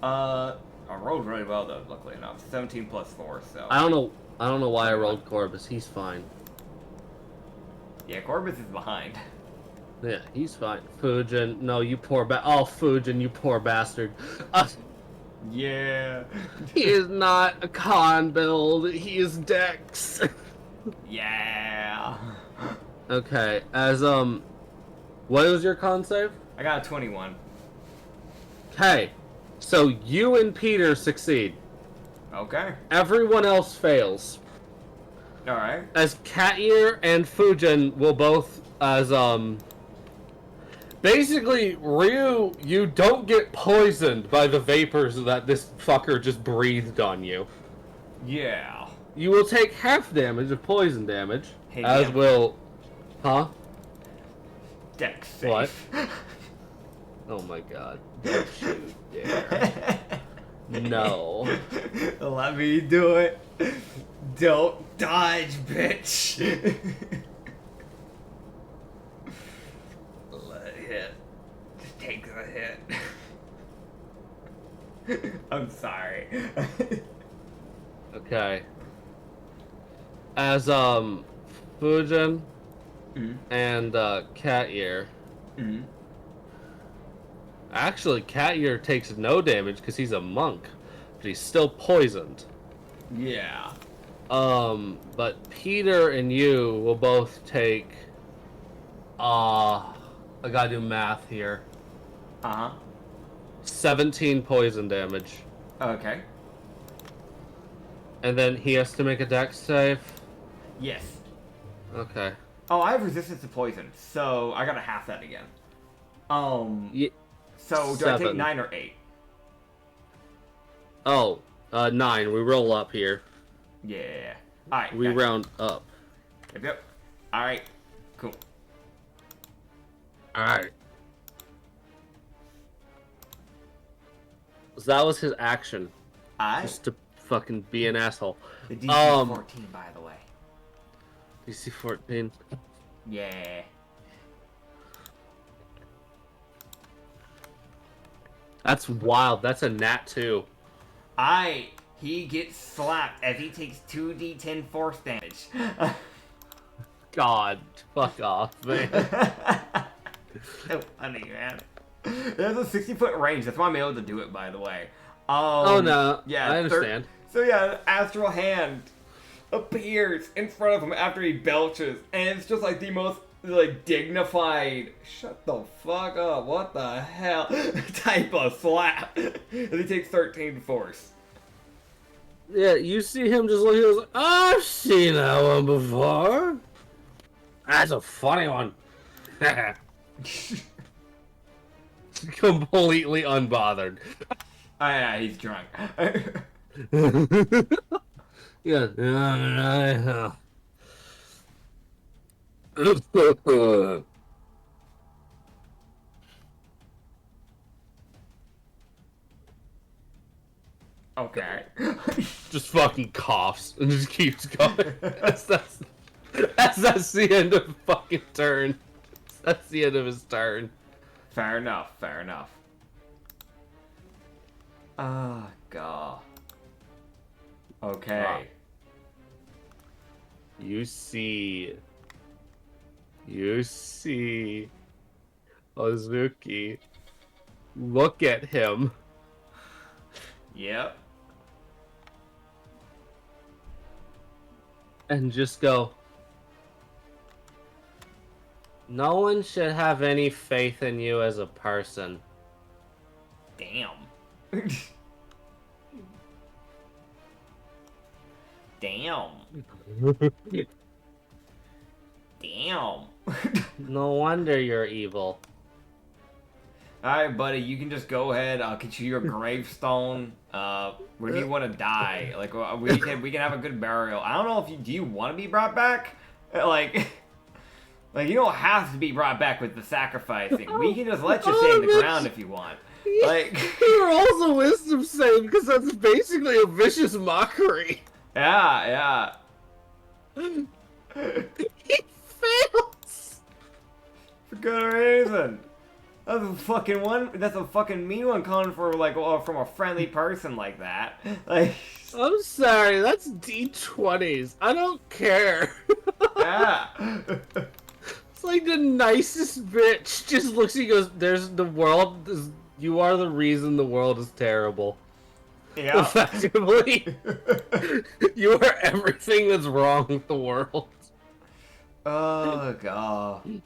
I rolled really well though, luckily enough. 17 plus 4, so. I don't know why I rolled Corbus. He's fine. Yeah, Corbus is behind. Yeah, he's fine. Fujin, no, you poor Fujin, you poor bastard. Yeah. He is not a con build. He is Dex. Yeah. Okay, as what was your con save? I got a 21. Okay, so you and Peter succeed. Okay. Everyone else fails. Alright. As Katir and Fujin will both, as basically, Ryu, you don't get poisoned by the vapors that this fucker just breathed on you. Yeah. You will take half damage of poison damage, Hey, as yeah. will... Huh? Dex safe. What? Oh my god. Don't you dare. No. Let me do it. Don't dodge, bitch. Let it hit. Just take the hit. I'm sorry. Okay. As, Fujin and, Cat Ear. Mhm. Actually, Cat Ear takes no damage because he's a monk, but he's still poisoned. Yeah. But Peter and you will both take, I gotta do math here. Uh-huh. 17 poison damage. Okay. And then he has to make a dex save. Yes. Okay. Oh, I have resistance to poison, so I gotta half that again. So do I take 7. 9 or 8? Oh, 9. We roll up here. Yeah. Alright. We round up. Yep. Alright. Cool. Alright. So that was his action. Just to fucking be an asshole. The DC 14, by the way. DC 14. Yeah. That's wild. That's a nat 2. He gets slapped as he takes 2d10 force damage. God, fuck off, man. So funny, man. There's a 60-foot range. That's why I'm able to do it, by the way. Oh no, Yeah, I understand. So yeah, Astral Hand appears in front of him after he belches, and it's just like the most like dignified, shut the fuck up, what the hell, type of slap. And he takes 13 force. Yeah, you see him just look. He goes, I've seen that one before. That's a funny one. Completely unbothered. Oh yeah, he's drunk. Yeah. Okay. Just fucking coughs and just keeps going. That's the end of fucking turn. That's the end of his turn. Fair enough, fair enough. god. Okay. You see Ozuki. Look at him. Yep. And just go, no one should have any faith in you as a person. Damn. Damn. Damn. No wonder you're evil. Alright, buddy, you can just go ahead. I'll get you your gravestone. Where do you want to die? Like, we can have a good burial. I don't know if do you want to be brought back? Like, you don't have to be brought back with the sacrificing. We can just let you stay in the ground if you want. Like, You're also wisdom saved because that's basically a vicious mockery. yeah. He fails. For good reason. That's a fucking mean one coming for from a friendly person like that. Like, I'm sorry, that's D20s. I don't care. yeah. It's like the nicest bitch just looks at you and goes, "There's the world. You are the reason the world is terrible." Yeah. Effectively, you are everything that's wrong with the world. Oh god.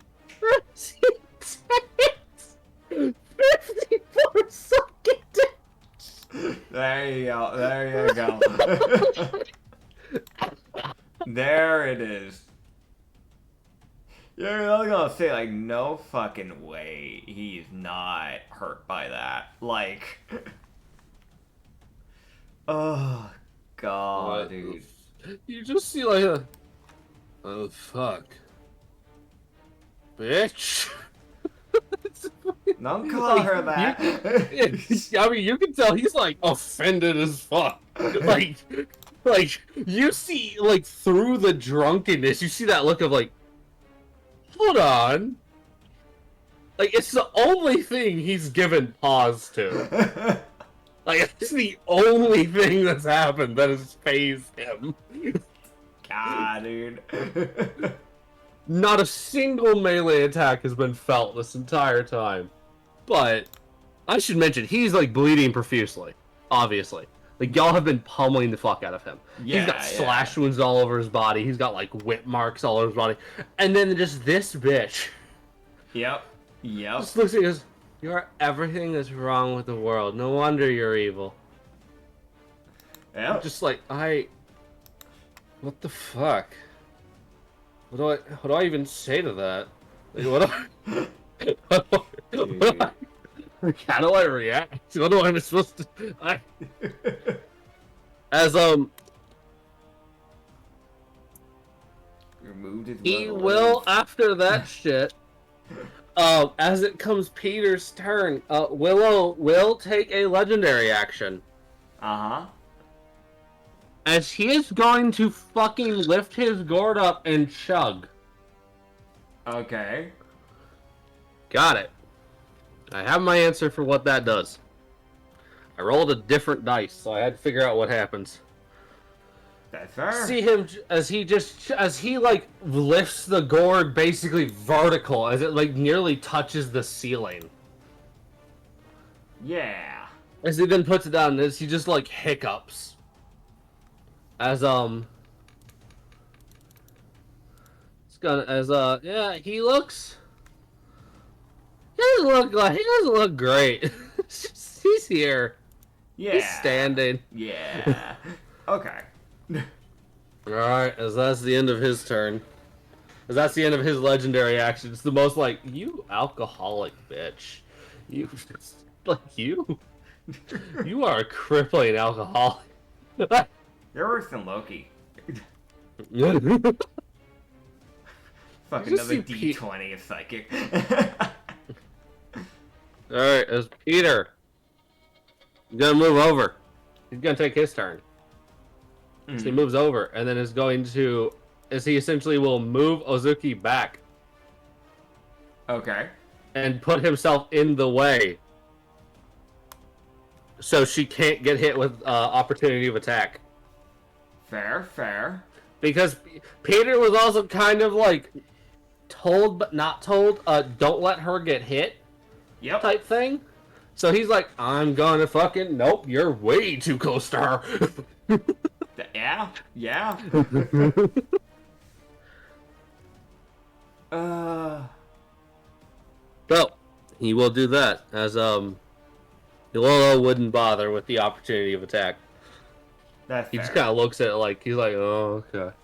54 sucking dicks. There you go. There you go. There it is. You're not gonna say like, no fucking way he's not hurt by that. Like, oh god, dude. You just see like a, oh fuck, bitch. Don't call her that. I mean, you can tell he's like offended as fuck. Like you see, like through the drunkenness, you see that look of like, hold on. Like it's the only thing he's given pause to. Like it's the only thing that's happened that has fazed him. God, dude. Not a single melee attack has been felt this entire time. But I should mention, he's like bleeding profusely, obviously. Like y'all have been pummeling the fuck out of him. Yeah, He's got slash wounds all over his body. He's got like whip marks all over his body. And then just this bitch. Yep. Just looks at you and goes, "You're everything that's wrong with the world. No wonder you're evil." Yep. Just like, what the fuck? What do I even say to that? Like, how do I react? What am I supposed to? Removed his He will. will after that shit. As it comes Peter's turn, Willow will take a legendary action. Uh-huh. As he is going to fucking lift his gourd up and chug. Okay. Got it. I have my answer for what that does. I rolled a different dice, so I had to figure out what happens. That's fair. See him as he like lifts the gourd basically vertical as it like nearly touches the ceiling. Yeah. As he then puts it down, as he just like hiccups. As he looks. He doesn't look great. He's here. Yeah. He's standing. Yeah. Okay. Alright, as that's the end of his turn. As that's the end of his legendary action. It's the most like, you alcoholic bitch. You You are a crippling alcoholic. You're worse than Loki. Alright, Fucking another D20 of psychic. as Peter. He's gonna move over. He's gonna take his turn. So he moves over, and then is going to, he essentially will move Ozuki back Okay. and put himself in the way. so she can't get hit with opportunity of attack. Fair. Because Peter was also kind of like told but not told, don't let her get hit. Yep. Type thing. So he's like, I'm gonna fucking nope, you're way too close to her. Yeah. So he will do that as Willow wouldn't bother with the opportunity of attack. That's He fair. just kind of looks at it like he's like, oh, okay.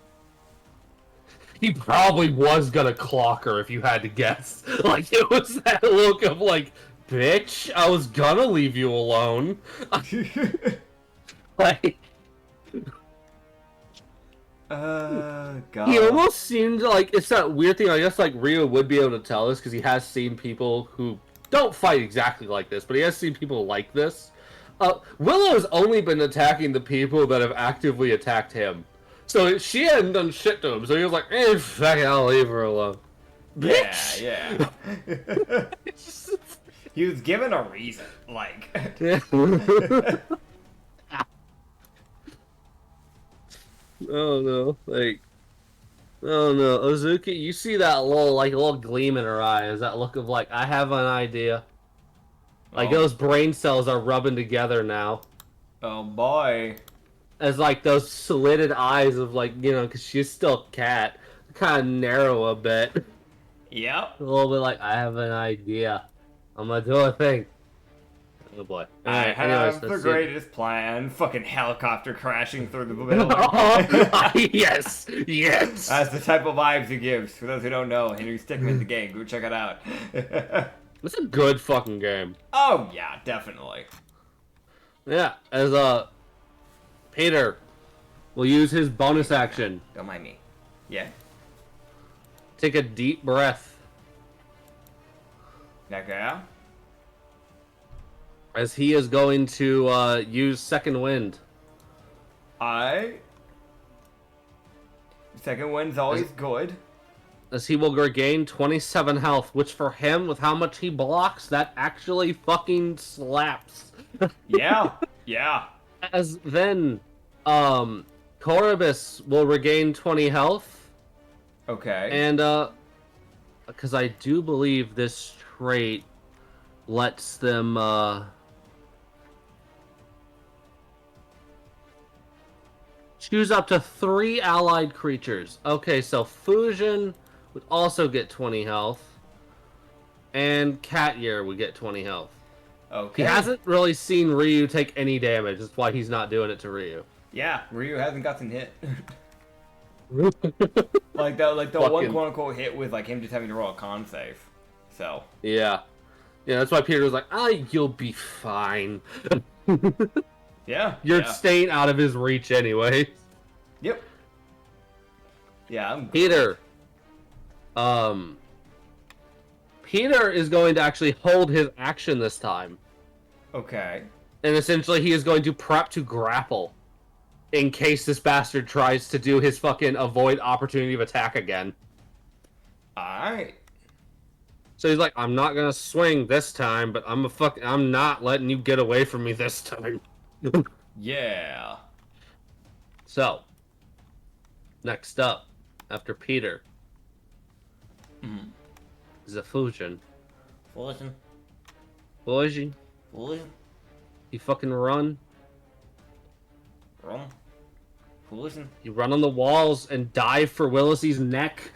He probably was gonna clock her if you had to guess. Like it was that look of like, bitch, I was gonna leave you alone. Like God. he almost seemed like it's that weird thing. I guess like Ryo would be able to tell this because he has seen people who don't fight exactly like this, but he has seen people like this. Willow's only been attacking the people that have actively attacked him. So she hadn't done shit to him, so he was like, fuck it, I'll leave her alone. Bitch! Yeah. He was given a reason, like. Oh no, like, oh no, Ozuki, you see that little gleam in her eyes, that look of like, I have an idea. Like those brain cells are rubbing together now. Oh boy. As like those slitted eyes of like, you know, because she's still a cat, kind of narrow a bit. Yep. A little bit like, I have an idea. I'm gonna do a thing. Oh boy. I Alright, have the let's greatest plan. Fucking helicopter crashing through the building. Yes! Yes! That's the type of vibes he gives. For those who don't know, Henry Stickmin's the game. Go check it out. It's a good fucking game. Oh, yeah, definitely. Yeah, as Peter will use his bonus action. Don't mind me. Yeah? Take a deep breath. Okay. As he is going to use Second Wind. Second wind's always good. As he will regain 27 health, which for him, with how much he blocks, that actually fucking slaps. Yeah. As then, Koribus will regain 20 health. Okay. And, because I do believe this trait lets them, choose up to 3 allied creatures. Okay, so Fusion would also get 20 health. And Cat Year would get 20 health. Okay. He hasn't really seen Ryu take any damage. That's why he's not doing it to Ryu. Yeah, Ryu hasn't gotten hit. like the one quote unquote hit with like him just having to roll a con save. So. Yeah. Yeah, that's why Peter was like, you'll be fine. Yeah. You're staying out of his reach anyway. Yep. Yeah, I'm Peter. Peter is going to actually hold his action this time. Okay. And essentially he is going to prep to grapple. In case this bastard tries to do his fucking avoid opportunity of attack again. Alright. So he's like, I'm not gonna swing this time, but I'm not letting you get away from me this time. Yeah. So, next up, after Peter, is a Fusion. Fusion. Fusion. You fucking run. Fusion. You run on the walls and dive for Willis's neck.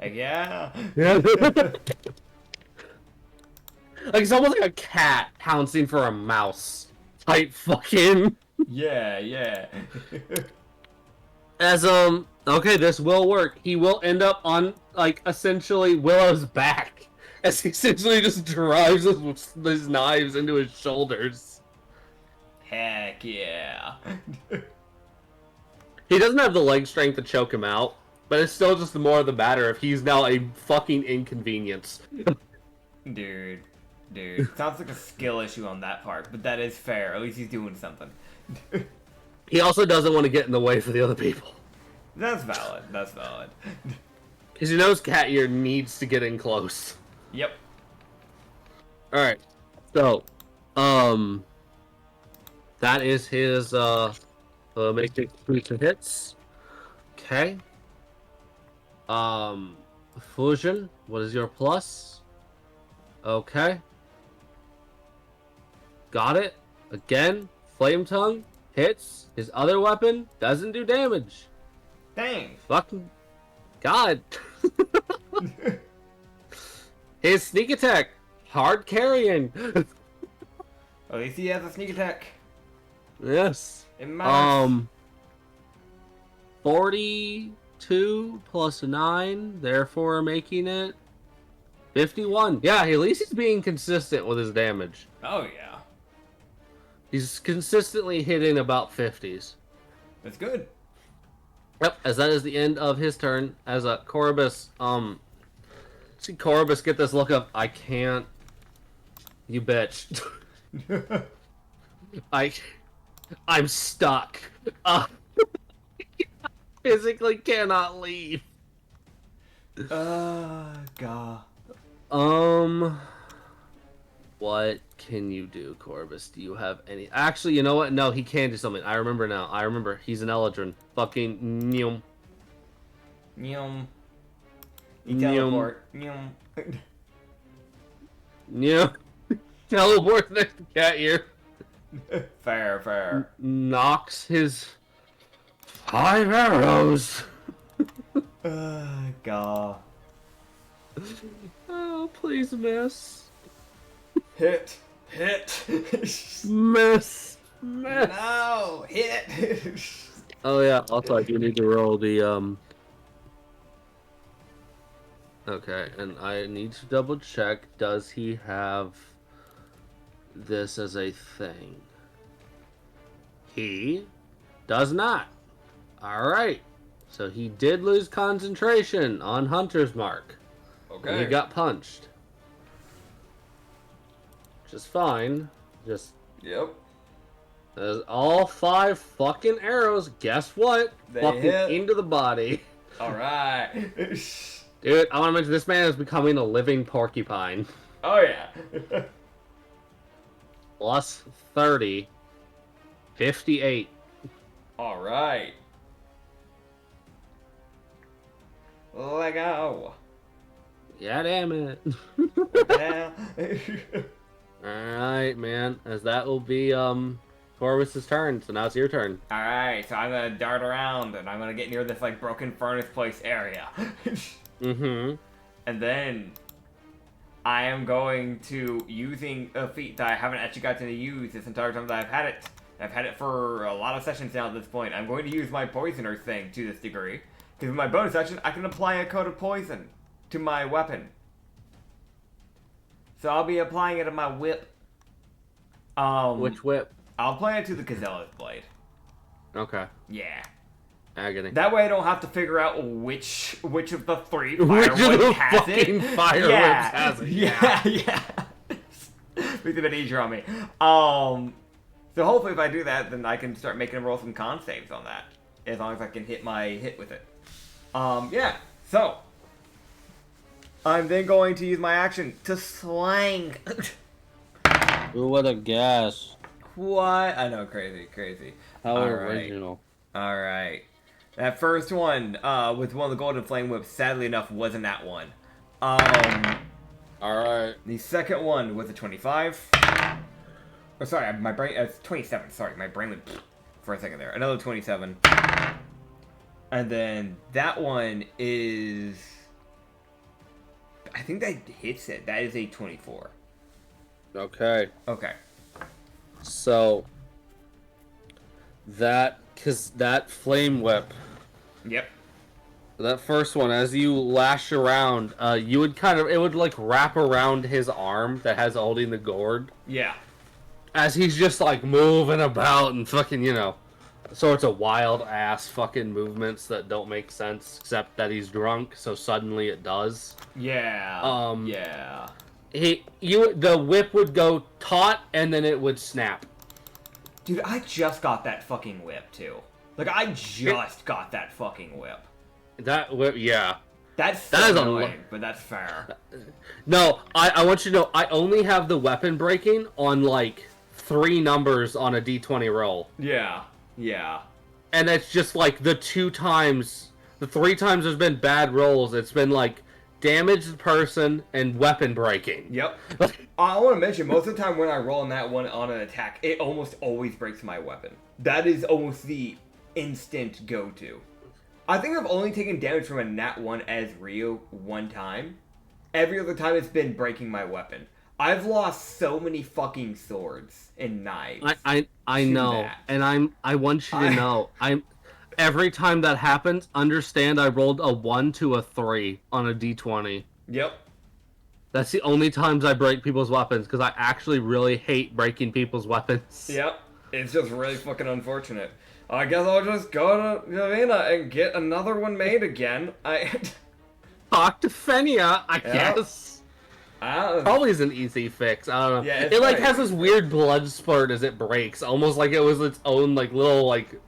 Yeah. Like it's almost like a cat pouncing for a mouse. Type fucking. Yeah. As okay, this will work. He will end up on like essentially Willow's back as he essentially just drives his knives into his shoulders. Heck yeah. He doesn't have the leg strength to choke him out, but it's still just more of the matter if he's now a fucking inconvenience. Dude. Sounds like a skill issue on that part, but that is fair. At least he's doing something. He also doesn't want to get in the way for the other people. That's valid. Because he knows Cat Ear needs to get in close. Yep. Alright. So, That is his make it 3 hits. Okay. Fusion, what is your plus? Okay. Got it. Again, Flame Tongue hits. His other weapon doesn't do damage. Dang. Fucking God. His sneak attack, hard carrying. At least he has a sneak attack. Yes. It matters. 42 plus 9, therefore making it 51. Yeah, at least he's being consistent with his damage. Oh yeah. He's consistently hitting about 50s. That's good. Yep, as that is the end of his turn. As a Corvus, see Corvus get this look of, I can't. You bitch. I'm stuck. Physically cannot leave. God. What can you do, Corvus? Do you have any? Actually, you know what? No, he can do something. I remember now. I remember. He's an Eldrin. Fucking Nyum. Nyum. You teleport. Nyum. Nyum. Teleport next to cat ear. Fair. Knocks his 5 arrows. God. Oh, please miss. Hit. Miss. No, hit. Oh yeah, also I do need to roll the Okay, and I need to double check, does he have this as a thing? He does not. Alright. So he did lose concentration on Hunter's Mark. Okay. And he got punched. Which is fine. Just Yep. as all 5 fucking arrows, guess what? They fucking hit. into the body. Alright. Dude, I want to mention this man is becoming a living porcupine. Oh yeah. Plus 30. 58. Alright. Let go. Yeah, damn it. What the hell? Alright, man. As that will be, Corvus's turn. So now it's your turn. Alright, so I'm gonna dart around and I'm gonna get near this like broken furnace place area. Mm-hmm. And then I am going to, using a feat that I haven't actually gotten to use this entire time that I've had it. I've had it for a lot of sessions now at this point. I'm going to use my poisoner thing to this degree. Because with my bonus action, I can apply a coat of poison to my weapon. So I'll be applying it to my whip. Which whip? I'll apply it to the Gazella's blade. Okay. Yeah. Agony. That way I don't have to figure out which of the 3 Which fire of the whips has fucking it. fire whips has it, Yeah. Makes it a bit easier on me. So hopefully if I do that, then I can start making him roll some con saves on that. As long as I can hit my hit with it. Yeah. So I'm then going to use my action to slang. Who would have guessed? What? I know, crazy. How Alright. original. Alright. That first one, with one of the golden flame whips, sadly enough, wasn't that one. Alright. The second one was a 25. Oh, sorry, my brain, it's 27, sorry, my brain went for a second there. Another 27. And then that one is, I think that hits it. That is a 24. Okay. Okay. So because that flame whip, Yep. that first one, as you lash around, you would it would like wrap around his arm that has holding the gourd, Yeah. as he's just like moving about and fucking, sorts of wild ass fucking movements that don't make sense, except that he's drunk, so suddenly it does. Yeah. Yeah. The whip would go taut and then it would snap. Dude, I just got that fucking whip, too. Like, I just got that fucking whip. That whip, yeah. That's so That is annoying, but that's fair. No, I want you to know, I only have the weapon breaking on, like, 3 numbers on a d20 roll. Yeah. Yeah. And it's just like the 3 times there's been bad rolls, it's been like damaged person and weapon breaking. Yep. I want to mention, most of the time when I roll on that one on an attack, it almost always breaks my weapon. That is almost the instant go-to. I think I've only taken damage from a nat 1 as Ryu one time. Every other time it's been breaking my weapon. I've lost so many fucking swords and knives. I know, that. and I want you to know, every time that happens, understand I rolled a 1 to a 3 on a d20. Yep. That's the only times I break people's weapons, because I actually really hate breaking people's weapons. Yep. It's just really fucking unfortunate. I guess I'll just go to Yavina and get another one made again. Talk to Fenia, I guess. Probably Probably is an easy fix. I don't know. Yeah, it like has this weird blood spurt as it breaks, almost like it was its own like little like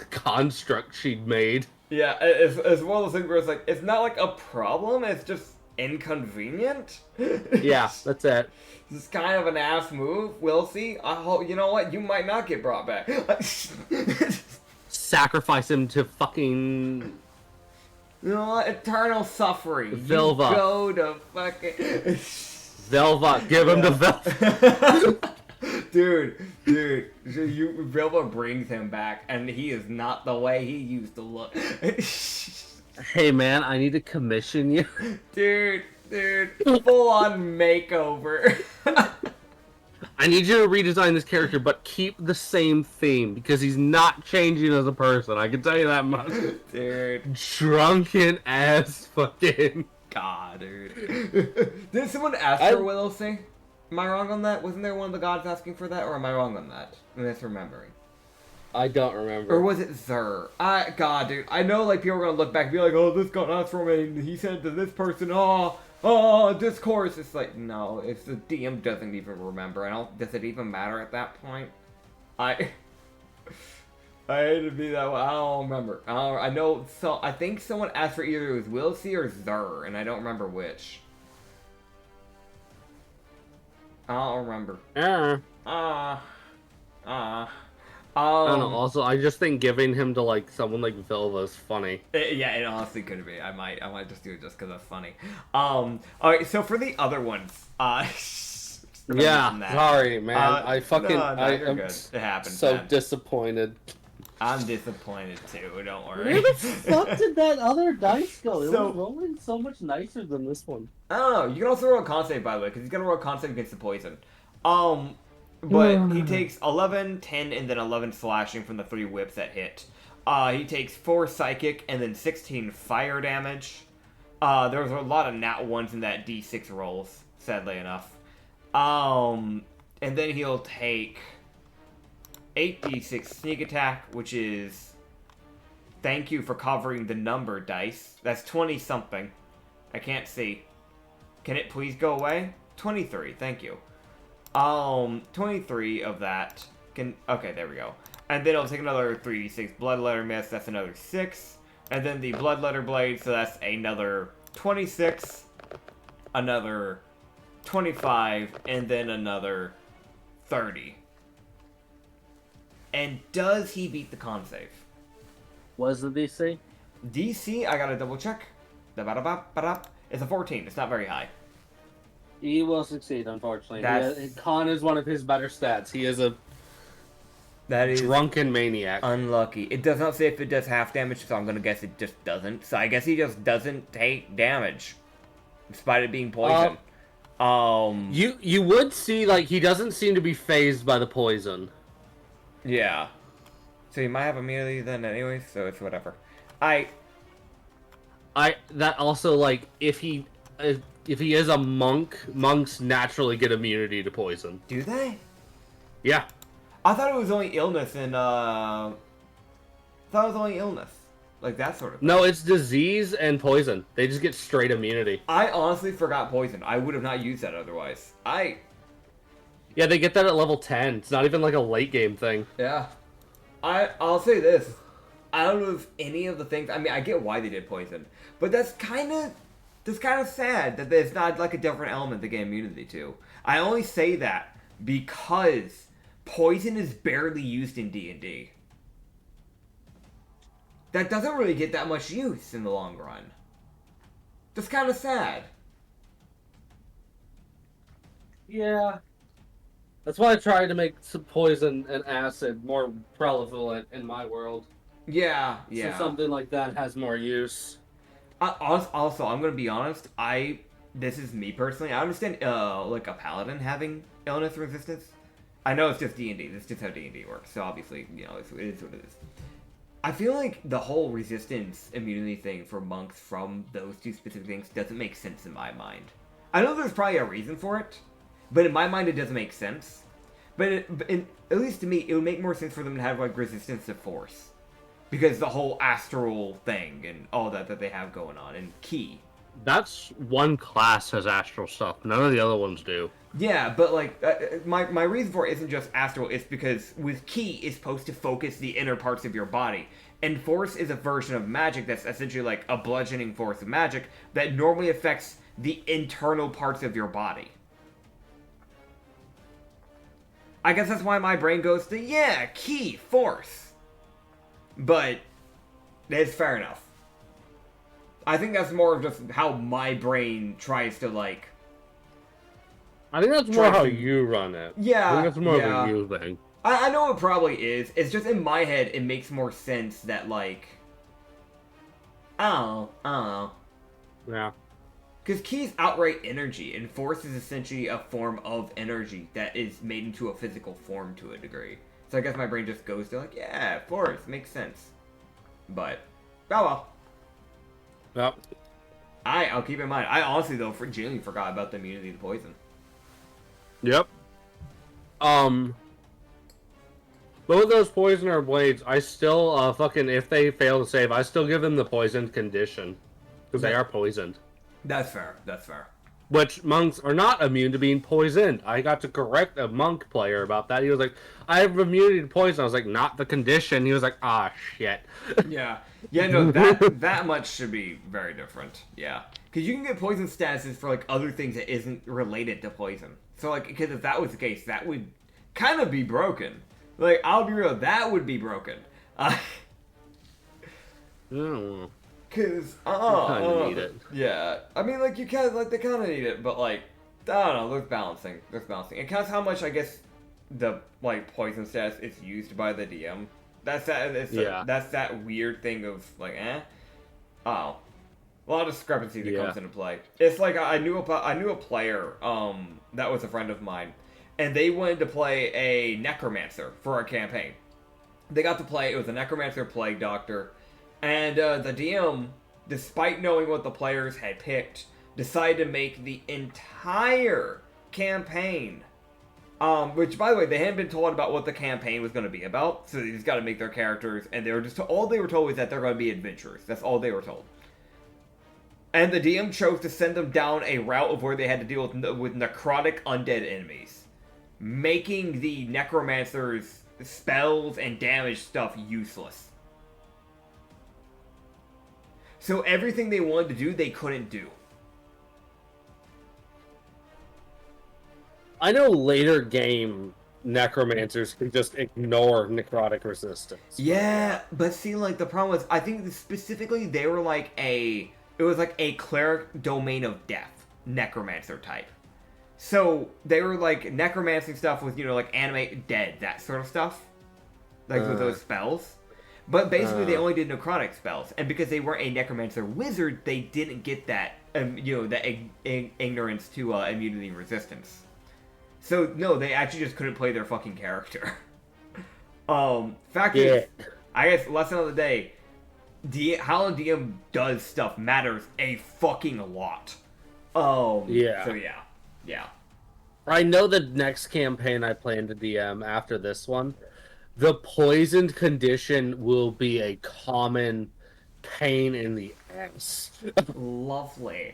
construct she'd made. Yeah, it's one of those things where it's like, it's not like a problem, it's just inconvenient. Yeah, that's it. It's kind of an ass move. We'll see. I hope, you know what, you might not get brought back. Sacrifice him to fucking... You know what, eternal suffering. Vilva. You go to fucking... Velva, give him to Velva. Dude, Vilva brings him back, and he is not the way he used to look. Hey man, I need to commission you. Dude, full on makeover. I need you to redesign this character, but keep the same theme, because he's not changing as a person, I can tell you that much. Dude. Drunken as fucking... God, dude. Did someone ask for Wilosi? Am I wrong on that? Wasn't there one of the gods asking for that, or am I wrong on that? I'm misremembering. I don't remember. Or was it Zer? God, dude. I know, like, people are gonna look back and be like, oh, this got asked for me, and he sent it to this person, this course. It's like, no, if the DM doesn't even remember, does it even matter at that point? I hate to be that way. I don't remember. I know, so I think someone asked for either it was Wilosi or Zer, and I don't remember which. I don't remember. I don't know. Also, I just think giving him to like someone like Vilva is funny. Yeah, it honestly could be. I might just do it just because that's funny. Alright, so for the other ones, yeah, sorry, man. I fucking, I'm good. It happens. So man. Disappointed. I'm disappointed too. Don't worry. Where the fuck did that other dice go? It was rolling so much nicer than this one. I don't know. You can also roll a con save, by the way, because he's gonna roll a con save against the poison. But he takes 11, 10, and then 11 slashing from the 3 whips that hit. He takes 4 psychic and then 16 fire damage. There was a lot of nat 1s in that d6 rolls, sadly enough. And then he'll take 8d6 sneak attack, which is... Thank you for covering the number dice. That's 20-something. I can't see. Can it please go away? 23, thank you. 23 of that okay, there we go. And then I'll take another 3d6 bloodletter miss, that's another 6. And then the bloodletter blade, so that's another 26, another 25, and then another 30. And does he beat the con save? What is the DC? DC, I gotta double check. It's a 14, it's not very high. He will succeed, unfortunately. Con is one of his better stats. He is a drunken maniac. Unlucky. It does not say if it does half damage, so I'm gonna guess it just doesn't. So I guess he just doesn't take damage, despite it being poison. You would see, like, he doesn't seem to be phased by the poison. Yeah. So he might have immunity then anyway, so it's whatever. That also, like, if he is a monk, monks naturally get immunity to poison. Do they? Yeah. I thought it was only illness and like that sort of thing. No, it's disease and poison. They just get straight immunity. I honestly forgot poison. I would have not used that otherwise. Yeah, they get that at level 10. It's not even like a late game thing. Yeah. I'll say this. I don't know if any of the things... I mean, I get why they did poison. But that's kind of sad that there's not like a different element to get immunity to. I only say that because poison is barely used in D&D. That doesn't really get that much use in the long run. That's kind of sad. Yeah. That's why I tried to make some poison and acid more prevalent in my world. Yeah, yeah. So something like that has more use. Also, I'm gonna be honest. This is me personally. I understand, like a paladin having illness resistance. I know it's just D&D. That's just how D&D works. So obviously, you know, it is what it is. I feel like the whole resistance immunity thing for monks from those two specific things doesn't make sense in my mind. I know there's probably a reason for it, but in my mind it doesn't make sense. But at least to me, it would make more sense for them to have like resistance to force, because the whole astral thing and all that they have going on, and ki. That's one class has astral stuff. None of the other ones do. Yeah, but like my reason for it isn't just astral. It's because with ki, it's supposed to focus the inner parts of your body, and force is a version of magic that's essentially like a bludgeoning force of magic that normally affects the internal parts of your body. I guess that's why my brain goes to, yeah, ki, force. But it's fair enough. I think that's more of just how my brain tries to, like... I think that's more how you run it. Yeah, I think that's more yeah. of a you thing. I know it probably is. It's just in my head, it makes more sense that, like... I don't know. Yeah. Because ki is outright energy, and force is essentially a form of energy that is made into a physical form to a degree. So I guess my brain just goes to like, yeah, force, makes sense. But, oh well. Yep. I'll keep in mind. I honestly, though, genuinely forgot about the immunity to poison. Yep. Both of those poisoner blades, I still, fucking, if they fail to save, I still give them the poisoned condition. Because they are poisoned. That's fair. That's fair. Which monks are not immune to being poisoned. I got to correct a monk player about that. He was like, I have immunity to poison. I was like, not the condition. He was like, ah, shit. Yeah. Yeah, no, that much should be very different. Yeah. Because you can get poison statuses for, like, other things that isn't related to poison. So, like, because if that was the case, that would kind of be broken. Like, I'll be real, that would be broken. Cause kind of need it. Yeah, I mean, like you kind of like they kind of need it, but like I don't know. There's balancing. It counts how much I guess the like poison status is used by the DM. That's that weird thing of like oh, a lot of discrepancy that comes into play. It's like I knew a player that was a friend of mine, and they wanted to play a necromancer for a campaign. They got to play. It was a necromancer plague doctor. And the DM, despite knowing what the players had picked, decided to make the entire campaign. Which, by the way, they hadn't been told about what the campaign was going to be about, so they just got to make their characters, and they were just all they were told was that they're going to be adventurers. That's all they were told. And the DM chose to send them down a route of where they had to deal with necrotic undead enemies, making the necromancer's spells and damage stuff useless. So everything they wanted to do, they couldn't do. I know later game necromancers can just ignore necrotic resistance. Yeah, but see, like, the problem was, I think specifically they were like it was like a cleric domain of death, necromancer type. So they were like necromancy stuff with, like animate dead, that sort of stuff. Like with those spells. But basically, they only did necrotic spells, and because they weren't a necromancer wizard, they didn't get that, that ignorance to immunity and resistance. So no, they actually just couldn't play their fucking character. Fact is, I guess lesson of the day: how a DM does stuff matters a fucking lot. Yeah. So yeah. I know the next campaign I plan to DM after this one. The poisoned condition will be a common pain in the ass. Lovely.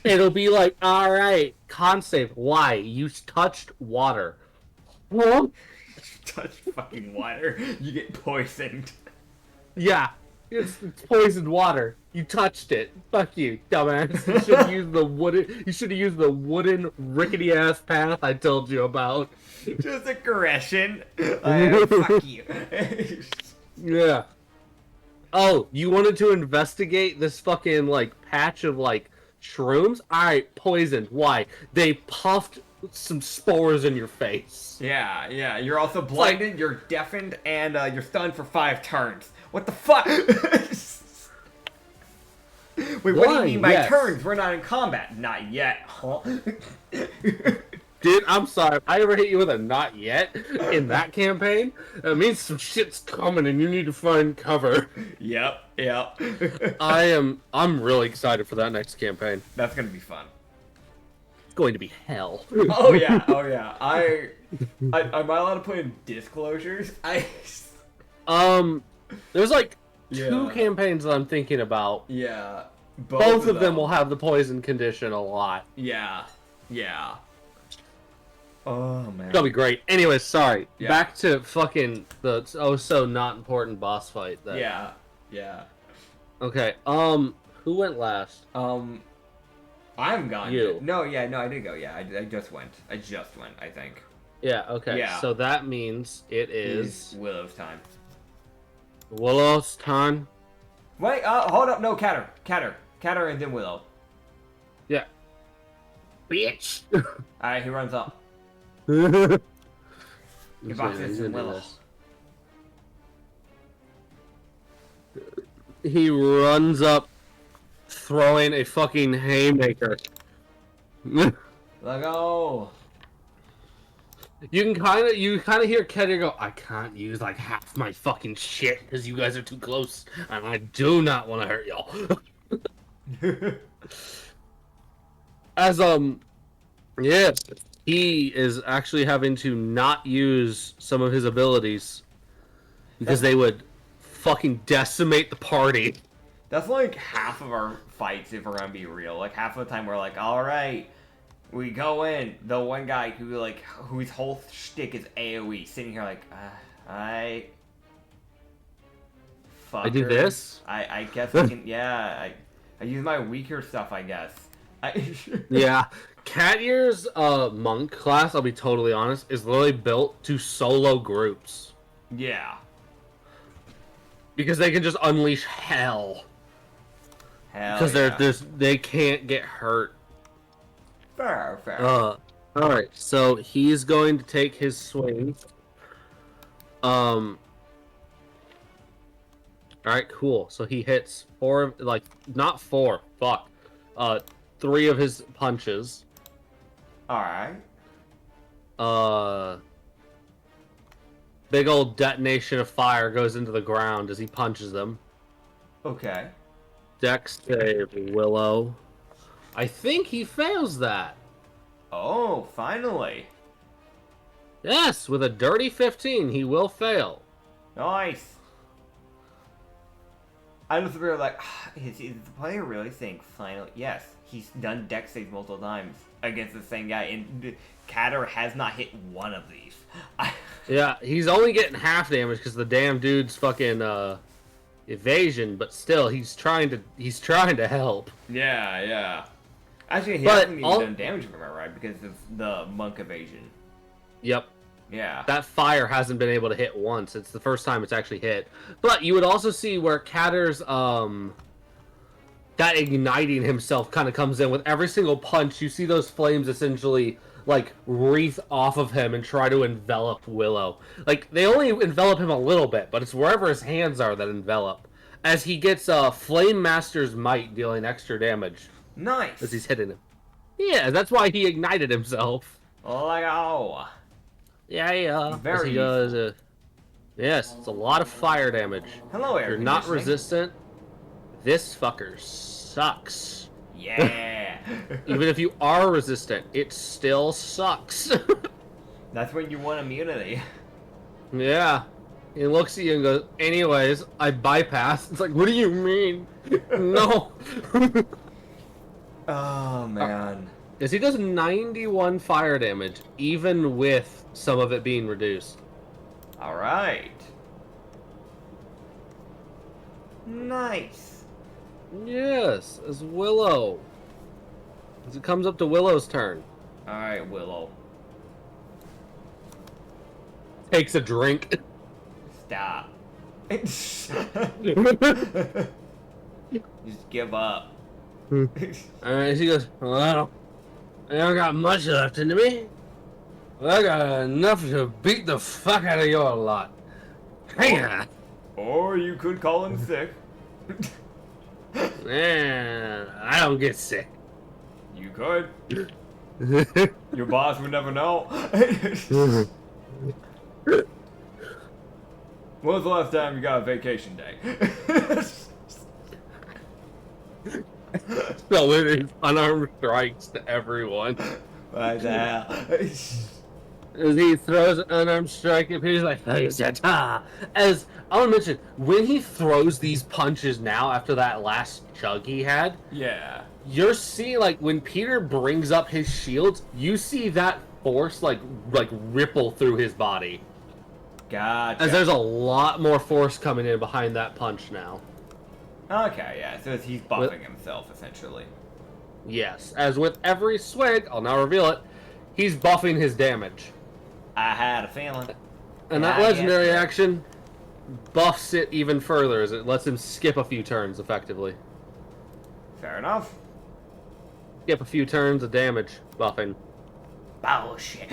It'll be like, alright, con save. Why? You touched water. What? Touch fucking water, you get poisoned. Yeah. It's poisoned water. You touched it. Fuck you, dumbass. You should have used the wooden. You should have used the wooden rickety ass path I told you about. Just aggression. Fuck you. Yeah. Oh, you wanted to investigate this fucking like patch of like shrooms? Alright, poisoned. Why? They puffed some spores in your face. Yeah. You're also blinded, you're deafened, and you're stunned for 5 turns. What the fuck? Wait, what do you mean by turns? We're not in combat. Not yet, huh? Dude, I'm sorry. If I ever hit you with a not yet in that campaign, that means some shit's coming and you need to find cover. Yep. I'm really excited for that next campaign. That's gonna be fun. It's going to be hell. Oh yeah. Am I allowed to put in disclosures? There's like 2 campaigns that I'm thinking about. Yeah. Both of them will have the poison condition a lot. Yeah. Oh man. That'll be great. Anyways, sorry. Yeah. Back to fucking the so not important boss fight. Yeah. Okay. Who went last? I haven't gone. You. No, I did go. Yeah, I just went. I think. Yeah. Okay. Yeah. So that means it is Willow's time. Willow's time. Wait. Hold up. No, Catter, and then Willow. Yeah. Bitch. All right, he runs up. He boxes in Willow. He runs up, throwing a fucking haymaker. Let go. You kind of hear Keter go, I can't use like half my fucking shit because you guys are too close, and I do not want to hurt y'all. As yeah, he is actually having to not use some of his abilities because they would fucking decimate the party. That's like half of our fights, if we're gonna be real. Like half of the time we're like, all right, we go in. The one guy whose whole shtick is AOE, sitting here like, I do this. I guess I can. Yeah, I use my weaker stuff, I guess. Yeah, Cat Ear's monk class, I'll be totally honest, is literally built to solo groups. Yeah. Because they can just unleash hell. Because they can't get hurt. Fair. Alright, so he's going to take his swing. Alright, cool. So he hits 4, like, not 4, fuck. 3 of his punches. Alright. Big old detonation of fire goes into the ground as he punches them. Okay. Dex save, Willow. I think he fails that. Oh, finally. Yes, with a dirty 15, he will fail. Nice. I was really like, is the player really saying finally? Yes, he's done dex saves multiple times against the same guy, and Catter has not hit one of these. Yeah, he's only getting half damage because the damn dude's fucking evasion, but still, he's trying to help. Yeah. Actually, he hasn't even done damage from it, right? Because of the monk evasion. Yep. Yeah. That fire hasn't been able to hit once. It's the first time it's actually hit. But you would also see where Catter's that igniting himself kind of comes in with every single punch. You see those flames essentially like wreath off of him and try to envelop Willow. Like they only envelop him a little bit, but it's wherever his hands are that envelop. As he gets Flame Master's Might dealing extra damage. Nice. As he's hitting him. Yeah, that's why he ignited himself. Like, oh. Yeah. Very he does. Yes, it's a lot of fire damage. Hello, If you're not resistant, this fucker sucks. Yeah. Even if you are resistant, it still sucks. That's when you want immunity. Yeah. He looks at you and goes, anyways, I bypassed. It's like, what do you mean? No. Oh, man. Because he does 91 fire damage, even with some of it being reduced. Alright. Nice. Yes, as Willow. As it comes up to Willow's turn. Alright, Willow. Takes a drink. Stop. Just give up. Alright, she goes, well, I don't got much left in me. Well, I got enough to beat the fuck out of your lot. Hang on. Or you could call in sick. I don't get sick. You could. Your boss would never know. When was the last time you got a vacation day? So it is unarmed strikes to everyone. What the hell? As he throws an unarmed strike at Peter's like, as I want to mention, when he throws these punches now after that last chug he had, Yeah. you're seeing like when Peter brings up his shields, you see that force like ripple through his body. Gotcha. As there's a lot more force coming in behind that punch now. Okay, yeah, so he's buffing himself, essentially. Yes, as with every swig, I'll now reveal it, he's buffing his damage. I had a feeling. And that legendary action buffs it even further as it lets him skip a few turns effectively. Fair enough. Skip a few turns of damage buffing. Bullshit.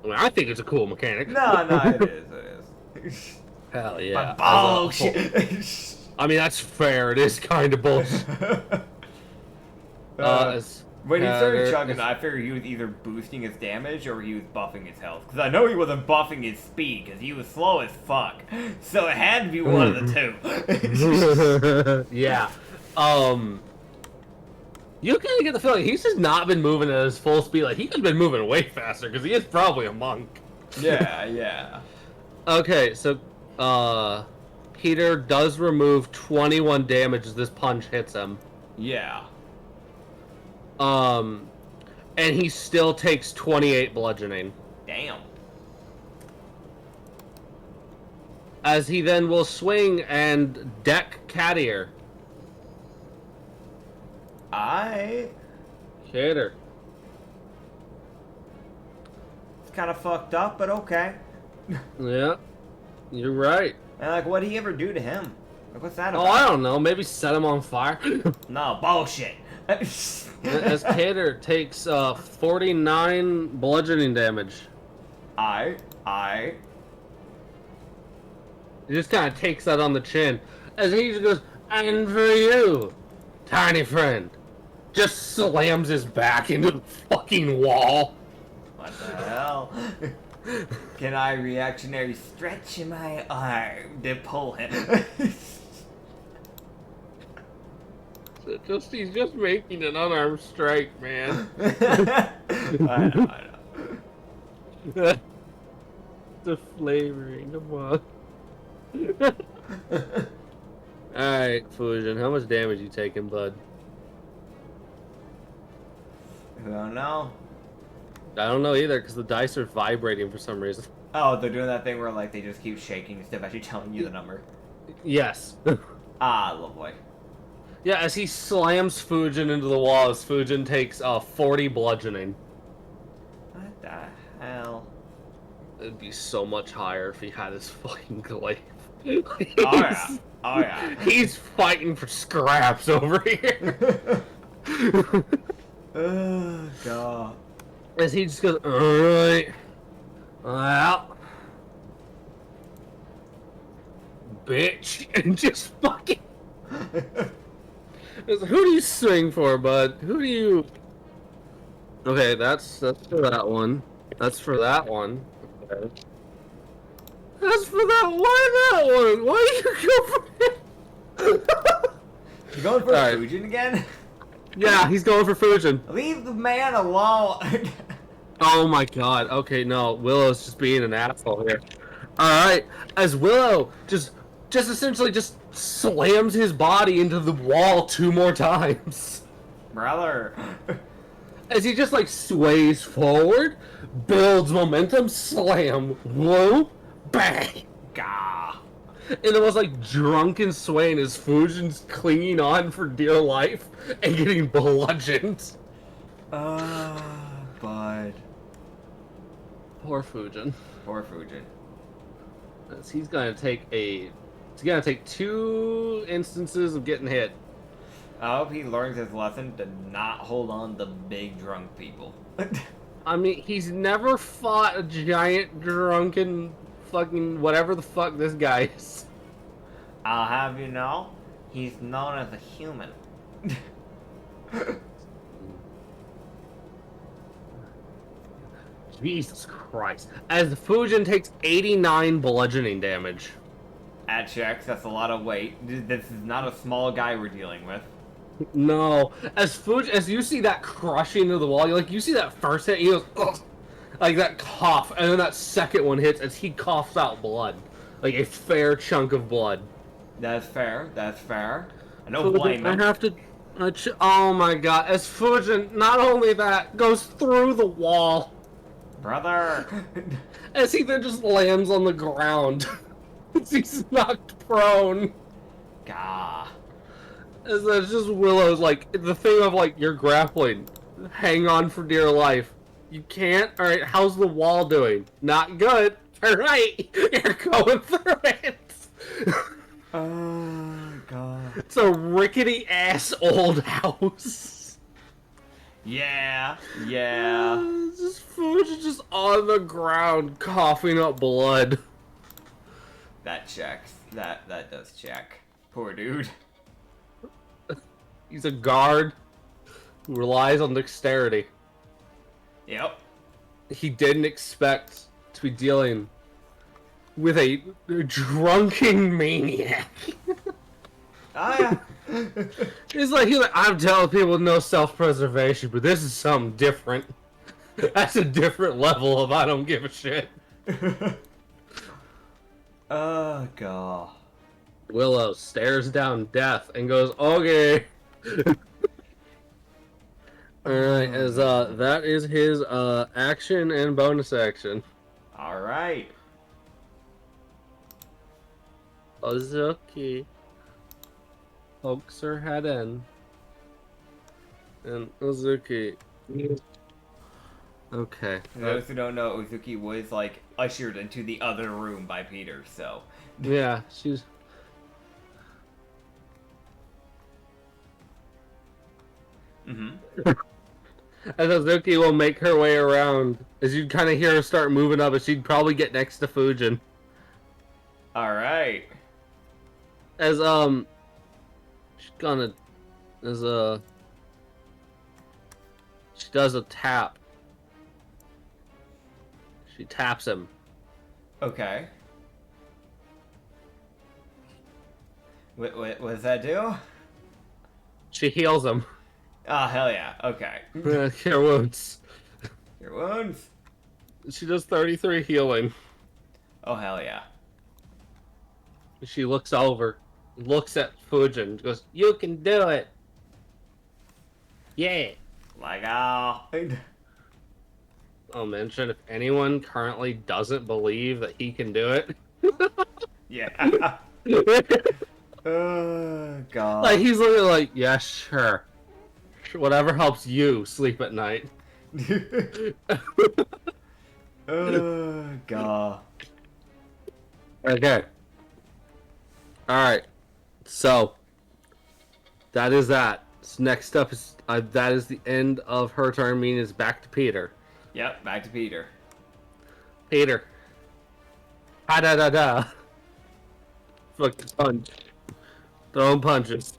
I mean, I think it's a cool mechanic. No, it is. Hell yeah. But bullshit. I mean, that's fair. It is kind of bullshit. When he started chugging, I figured he was either boosting his damage or he was buffing his health. Because I know he wasn't buffing his speed, because he was slow as fuck. So it had to be one of the two. Yeah. You kind of get the feeling he's just not been moving at his full speed. Like, he could have been moving way faster, because he is probably a monk. Yeah. Okay, so, Peter does remove 21 damage as this punch hits him. Yeah. And he still takes 28 bludgeoning. Damn. As he then will swing and deck Cattier. Hitter. It's kind of fucked up, but okay. Yeah, you're right. And like, what did he ever do to him? Like, what's that Oh, about? I don't know. Maybe set him on fire. No, bullshit. As Cater takes 49 bludgeoning damage. He just kind of takes that on the chin. As he just goes, and for you, tiny friend. Just slams his back into the fucking wall. What the hell? Can I reactionary stretch in my arm to pull him? He's just making an unarmed strike, man. I know. The flavoring, come on. Alright, Fusion, how much damage you taking, bud? I don't know. I don't know either, because the dice are vibrating for some reason. Oh, they're doing that thing where like they just keep shaking instead of actually telling you the number. Yes. Lovely. Yeah, as he slams Fujin into the wall, as Fujin takes 40 bludgeoning. What the hell? It'd be so much higher if he had his fucking glaive. Oh yeah. He's fighting for scraps over here. Oh god. As he just goes, alright. Well. Bitch. And just fucking. Who do you swing for, bud? Who do you. Okay, that's for that one. That's for that one. Okay. That's for that one. Why do you go for him? You going for Alright. Fujin again? Yeah, he's going for Fujin. Leave the man alone. Oh my god. Okay, no. Willow's just being an asshole here. Alright. As Willow just essentially just slams his body into the wall 2 more times. Brother. As he just like sways forward, builds momentum, slam, whoop, bang. Gah. in the most like drunken swaying as Fujin's clinging on for dear life and getting bludgeoned. Bud. Poor Fujin. Poor Fujin. He's gonna take 2 instances of getting hit. I hope he learns his lesson to not hold on to big drunk people. I mean, he's never fought a giant drunken fucking whatever the fuck this guy is. I'll have you know, he's known as a human. Jesus Christ. As Fujin takes 89 bludgeoning damage. At checks, that's a lot of weight. This is not a small guy we're dealing with. No. As you see that crushing of the wall, you see that first hit, he goes, ugh, like that cough, and then that second one hits as he coughs out blood. Like a fair chunk of blood. That's fair, that's fair. I don't blame him. I have to... oh my god. As Fujin, not only that, goes through the wall. Brother! As he then just lands on the ground. He's knocked prone. Gah. As there's just Willow's, like, the thing of, like, you're grappling. Hang on for dear life. You can't? Alright, how's the wall doing? Not good. Alright, you're going through it. Oh, God. It's a rickety-ass old house. Yeah, yeah. Just Fuji just on the ground, coughing up blood. That checks. That does check. Poor dude. He's a guard who relies on dexterity. Yep. He didn't expect to be dealing with a drunken maniac. Oh, yeah. He's like, I'm telling people with no self-preservation, but this is something different. That's a different level of I don't give a shit. Oh, God. Willow stares down death and goes, okay. Alright, as that is his action and bonus action. Alright. Uzuki pokes her head in. And Uzuki. Okay. For those who don't know, Uzuki was, like, ushered into the other room by Peter, so... Yeah, she's... Mm-hmm. As Uzuki will make her way around, as you'd kind of hear her start moving up, and she'd probably get next to Fujin. Alright. As, she's gonna... She does a tap. She taps him. Okay. What does that do? She heals him. Oh, hell yeah. Okay. Cure wounds. Your wounds. She does 33 healing. Oh, hell yeah. She looks over, looks at Fujin, goes, "You can do it." Yeah. Like, oh. I'll mention if anyone currently doesn't believe that he can do it. Yeah. Oh, God. Like, he's literally like, yeah, sure. Whatever helps you sleep at night. Oh, God. Okay. Alright. So, that is that. So next up is, that is the end of her turn, meaning it's back to Peter. Yep, back to Peter. Peter. Ha-da-da-da. Fucking punch. Throwing punches.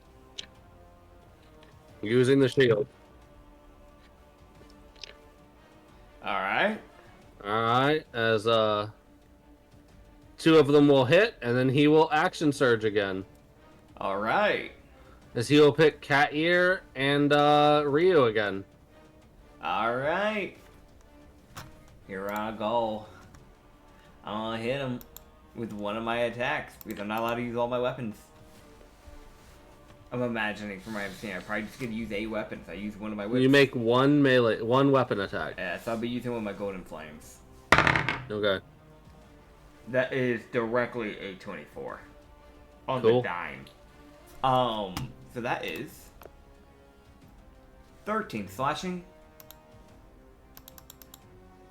Using the shield. Alright. Alright, as, 2 of them will hit, and then he will action surge again. Alright. As he will pick Cat Ear and, Ryu again. Alright. Here I go. I'm gonna hit him with one of my attacks, because I'm not allowed to use all my weapons. I'm imagining from my understanding, I probably just gonna use a weapon, so I use one of my whips. You make one weapon attack. Yeah, so I'll be using one of my golden flames. Okay. That is directly a 24. on Cool. the dime. So that is 13 slashing,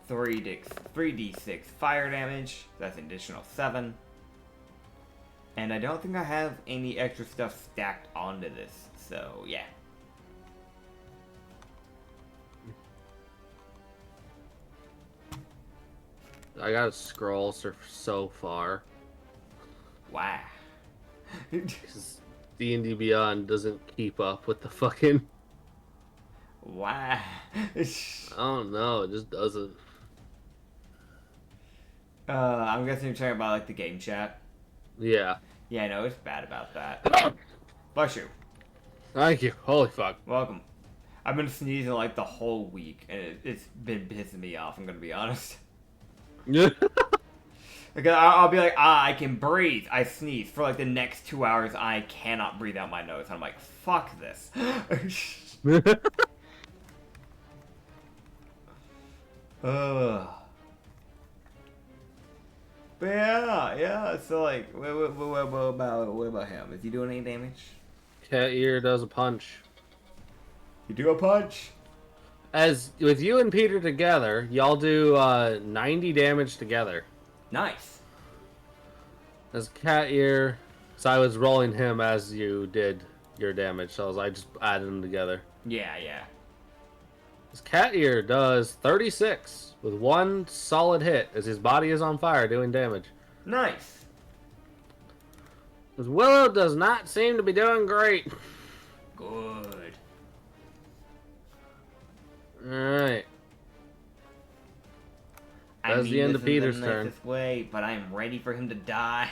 3d6 fire damage. That's an additional 7. And I don't think I have any extra stuff stacked onto this, so yeah. I gotta scroll so far. Wow. Because D&D Beyond doesn't keep up with the fucking... Wow. I don't know, it just doesn't. I'm guessing you're talking about like the game chat. Yeah. Yeah, no, it's bad about that. Bless you. Thank you. Holy fuck. Welcome. I've been sneezing like the whole week, and it's been pissing me off, I'm gonna be honest. Yeah. Because I'll be like, I can breathe. I sneeze. For like the next 2 hours, I cannot breathe out my nose. I'm like, fuck this. Ugh. But yeah, so like, what about him? Is he doing any damage? Cat ear does a punch. You do a punch? As with you and Peter together, y'all do 90 damage together. Nice. As cat ear, so I was rolling him as you did your damage, so I just added them together. Yeah. His cat ear does 36 with one solid hit as his body is on fire doing damage. Nice. His Willow does not seem to be doing great. Good. Alright. I That's mean, the end this of Peter's is the turn. nicest way, but I am ready for him to die.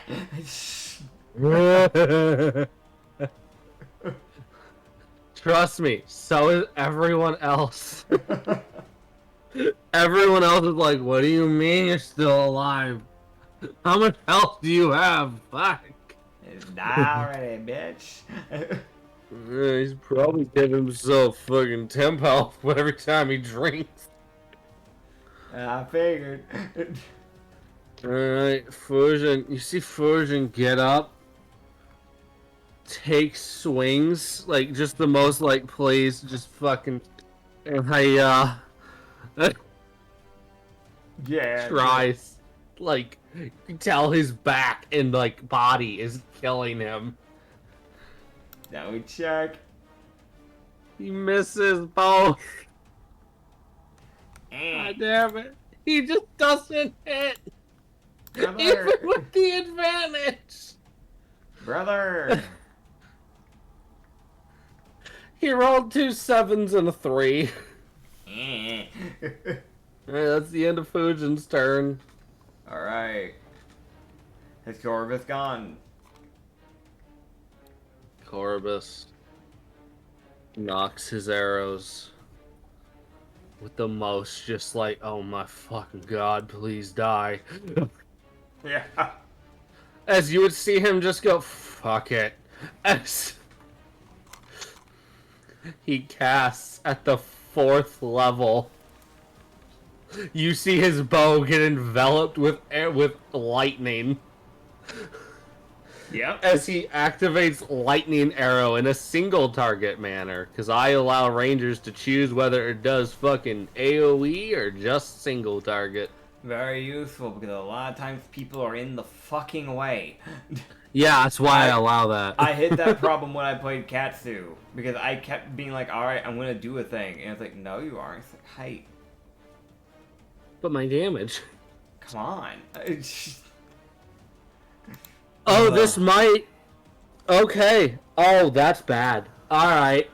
Trust me, so is everyone else. Everyone else is like, what do you mean you're still alive? How much health do you have? Fuck. Die already, bitch. He's probably giving himself fucking temp health every time he drinks. I figured. Alright, Fusion. You see Fusion get up, take swings, like just the most like plays, just fucking, and I Yeah. tries, like you can tell his back and like body is killing him. Now we check. He misses both. Eh. God damn it! He just doesn't hit, Brother. even with the advantage. Brother. He rolled 2 7s and a 3. Eh. Alright, that's the end of Fujin's turn. Alright. His Corvus gone. Corvus knocks his arrows with the most, just like, oh my fucking god, please die. Yeah. As you would see him just go, fuck it. As he casts at the 4th level. You see his bow get enveloped with lightning. Yep. As he activates lightning arrow in a single target manner, because I allow rangers to choose whether it does fucking AoE or just single target. Very useful because a lot of times people are in the fucking way. Yeah, that's why I allow that. I hit that problem when I played Katsu because I kept being like, "All right, I'm gonna do a thing," and it's like, "No, you aren't." It's like, "Hey, But my damage. come on." Oh, this might... Okay. Oh, that's bad. Alright.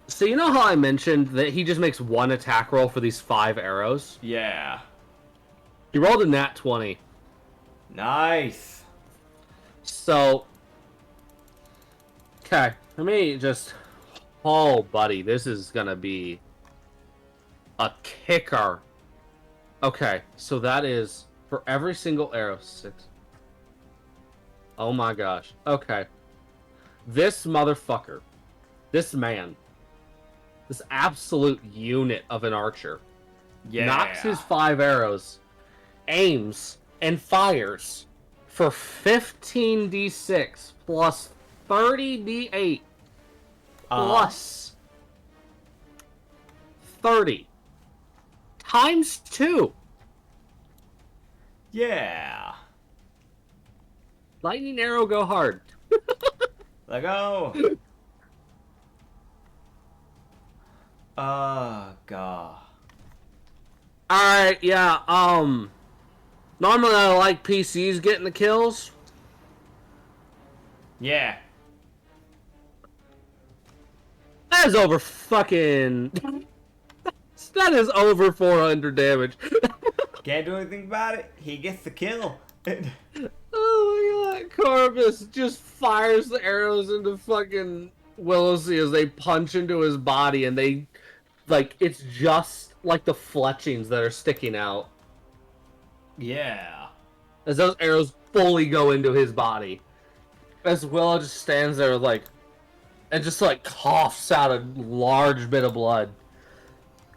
So you know how I mentioned that he just makes one attack roll for these 5 arrows? Yeah. He rolled a nat 20. Nice. So... Okay. Let me just... Oh, buddy. This is gonna be... a kicker. Okay. So that is... For every single arrow... 6... Oh my gosh. Okay. This motherfucker. This man. This absolute unit of an archer. Yeah. Knocks his 5 arrows. Aims. And fires. for 15d6 plus 30d8 plus 30 times 2. Yeah. Lightning arrow go hard. Let go. God. Alright, yeah, normally I like PCs getting the kills. Yeah. That is over fucking... That is over 400 damage. Can't do anything about it. He gets the kill. Oh my god, Corvus just fires the arrows into fucking Wilosi as they punch into his body, and they, like, it's just like the fletchings that are sticking out. Yeah. As those arrows fully go into his body. As Willow just stands there, like, and just, like, coughs out a large bit of blood.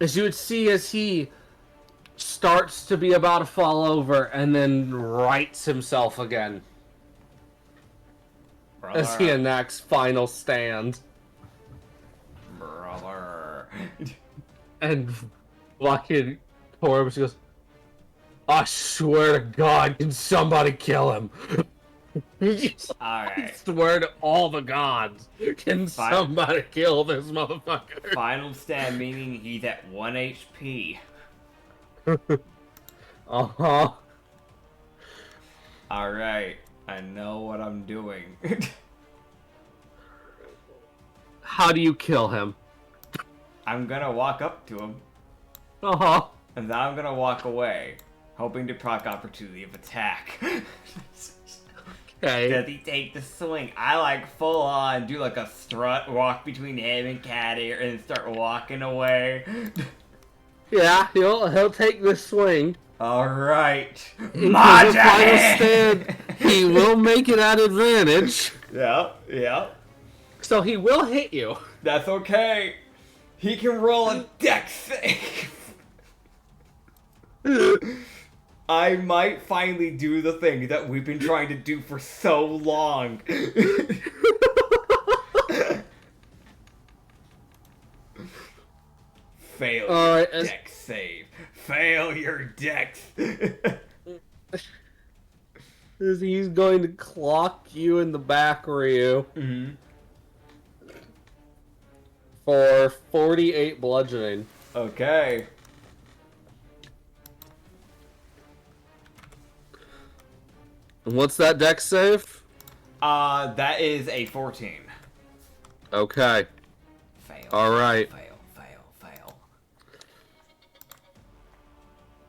As you would see as he starts to be about to fall over and then rights himself again. Brother. As he enacts final stand. Brother. And fucking Corvus goes, I swear to God, can somebody kill him? Alright. I swear to all the gods, can somebody kill this motherfucker? Final stand meaning he's at 1 HP. Uh-huh. Alright. I know what I'm doing. How do you kill him? I'm gonna walk up to him, Uh-huh. and then I'm gonna walk away, hoping to proc opportunity of attack. Okay. Does he take the swing? I like full on do like a strut walk between him and Caddy and start walking away. Yeah, he'll take this swing. Alright. Into Maja the final hand! stand, he will make it at advantage. Yep. So he will hit you. That's okay. He can roll a dex save. I might finally do the thing that we've been trying to do for so long. Fail your dex save. Fail your dex. He's going to clock you in the back, Ryu. Mm-hmm. For 48 bludgeoning. Okay. And what's that dex save? That is a 14. Okay. Fail. Alright. Fail.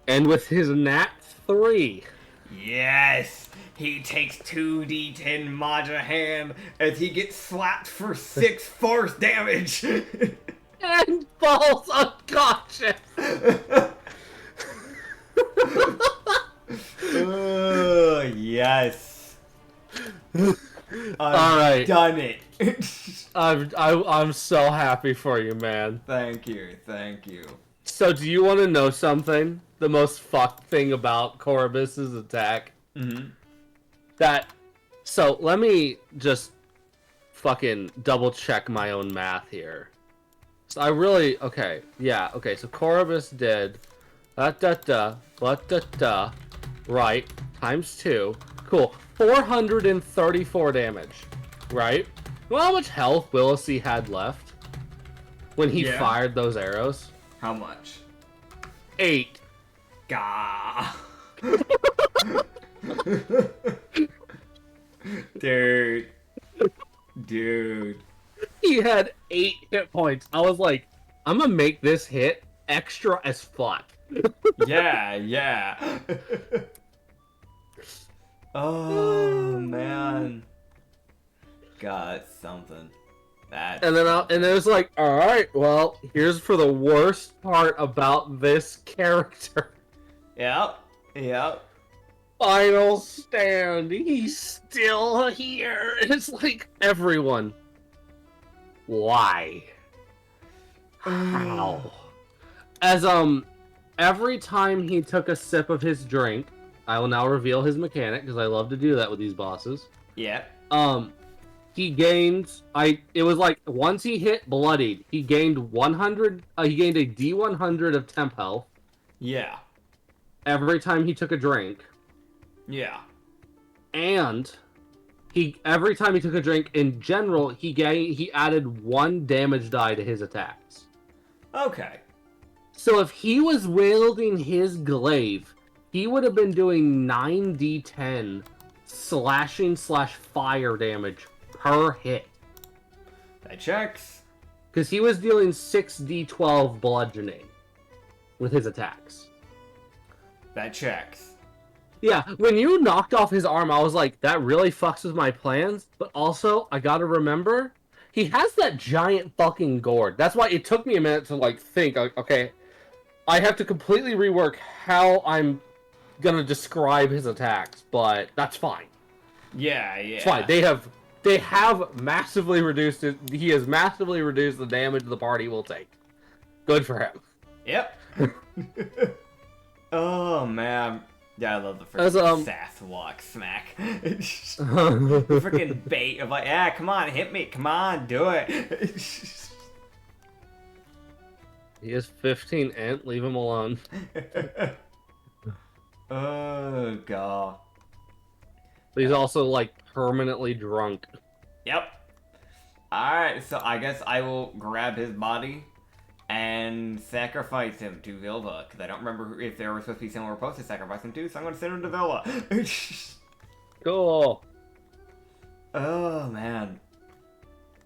And with his nat 3. Yes! He takes 2d10 Maja hand as he gets slapped for 6 force damage! And falls unconscious! Yes! Alright. Done it! I'm so happy for you, man. Thank you. So do you want to know something? The most fucked thing about Corvus's attack? Mm-hmm. So let me just fucking double check my own math here. So okay, so Corvus did right, times 2. Cool. 434 damage, right? You know how much health Wilosi had left when he fired those arrows? How much? 8. Gah! Dude. He had 8 hit points. I was like, I'm gonna make this hit extra as fuck. Yeah. Oh man. God, it's something. And it was like, all right, well, here's for the worst part about this character. Yep. Final stand. He's still here. It's like, everyone. Why? How? As every time he took a sip of his drink, I will now reveal his mechanic because I love to do that with these bosses. Yeah. He gained. It was like once he hit bloodied, he gained 100. He gained a D100 of temp health. Yeah. Every time he took a drink. Yeah. And every time he took a drink, in general, he added 1 damage die to his attacks. Okay. So if he was wielding his glaive, he would have been doing 9d10 slashing/fire damage per hit. That checks. Because he was dealing 6d12 bludgeoning with his attacks. That checks. Yeah, when you knocked off his arm, I was like, that really fucks with my plans. But also, I gotta remember, he has that giant fucking gourd. That's why it took me a minute to, like, think, okay, I have to completely rework how I'm gonna describe his attacks, but that's fine. Yeah. It's fine. They have massively reduced it. He has massively reduced the damage the party will take. Good for him. Yep. Oh, man. Yeah, I love the freaking sass walk smack. The freaking bait of like, yeah, come on, hit me. Come on, do it. He is 15 int. Leave him alone. Oh, God. But he's also, like, permanently drunk. Yep. Alright, so I guess I will grab his body and sacrifice him to Vilva, because I don't remember if there was supposed to be someone we're supposed to sacrifice him to, so I'm going to send him to Vilva. Cool. Oh, man.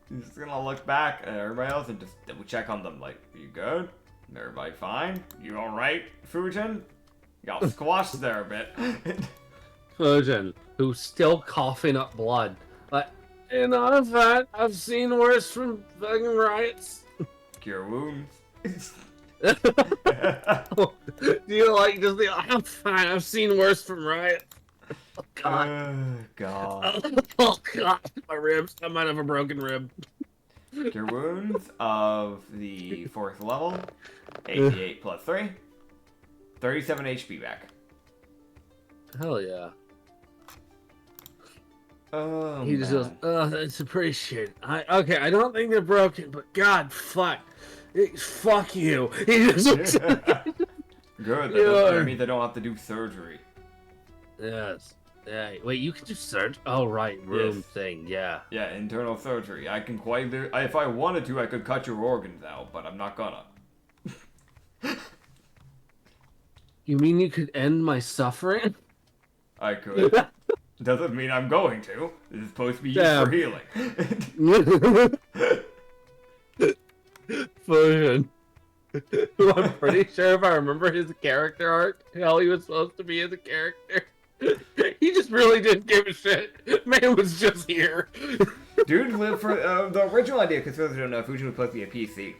I'm just going to look back at everybody else and just double check on them, like, you good? Everybody fine? You alright, Fujin? Got squashed there a bit. Fujin, who's still coughing up blood. But, in all fact, I've seen worse from fucking riots. Cure wounds. Do you like just the, I'm fine, I've seen worse from riots. Oh, God. Oh, God. Oh, God. My ribs. I might have a broken rib. Cure wounds of the 4th level. 88 plus 3. 37 HP back. Hell yeah. Oh, He just goes, oh, that's appreciated. Okay, I don't think they're broken, but God, fuck. Fuck you. He just looks Good, that doesn't mean they don't have to do surgery. Yes. Yeah. Wait, you can do surgery? Oh, right, room Yes. thing, yeah. Yeah, internal surgery. I can quite if I wanted to, I could cut your organs out, but I'm not gonna. You mean you could end my suffering? I could. Doesn't mean I'm going to. This is supposed to be used for healing. Fusion. I'm pretty sure if I remember his character arc, how he was supposed to be as a character. He just really didn't give a shit. Man was just here. Dude lived for the original idea, because for those who don't know, Fujin was supposed to be a PC.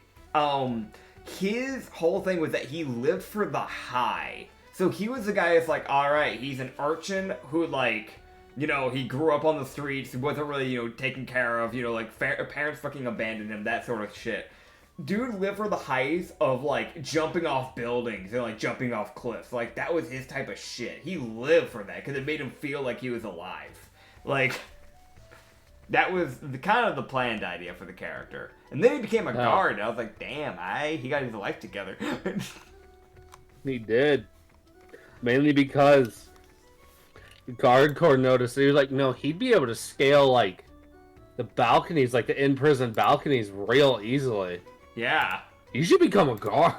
His whole thing was that he lived for the high. So he was the guy that's like, alright, he's an urchin who, like, you know, he grew up on the streets, he wasn't really, you know, taken care of, you know, like, parents fucking abandoned him, that sort of shit. Dude lived for the heights of, like, jumping off buildings and, like, jumping off cliffs. Like, that was his type of shit. He lived for that, because it made him feel like he was alive. Like, that was kind of the planned idea for the character. And then he became a guard, and I was like, damn, he got his life together. He did. Mainly because the guard corps noticed. He was like, no, he'd be able to scale, like, the balconies, like the in-prison balconies real easily. Yeah. You should become a guard.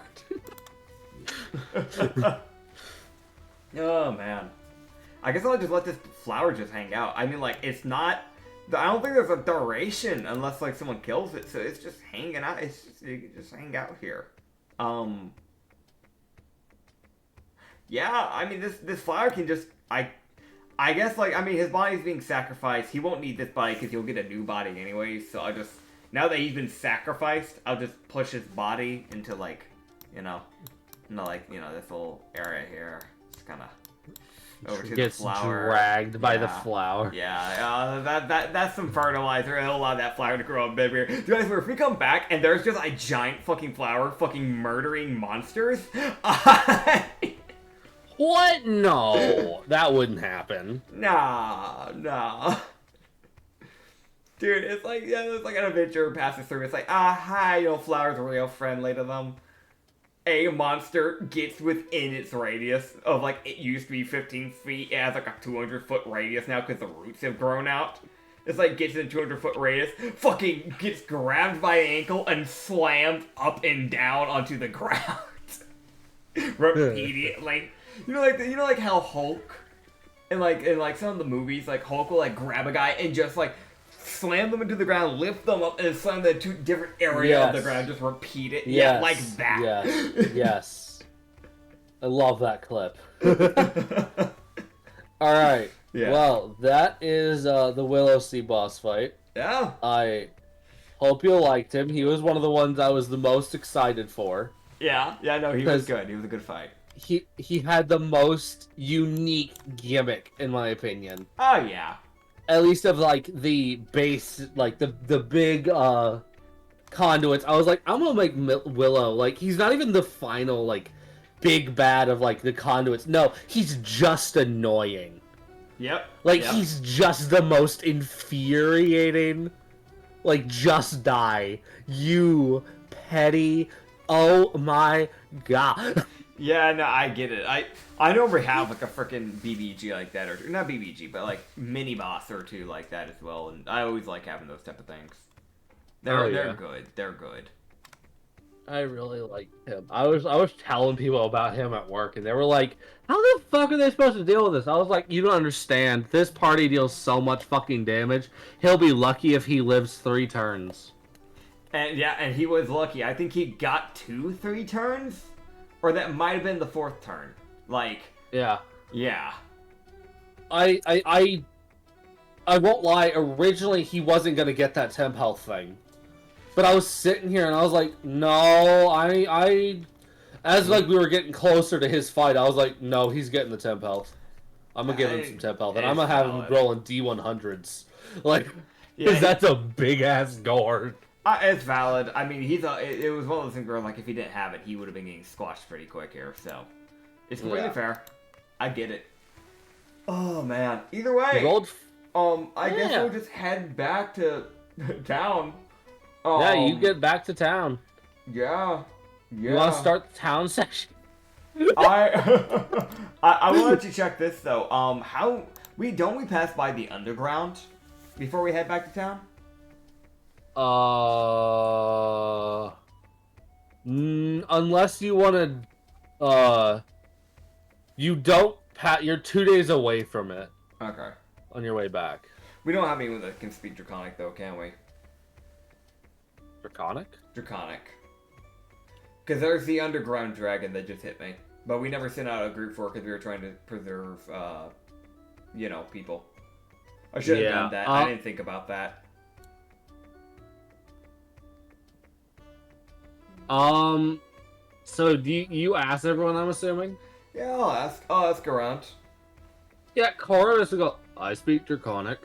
Oh, man. I guess I'll just let this flower just hang out. I mean, like, it's not... I don't think there's a duration unless, like, someone kills it, so it's just hanging out. It's just, you can just hang out here. Yeah, I mean, this flower can just... I guess, like, I mean, his body's being sacrificed. He won't need this body because he'll get a new body anyway, so I'll just... Now that he's been sacrificed, I'll just push his body into, like, you know, like, you know, this little area here. Just kind of over to Gets the flower. dragged by the flower. Yeah, that's some fertilizer. It'll allow that flower to grow up bigger. Do you guys remember if we come back and there's just a giant fucking flower fucking murdering monsters? What? No, that wouldn't happen. Nah. Dude, it's like an adventure passes through. It's like, hi, you know, flowers are real friendly to them. A monster gets within its radius of, like, it used to be 15 feet. It has, like, a 200-foot radius now because the roots have grown out. It's like, gets in a 200-foot radius, fucking gets grabbed by an ankle and slammed up and down onto the ground. Repeatedly. You know, like how Hulk, in some of the movies, like, Hulk will, like, grab a guy and just, like, slam them into the ground, lift them up, and slam them into different areas of the ground. Just repeat it. Yes. Yeah, like that. Yes. I love that clip. Alright. Yeah. Well, that is the Wilosi boss fight. Yeah. I hope you liked him. He was one of the ones I was the most excited for. Yeah, no, he was good. He was a good fight. He had the most unique gimmick, in my opinion. Oh, yeah. At least of, like, the base, like, the big, conduits. I was like, I'm gonna make Willow, like, he's not even the final, like, big bad of, like, the conduits. No, he's just annoying. Yep. Like, he's just the most infuriating. Like, just die. You petty. Oh my god. Yeah, no, I get it. I normally have, like, a freaking BBG like that, or not BBG, but, like, mini boss or two like that as well, and I always like having those type of things. They're good. They're good. I really like him. I was telling people about him at work, and they were like, how the fuck are they supposed to deal with this? I was like, you don't understand. This party deals so much fucking damage. He'll be lucky if he lives 3 turns. And, yeah, and he was lucky. I think he got 3 turns? Or that might have been the 4th turn. Like... Yeah. Yeah. I won't lie, originally he wasn't gonna get that temp health thing. But I was sitting here and I was like, no, as like we were getting closer to his fight, I was like, no, he's getting the temp health. I'm gonna give him some temp health, and I'm gonna have him rolling D100s. Like, because that's a big ass guard. It's valid. I mean, it was one of those things where, like, if he didn't have it, he would have been getting squashed pretty quick here, so... It's completely fair. I get it. Oh, man. Either way, I guess we'll just head back to town. Yeah, you get back to town. Yeah. You want to start the town section? I will let you check this, though. Don't we pass by the underground before we head back to town? Unless you want to, you don't you're 2 days away from it. Okay. On your way back. We don't have anyone that can speak Draconic, though, can we? Draconic? Draconic. Because there's the underground dragon that just hit me. But we never sent out a group for it because we were trying to preserve, people. I should have done that. I didn't think about that. So do you ask everyone, I'm assuming? Yeah, I'll ask around. Yeah, Cora is to go, I speak Draconic.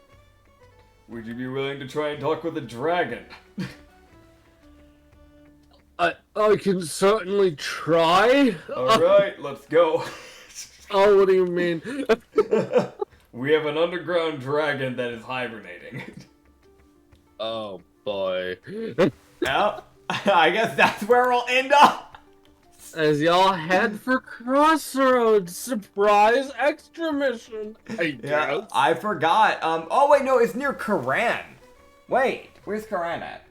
Would you be willing to try and talk with a dragon? I can certainly try. Alright, let's go. Oh, what do you mean? We have an underground dragon that is hibernating. Oh, boy. Yeah, I guess that's where we'll end up. As y'all head for Crossroads, surprise extra mission. Yeah, I forgot. Oh wait, no, it's near Karan. Wait, where's Karan at?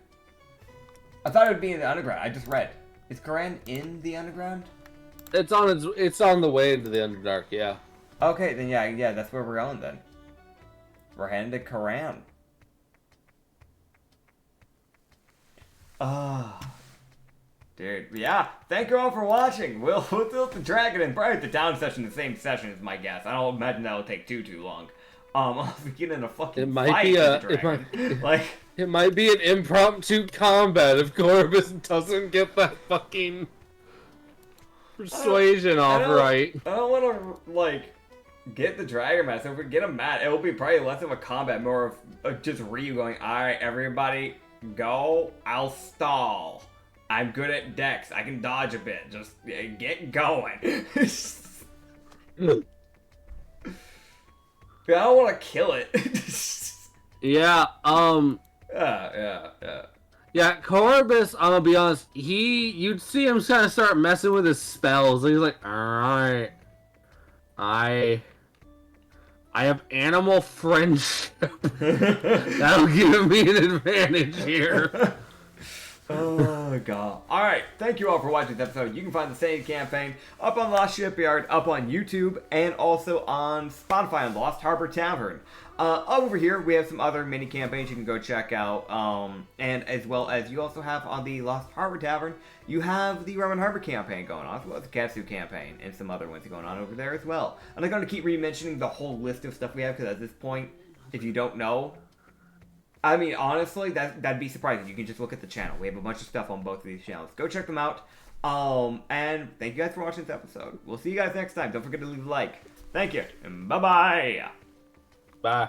I thought it would be in the underground. I just read. Is Karan in the underground? It's on the way into the Underdark, yeah. Okay, then yeah, that's where we're going then. We're heading to Karan. Dude, yeah. Thank you all for watching. We'll tilt the dragon and probably the down session the same session is my guess. I don't imagine that'll take too long. I'll be getting in a fucking fight with the dragon. It might be an impromptu combat if Corbus doesn't get that fucking persuasion off right. I don't want to get the dragon mad. So if we get him mad, it will be probably less of a combat, more of just Ryu going, alright, everybody, go, I'll stall. I'm good at dex. I can dodge a bit. Just get going. Yeah, I don't want to kill it. Yeah, Yeah. yeah, Corbus, I'm gonna be honest, you'd see him kind of start messing with his spells, and he's like, alright, I have animal friendship. That'll give me an advantage here. Oh god. Alright, thank you all for watching this episode. You can find the Sanity Campaign up on Lost Shipyard, up on YouTube, and also on Spotify on Lost Harbor Tavern. Over here, we have some other mini campaigns you can go check out, and as well as you also have on the Lost Harbor Tavern, you have the Roman Harbor campaign going on, as well as the Katsu campaign, and some other ones going on over there as well. And I'm going to keep re-mentioning the whole list of stuff we have, because at this point, if you don't know, I mean, honestly, that'd be surprising. You can just look at the channel. We have a bunch of stuff on both of these channels. Go check them out. And thank you guys for watching this episode. We'll see you guys next time. Don't forget to leave a like. Thank you, and bye-bye. Bye.